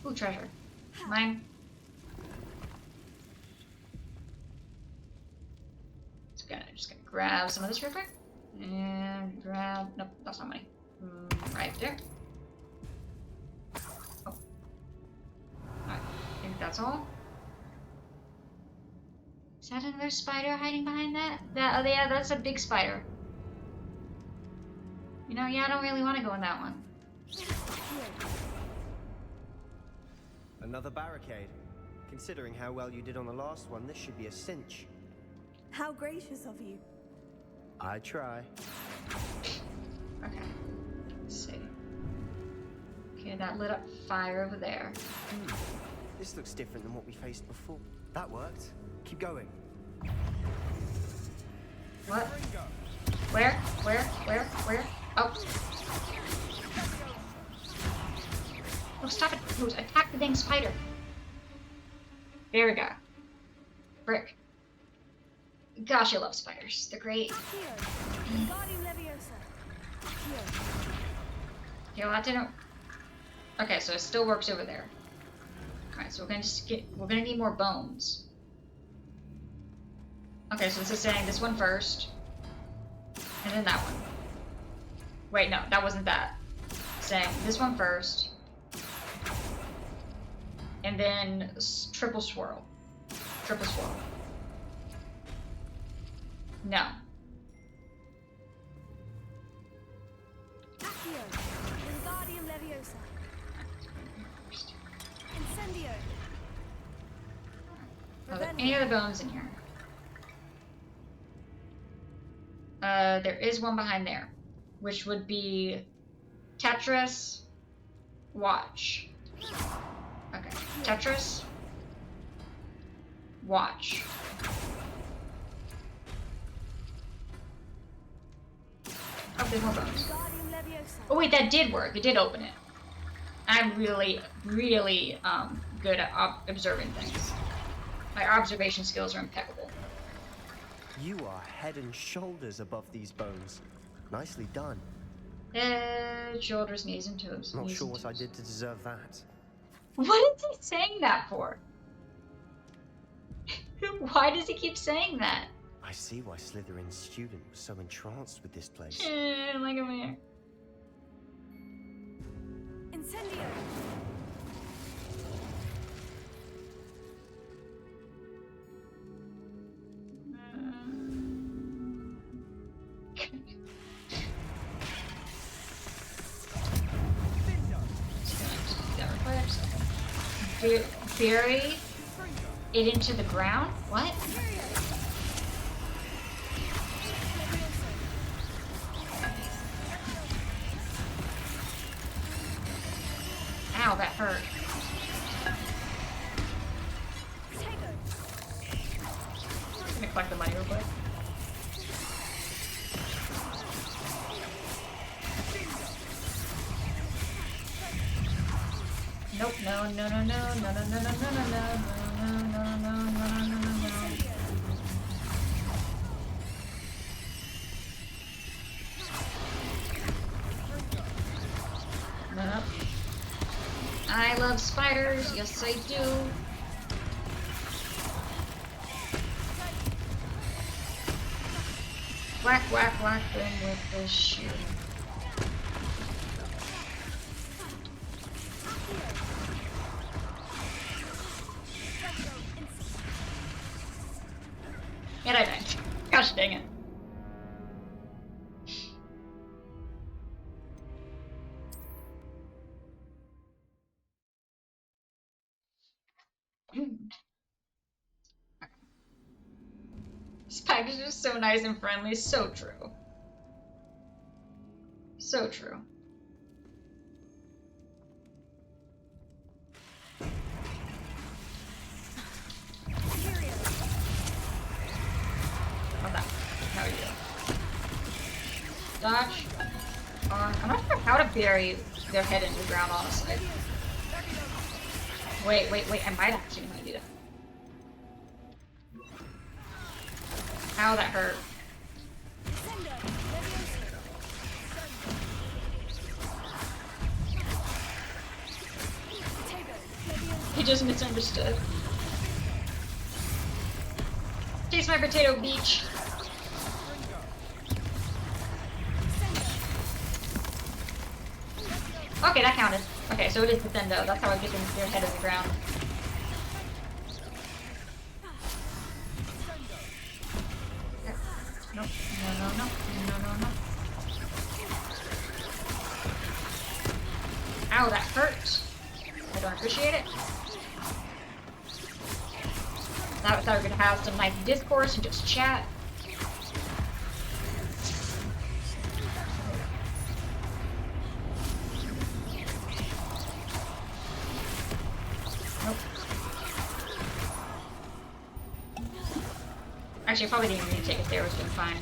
Ooh, treasure. Mine. Just gonna grab some of this real quick. And grab. Nope, that's not money. Right there. Oh. Alright, I think that's all. Is that another spider hiding behind that? Oh yeah, that's a big spider. You know, yeah, I don't really want to go in that one. Another barricade. Considering how well you did on the last one, this should be a cinch. How gracious of you. I try. Okay. Let's see. Okay, that lit up fire over there. This looks different than what we faced before. That worked. Keep going. What? Where? Oh. Oh, stop it. Who's attack the dang spider. There we go. Brick. Gosh, I love spiders. They're great. Okay, well that didn't... Okay, so it still works over there. Alright, so we're gonna need more bones. Okay, so this is saying this one first. And then that one. Wait, no, that wasn't that. It's saying this one first. And then triple swirl. Triple swirl. No. Accio. Wingardium Leviosa. Incendio. Are there any other bones in here? There is one behind there, which would be Tetris. Watch. Okay, Tetris. Watch. Oh, there's more bones. Oh wait, that did work. It did open it. I'm really, really good at observing things. My observation skills are impeccable. You are head and shoulders above these bones. Nicely done. Head, shoulders, knees, and toes. Not knees sure and what toes. I did to deserve that. What is he saying that for? Why does he keep saying that? I see why Slytherin's student was so entranced with this place. Look at me. Incendio. Bury it into the ground? What? Ow, that hurt. collect the money real quick. Nope, no, no, no, no, no, no, no, no, no, no, no, no, no, no, no, no, no. Nope. I love spiders, yes I do. Whack, whack, whack them with the shield. And I died. Gosh dang it. Spiders are so nice and friendly. So true. So true. How's that? How are you? Dodge. I'm not sure how to bury their head into the ground, honestly. Wait, wait, wait. I might actually know how to do that. Ow, that hurt. He just misunderstood. Taste my potato, beach. Okay, that counted. Okay, so it is Defendo. That's how I get their head in the ground. No, no, no, no, no, no, no. Ow, that hurt. I don't appreciate it. I thought we were gonna have some nice discourse and just chat. Nope. Actually, I probably didn't even need to take it there. It was doing fine.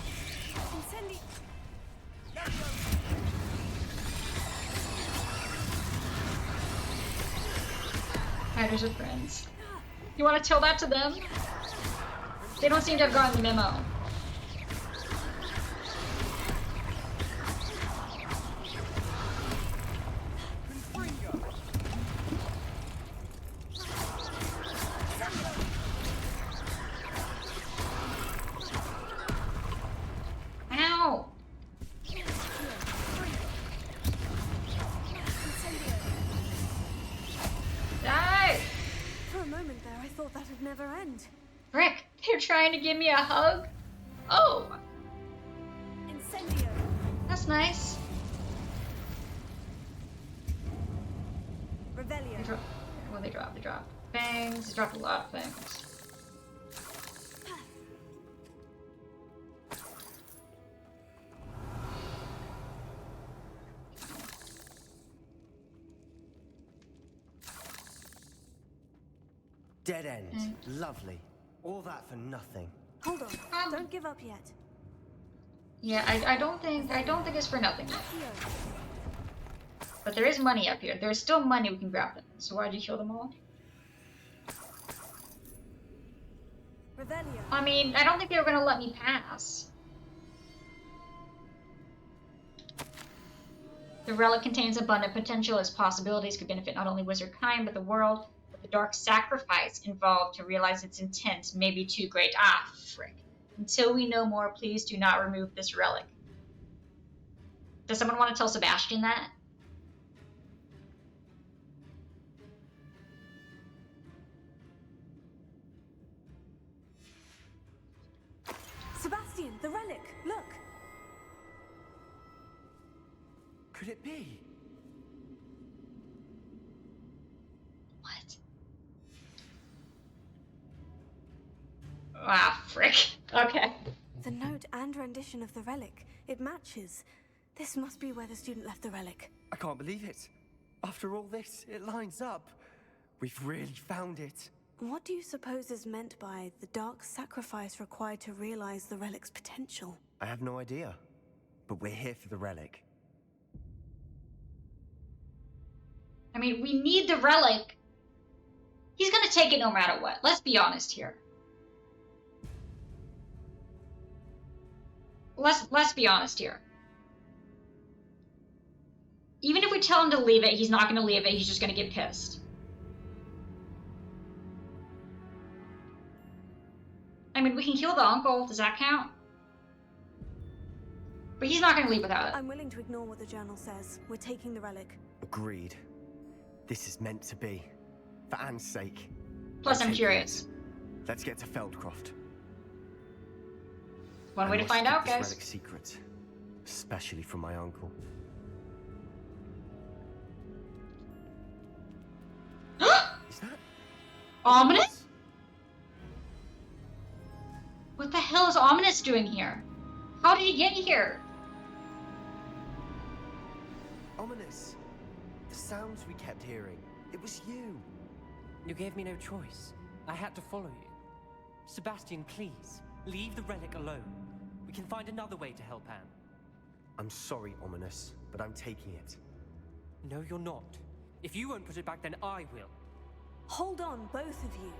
Spiders are friends. You want to tell that to them? They don't seem to have gotten the memo. Ow! Die! For a moment there, I thought that'd never end. Frick, they're trying to give me a hug? Oh! Incendio. That's nice. Revelio. They drop fangs. They dropped a lot of things. Dead end. Lovely. All that for nothing. Hold on. Don't give up yet. Yeah, I don't think it's for nothing yet. But there is money up here. There's still money we can grab them. So why'd you kill them all? Revelio. I mean, I don't think they were gonna let me pass. The relic contains abundant potential as possibilities could benefit not only wizard kind, but the world. But the dark sacrifice involved to realize its intent may be too great. Ah, frick. Until we know more, please do not remove this relic. Does someone want to tell Sebastian that? Sebastian, the relic. Look. Could it be? What? Ah, frick. Okay. The note and rendition of the relic. It matches. This must be where the student left the relic. I can't believe it. After all this, it lines up. We've really found it. What do you suppose is meant by the dark sacrifice required to realize the relic's potential? I have no idea. But we're here for the relic. I mean, we need the relic. He's gonna take it no matter what. Let's be honest here. Let's be honest here. Even if we tell him to leave it, he's not gonna leave it. He's just gonna get pissed. I mean, we can kill the uncle. Does that count? But he's not gonna leave without it. I'm willing to ignore what the journal says. We're taking the relic. Agreed. This is meant to be. For Anne's sake. Plus, I'm curious. Let's get to Feldcroft. One way to find out, guys. Relic secret, especially from my uncle. Is that Ominous? What the hell is Ominous doing here? How did he get here? Ominous. The sounds we kept hearing. It was you. You gave me no choice. I had to follow you. Sebastian, please, leave the relic alone. We can find another way to help Anne. I'm sorry, Ominous, but I'm taking it. No, you're not. If you won't put it back, then I will. Hold on, both of you.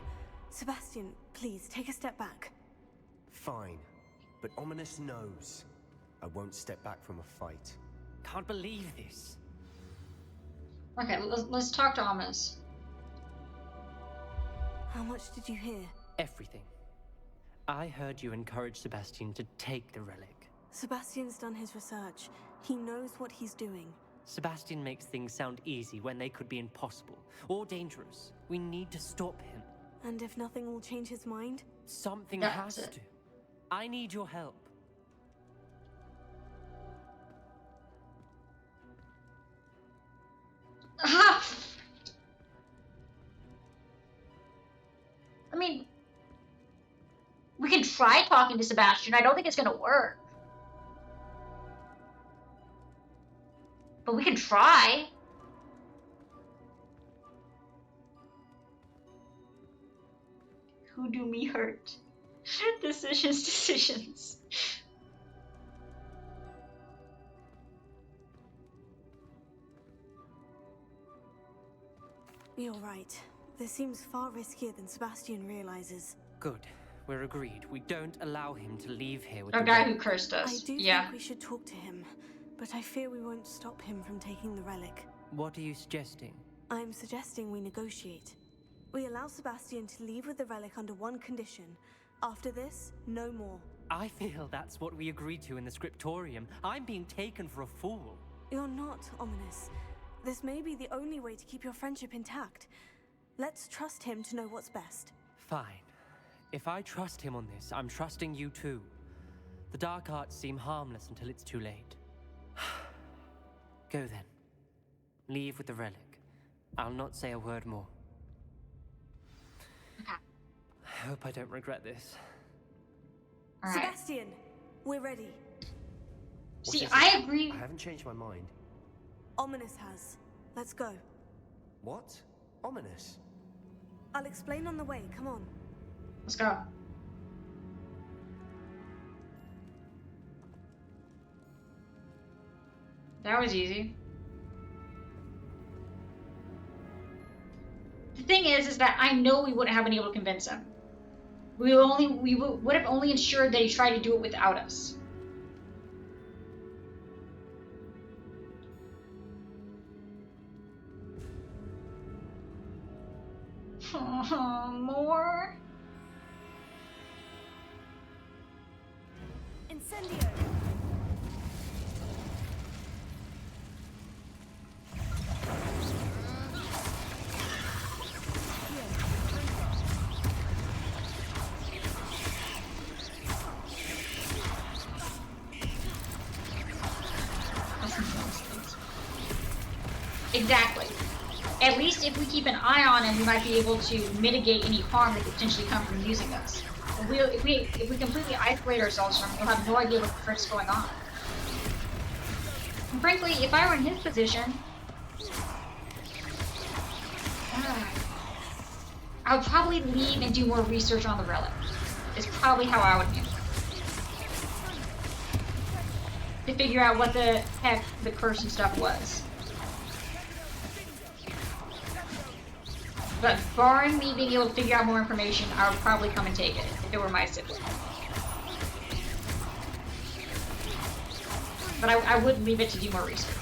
Sebastian, please, take a step back. Fine, but Ominous knows. I won't step back from a fight. Can't believe this. Okay, let's talk to Ominous. How much did you hear? Everything. I heard you encourage Sebastian to take the relic. Sebastian's done his research. He knows what he's doing. Sebastian makes things sound easy when they could be impossible or dangerous. We need to stop him. And if nothing will change his mind? Something has to. I need your help. I mean, we can try talking to Sebastian. I don't think it's gonna work. But we can try. Who do me hurt? Decisions. You're right. This seems far riskier than Sebastian realizes. Good. We're agreed. We don't allow him to leave here with the guy who cursed us. I do think we should talk to him, but I fear we won't stop him from taking the relic. What are you suggesting? I'm suggesting we negotiate. We allow Sebastian to leave with the relic under one condition. After this, no more. I feel that's what we agreed to in the scriptorium. I'm being taken for a fool. You're not, Ominous. This may be the only way to keep your friendship intact. Let's trust him to know what's best. Fine. If I trust him on this, I'm trusting you too. The dark arts seem harmless until it's too late. Go then. Leave with the relic. I'll not say a word more. I hope I don't regret this. All right. Sebastian, we're ready. See, I agree. I haven't changed my mind. Ominous has. Let's go. What? Ominous? I'll explain on the way. Come on. Let's go. That was easy. The thing is that I know we wouldn't have been able to convince him. We would have only ensured that he tried to do it without us. More? Incendio! Exactly. At least if we keep an eye on him, we might be able to mitigate any harm that could potentially come from using us. If we completely isolate ourselves from him, we'll have no idea what the frick's going on. And frankly, if I were in his position, I would probably leave and do more research on the relic. Is probably how I would handle it. To figure out what the heck the curse and stuff was. But barring me being able to figure out more information, I would probably come and take it if it were my sibling. But I would leave it to do more research.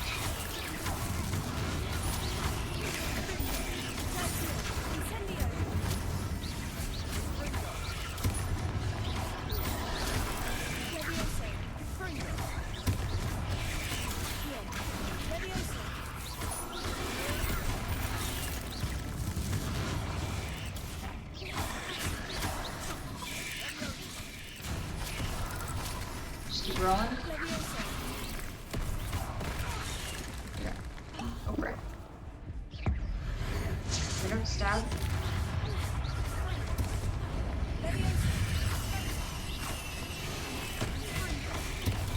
Just keep rolling. Over it. Get her, stab.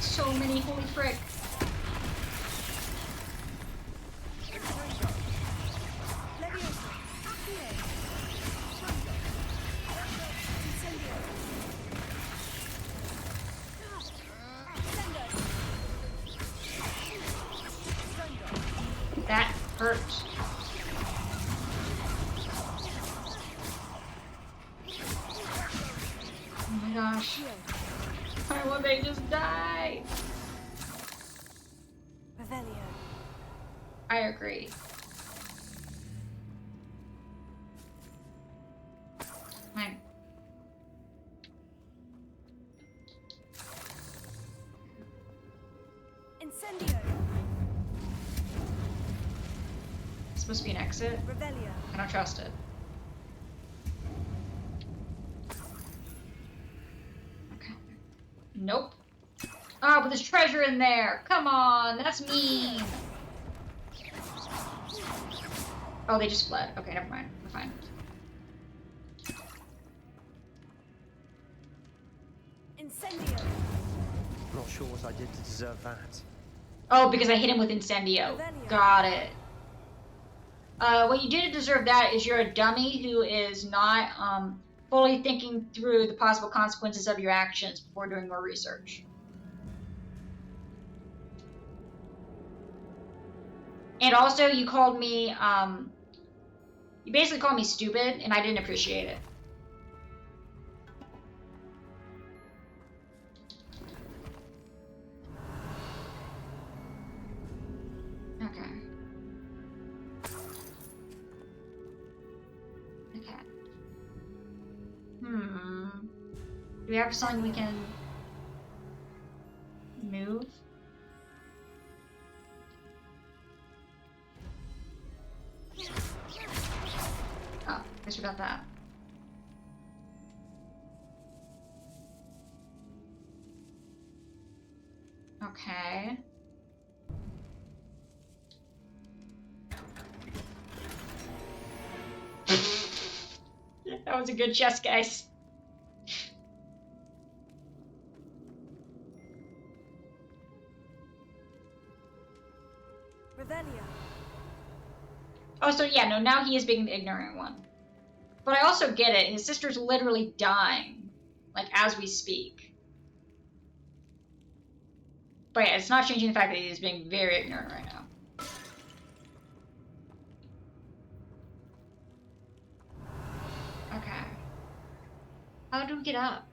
So many, holy frick. That hurt. Oh my gosh. Why won't they just die? Revelio. I agree. Fine. Incendio. It's supposed to be an exit. Revelio. I don't trust it. Okay. Nope. Oh, but there's treasure in there. Come on, that's mean. Oh, they just fled. Okay, never mind. We're fine. Incendio. Not sure what I did to deserve that. Oh, because I hit him with Incendio. Got it. What you did to deserve that is you're a dummy who is not fully thinking through the possible consequences of your actions before doing more research. And also, you called me, you basically called me stupid, and I didn't appreciate it. Okay. Okay. Do we have something we can move? Oh, guess we got that. Okay. That was a good chest, guys. Revelio. Oh, so yeah, no, now he is being the ignorant one. But I also get it. His sister's literally dying, like, as we speak. But yeah, it's not changing the fact that he is being very ignorant right now. Okay. How do we get up?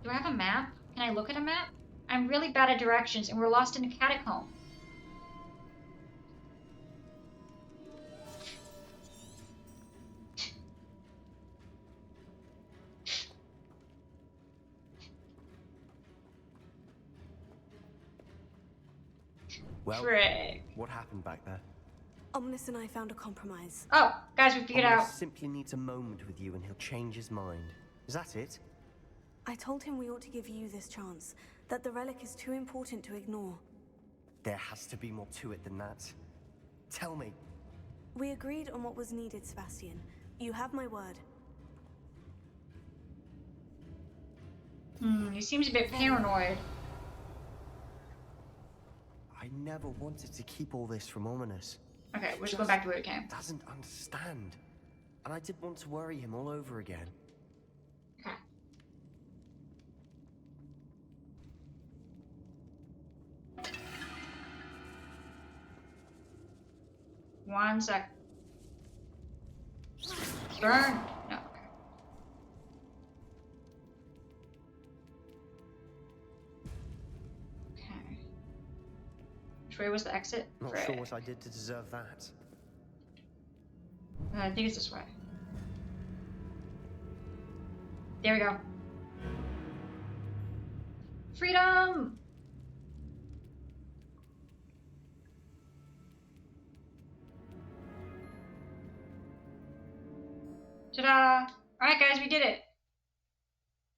Do I have a map? Can I look at a map? I'm really bad at directions, and we're lost in a catacomb. Well, Frick. what happened back there? Omnis and I found a compromise. Oh, guys, we figured Omnis out. Simply needs a moment with you and he'll change his mind. Is that it? I told him we ought to give you this chance, that the relic is too important to ignore. There has to be more to it than that. Tell me. We agreed on what was needed, Sebastian. You have my word. He seems a bit paranoid. I never wanted to keep all this from Ominous. Okay, we're just going back to where we came. Doesn't understand. And I didn't want to worry him all over again. Okay. One sec. Burn. No. Okay. Which way was the exit? Not Right. sure what I did to deserve that. I think it's this way. There we go. Freedom! Ta-da! Alright guys, we did it.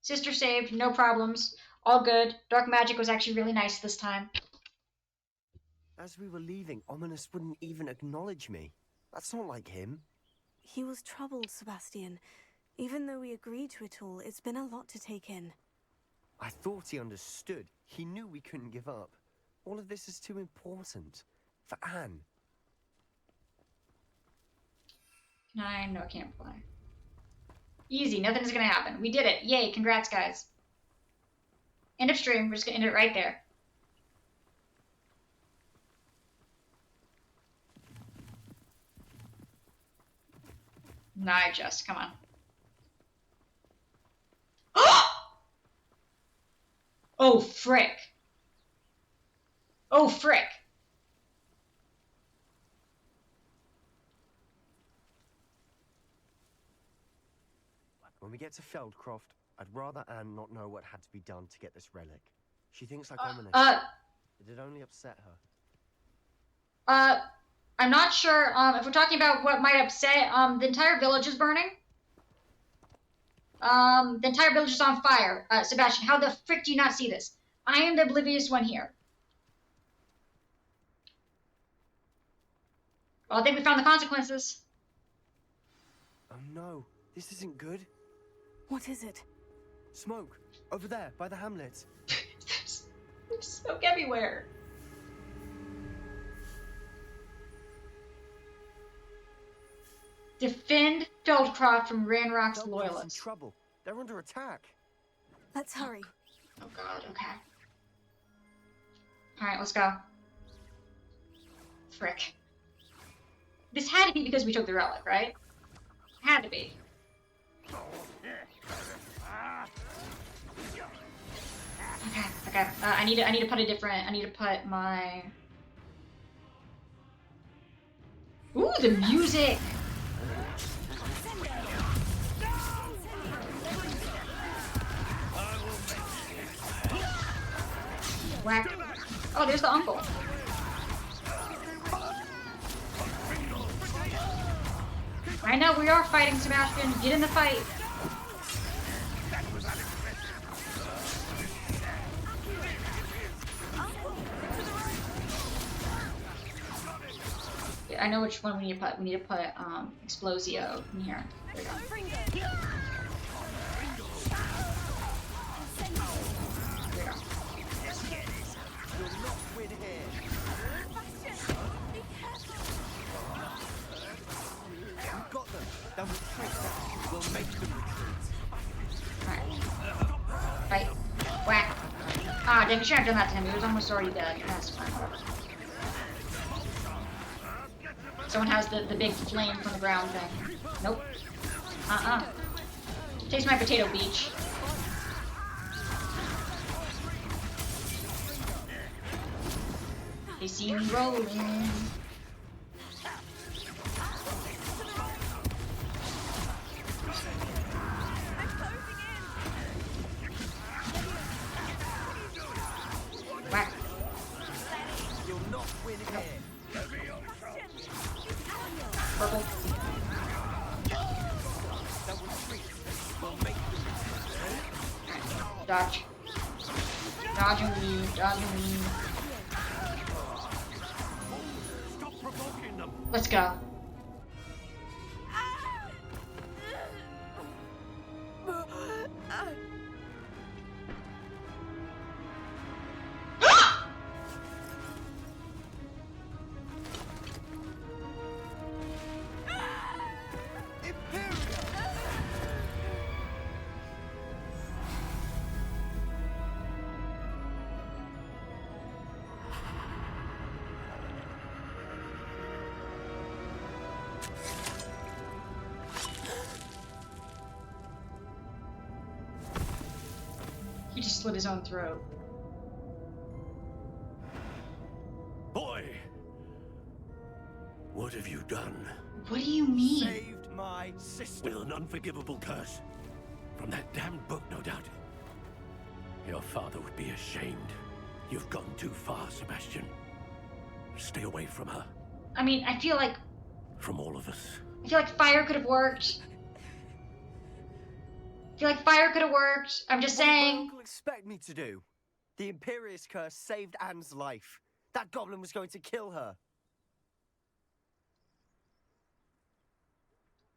Sister saved, no problems. All good. Dark magic was actually really nice this time. As we were leaving, Ominous wouldn't even acknowledge me. That's not like him. He was troubled, Sebastian. Even though we agreed to it all, it's been a lot to take in. I thought he understood. He knew we couldn't give up. All of this is too important. For Anne. No, I can't play. Easy, nothing's gonna happen. We did it. Yay, congrats guys. End of stream, we're just gonna end it right there. Nah, just come on. Oh, frick. Oh, frick. When we get to Feldcroft, I'd rather Anne not know what had to be done to get this relic. She thinks like Ominous. It'd only upset her. I'm not sure, if we're talking about what might upset, the entire village is burning. The entire village is on fire. Sebastian, how the frick do you not see this? I am the oblivious one here. Well, I think we found the consequences. Oh no, this isn't good. What is it? Smoke, over there, by the hamlet. There's smoke everywhere. Defend Feldcroft from Ranrock's loyalists. In trouble. They're under attack. Let's hurry. Oh god, okay. Alright, let's go. Frick. This had to be because we took the relic, right? Had to be. Okay. I need to put a different. I need to put my. Ooh, the music. Whack. Oh, there's the uncle. I know we are fighting, Sebastian. Get in the fight. I know which one we need to put. We need to put Explosio in here. There we go. There we go. Got them. They'll retreat now. We'll make them retreat. Alright. Fight. Whack. Ah, damn, you shouldn't have done that to him. He was almost already dead. That's fine. Someone has the big flame from the ground thing. Nope. Taste my potato beach. They see me rolling. Whack. You'll not win here. Purple. Dodge. Dodging me. Dodging me. Stop provoking them. Let's go. slit his own throat. Boy! What have you done? What do you mean? Saved my sister. With an unforgivable curse. From that damned book, no doubt. Your father would be ashamed. You've gone too far, Sebastian. Stay away from her. I mean, I feel like... From all of us. I feel like fire could have worked. I feel like fire could have worked. I'm just saying. What did my uncle expect me to do? The Imperious curse saved Anne's life. That goblin was going to kill her.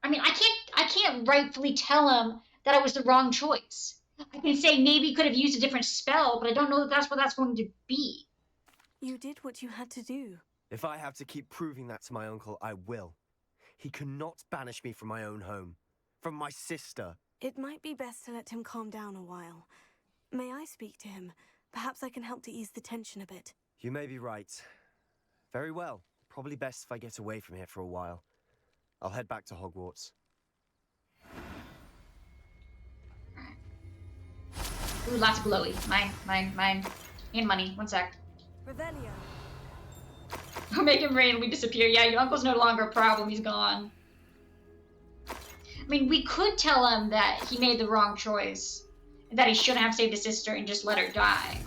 I mean, I can't rightfully tell him that it was the wrong choice. I can say maybe he could have used a different spell, but I don't know that that's what that's going to be. You did what you had to do. If I have to keep proving that to my uncle, I will. He cannot banish me from my own home. From my sister. It might be best to let him calm down a while. May I speak to him? Perhaps I can help to ease the tension a bit. You may be right. Very well. Probably best if I get away from here for a while. I'll head back to Hogwarts. Ooh, lots of glowy. Mine. And money. One sec. Revelio. I'll make him randomly disappear. Yeah, your uncle's no longer a problem. He's gone. I mean, we could tell him that he made the wrong choice. That he shouldn't have saved his sister and just let her die.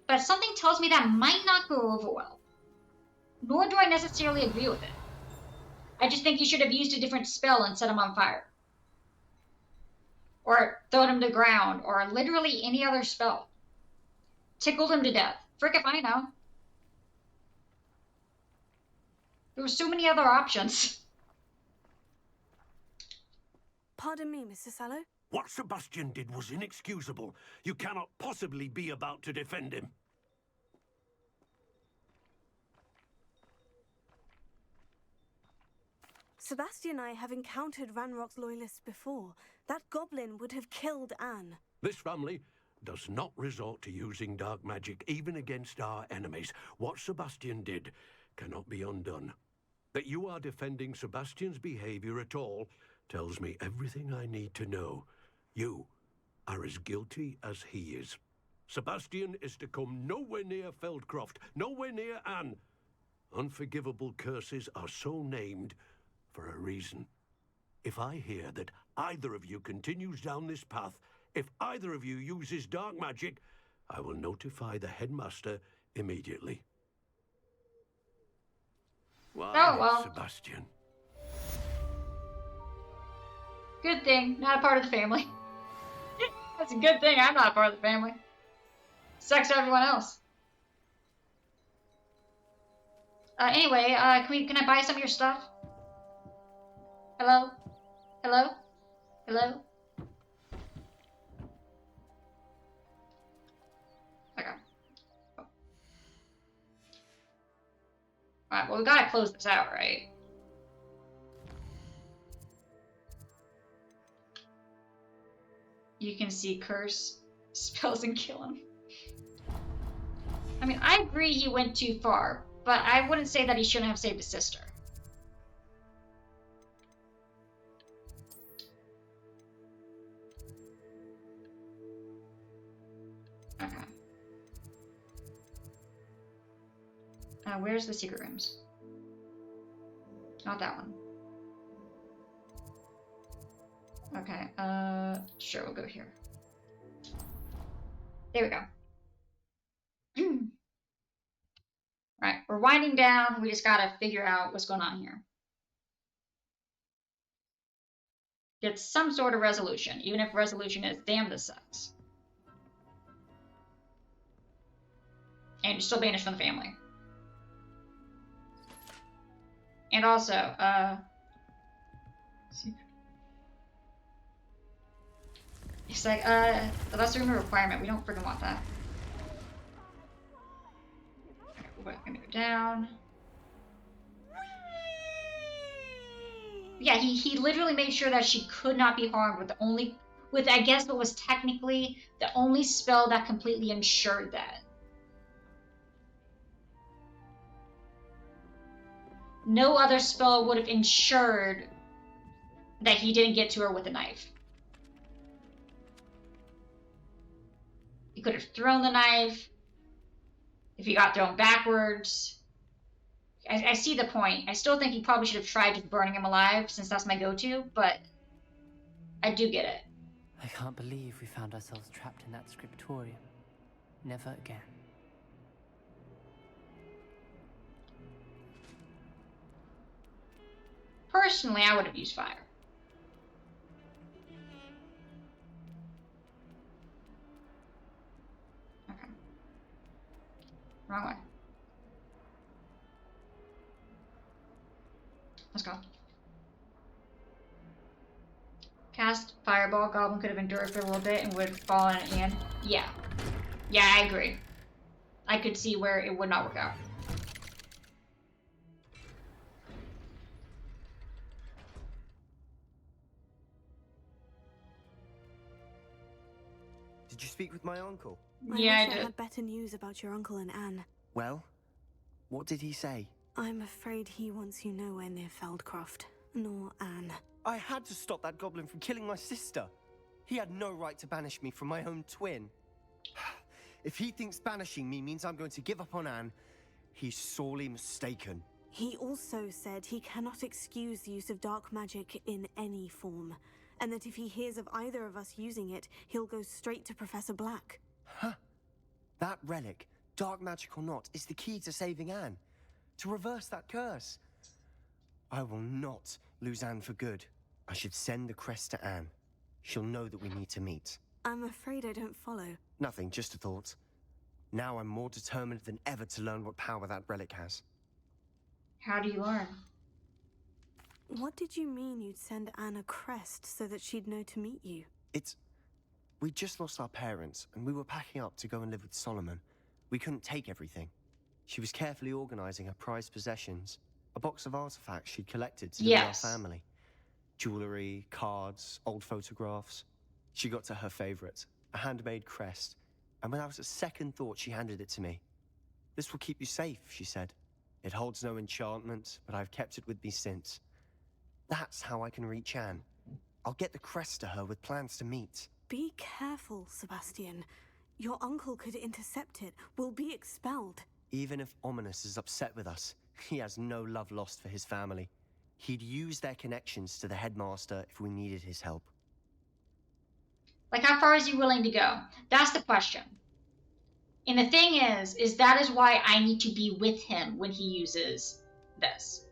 But something tells me that might not go over well. Nor do I necessarily agree with it. I just think he should have used a different spell and set him on fire. Or thrown him to the ground, or literally any other spell. Tickled him to death. Frick if I know. There were so many other options. Pardon me, Mr. Sallow? What Sebastian did was inexcusable. You cannot possibly be about to defend him. Sebastian and I have encountered Ranrock's loyalists before. That goblin would have killed Anne. This family does not resort to using dark magic even against our enemies. What Sebastian did cannot be undone. That you are defending Sebastian's behavior at all tells me everything I need to know. You are as guilty as he is. Sebastian is to come nowhere near Feldcroft, nowhere near Anne. Unforgivable curses are so named for a reason. If I hear that either of you continues down this path, if either of you uses dark magic, I will notify the headmaster immediately. Why, oh, well. Sebastian? Good thing, not a part of the family. That's a good thing I'm not a part of the family. Sucks to everyone else. Anyway, can I buy some of your stuff? Hello? Hello? Hello? Okay. Oh. Alright, well we gotta close this out, right? You can see curse, spells, and kill him. I mean, I agree he went too far, but I wouldn't say that he shouldn't have saved his sister. Okay. Where's the secret rooms? Not that one. Okay, sure, we'll go here. There we go. Right, we're winding down. We just gotta figure out what's going on here. Get some sort of resolution, even if resolution is, damn, this sucks. And you're still banished from the family. And also, it's like, the lesser room requirement. We don't freaking want that. Okay, we're gonna go down. Yeah, he literally made sure that she could not be harmed with I guess what was technically the only spell that completely ensured that. No other spell would have ensured that he didn't get to her with a knife. could have thrown the knife. If he got thrown backwards. I see the point. I still think he probably should have tried just burning him alive, since that's my go-to, but I do get it. I can't believe we found ourselves trapped in that scriptorium. Never again. Personally, I would have used fire. Okay. Wrong way. Let's go. Cast Fireball. Goblin could have endured for a little bit and would have fallen at the end. Yeah. Yeah, I agree. I could see where it would not work out. Did you speak with my uncle? Yeah, I wish did. I had better news about your uncle and Anne. Well, what did he say? I'm afraid he wants you nowhere near Feldcroft, nor Anne. I had to stop that goblin from killing my sister. He had no right to banish me from my own twin. If he thinks banishing me means I'm going to give up on Anne, he's sorely mistaken. He also said he cannot excuse the use of dark magic in any form, and that if he hears of either of us using it, he'll go straight to Professor Black. Huh? That relic, dark magic or not, is the key to saving Anne. To reverse that curse. I will not lose Anne for good. I should send the crest to Anne. She'll know that we need to meet. I'm afraid I don't follow. Nothing, just a thought. Now I'm more determined than ever to learn what power that relic has. How do you learn? What did you mean you'd send Anne a crest so that she'd know to meet you? We just lost our parents, and we were packing up to go and live with Solomon. We couldn't take everything. She was carefully organizing her prized possessions. A box of artifacts she'd collected to live with our family. Jewelry, cards, old photographs. She got to her favorite, a handmade crest, and without a second thought she handed it to me. This will keep you safe, she said. It holds no enchantment, but I've kept it with me since. That's how I can reach Anne. I'll get the crest to her with plans to meet. Be careful, Sebastian. Your uncle could intercept it. We'll be expelled. Even if Ominous is upset with us, he has no love lost for his family. He'd use their connections to the headmaster if we needed his help. Like, how far is he willing to go? That's the question. And the thing is that is why I need to be with him when he uses this.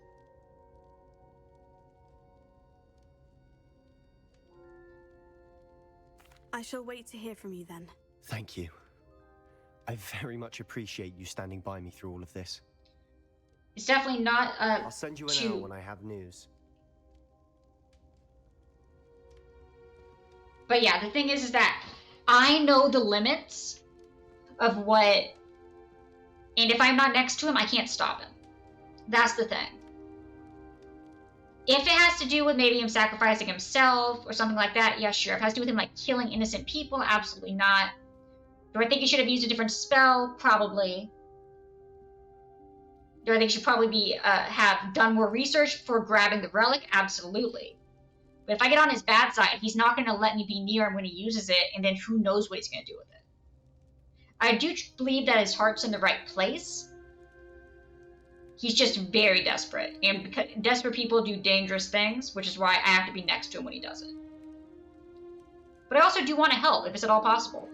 I shall wait to hear from you then. Thank you. I very much appreciate you standing by me through all of this. It's definitely not I'll send you an hour when I have news. But yeah, the thing is that I know the limits of what, and if I'm not next to him, I can't stop him. That's the thing. If it has to do with maybe him sacrificing himself or something like that, yeah, sure. If it has to do with him like killing innocent people, absolutely not. Do I think he should have used a different spell? Probably. Do I think he should probably be have done more research before grabbing the relic? Absolutely. But if I get on his bad side, he's not going to let me be near him when he uses it, and then who knows what he's going to do with it. I do believe that his heart's in the right place. He's just very desperate, and because desperate people do dangerous things, which is why I have to be next to him when he does it. But I also do want to help, if it's at all possible.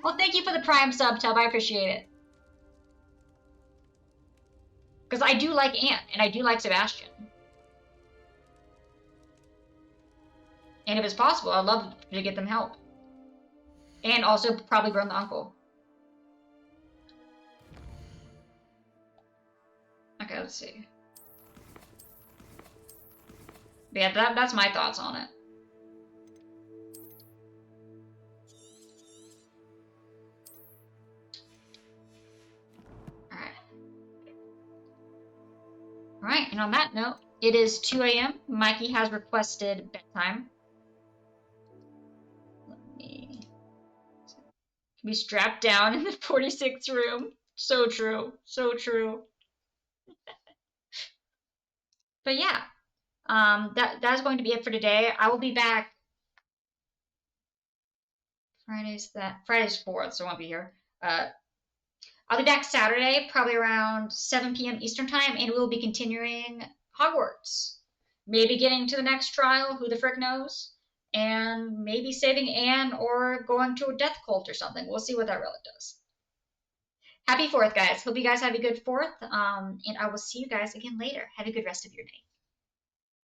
Well, thank you for the Prime sub, Tub. I appreciate it. Because I do like Ant, and I do like Sebastian. And if it's possible, I'd love to get them help. And also probably burn the uncle. Okay, let's see. But yeah, that's my thoughts on it. Alright, and on that note, it is 2 a.m. Mikey has requested bedtime. Let me be strapped down in the 46th room. So true. So true. But yeah, that's going to be it for today. I will be back Friday's 4th, so I won't be here. I'll be back Saturday, probably around 7 p.m. Eastern Time, and we'll be continuing Hogwarts. Maybe getting to the next trial, who the frick knows? And maybe saving Anne or going to a death cult or something. We'll see what that relic does. Happy 4th, guys. Hope you guys have a good 4th, and I will see you guys again later. Have a good rest of your night.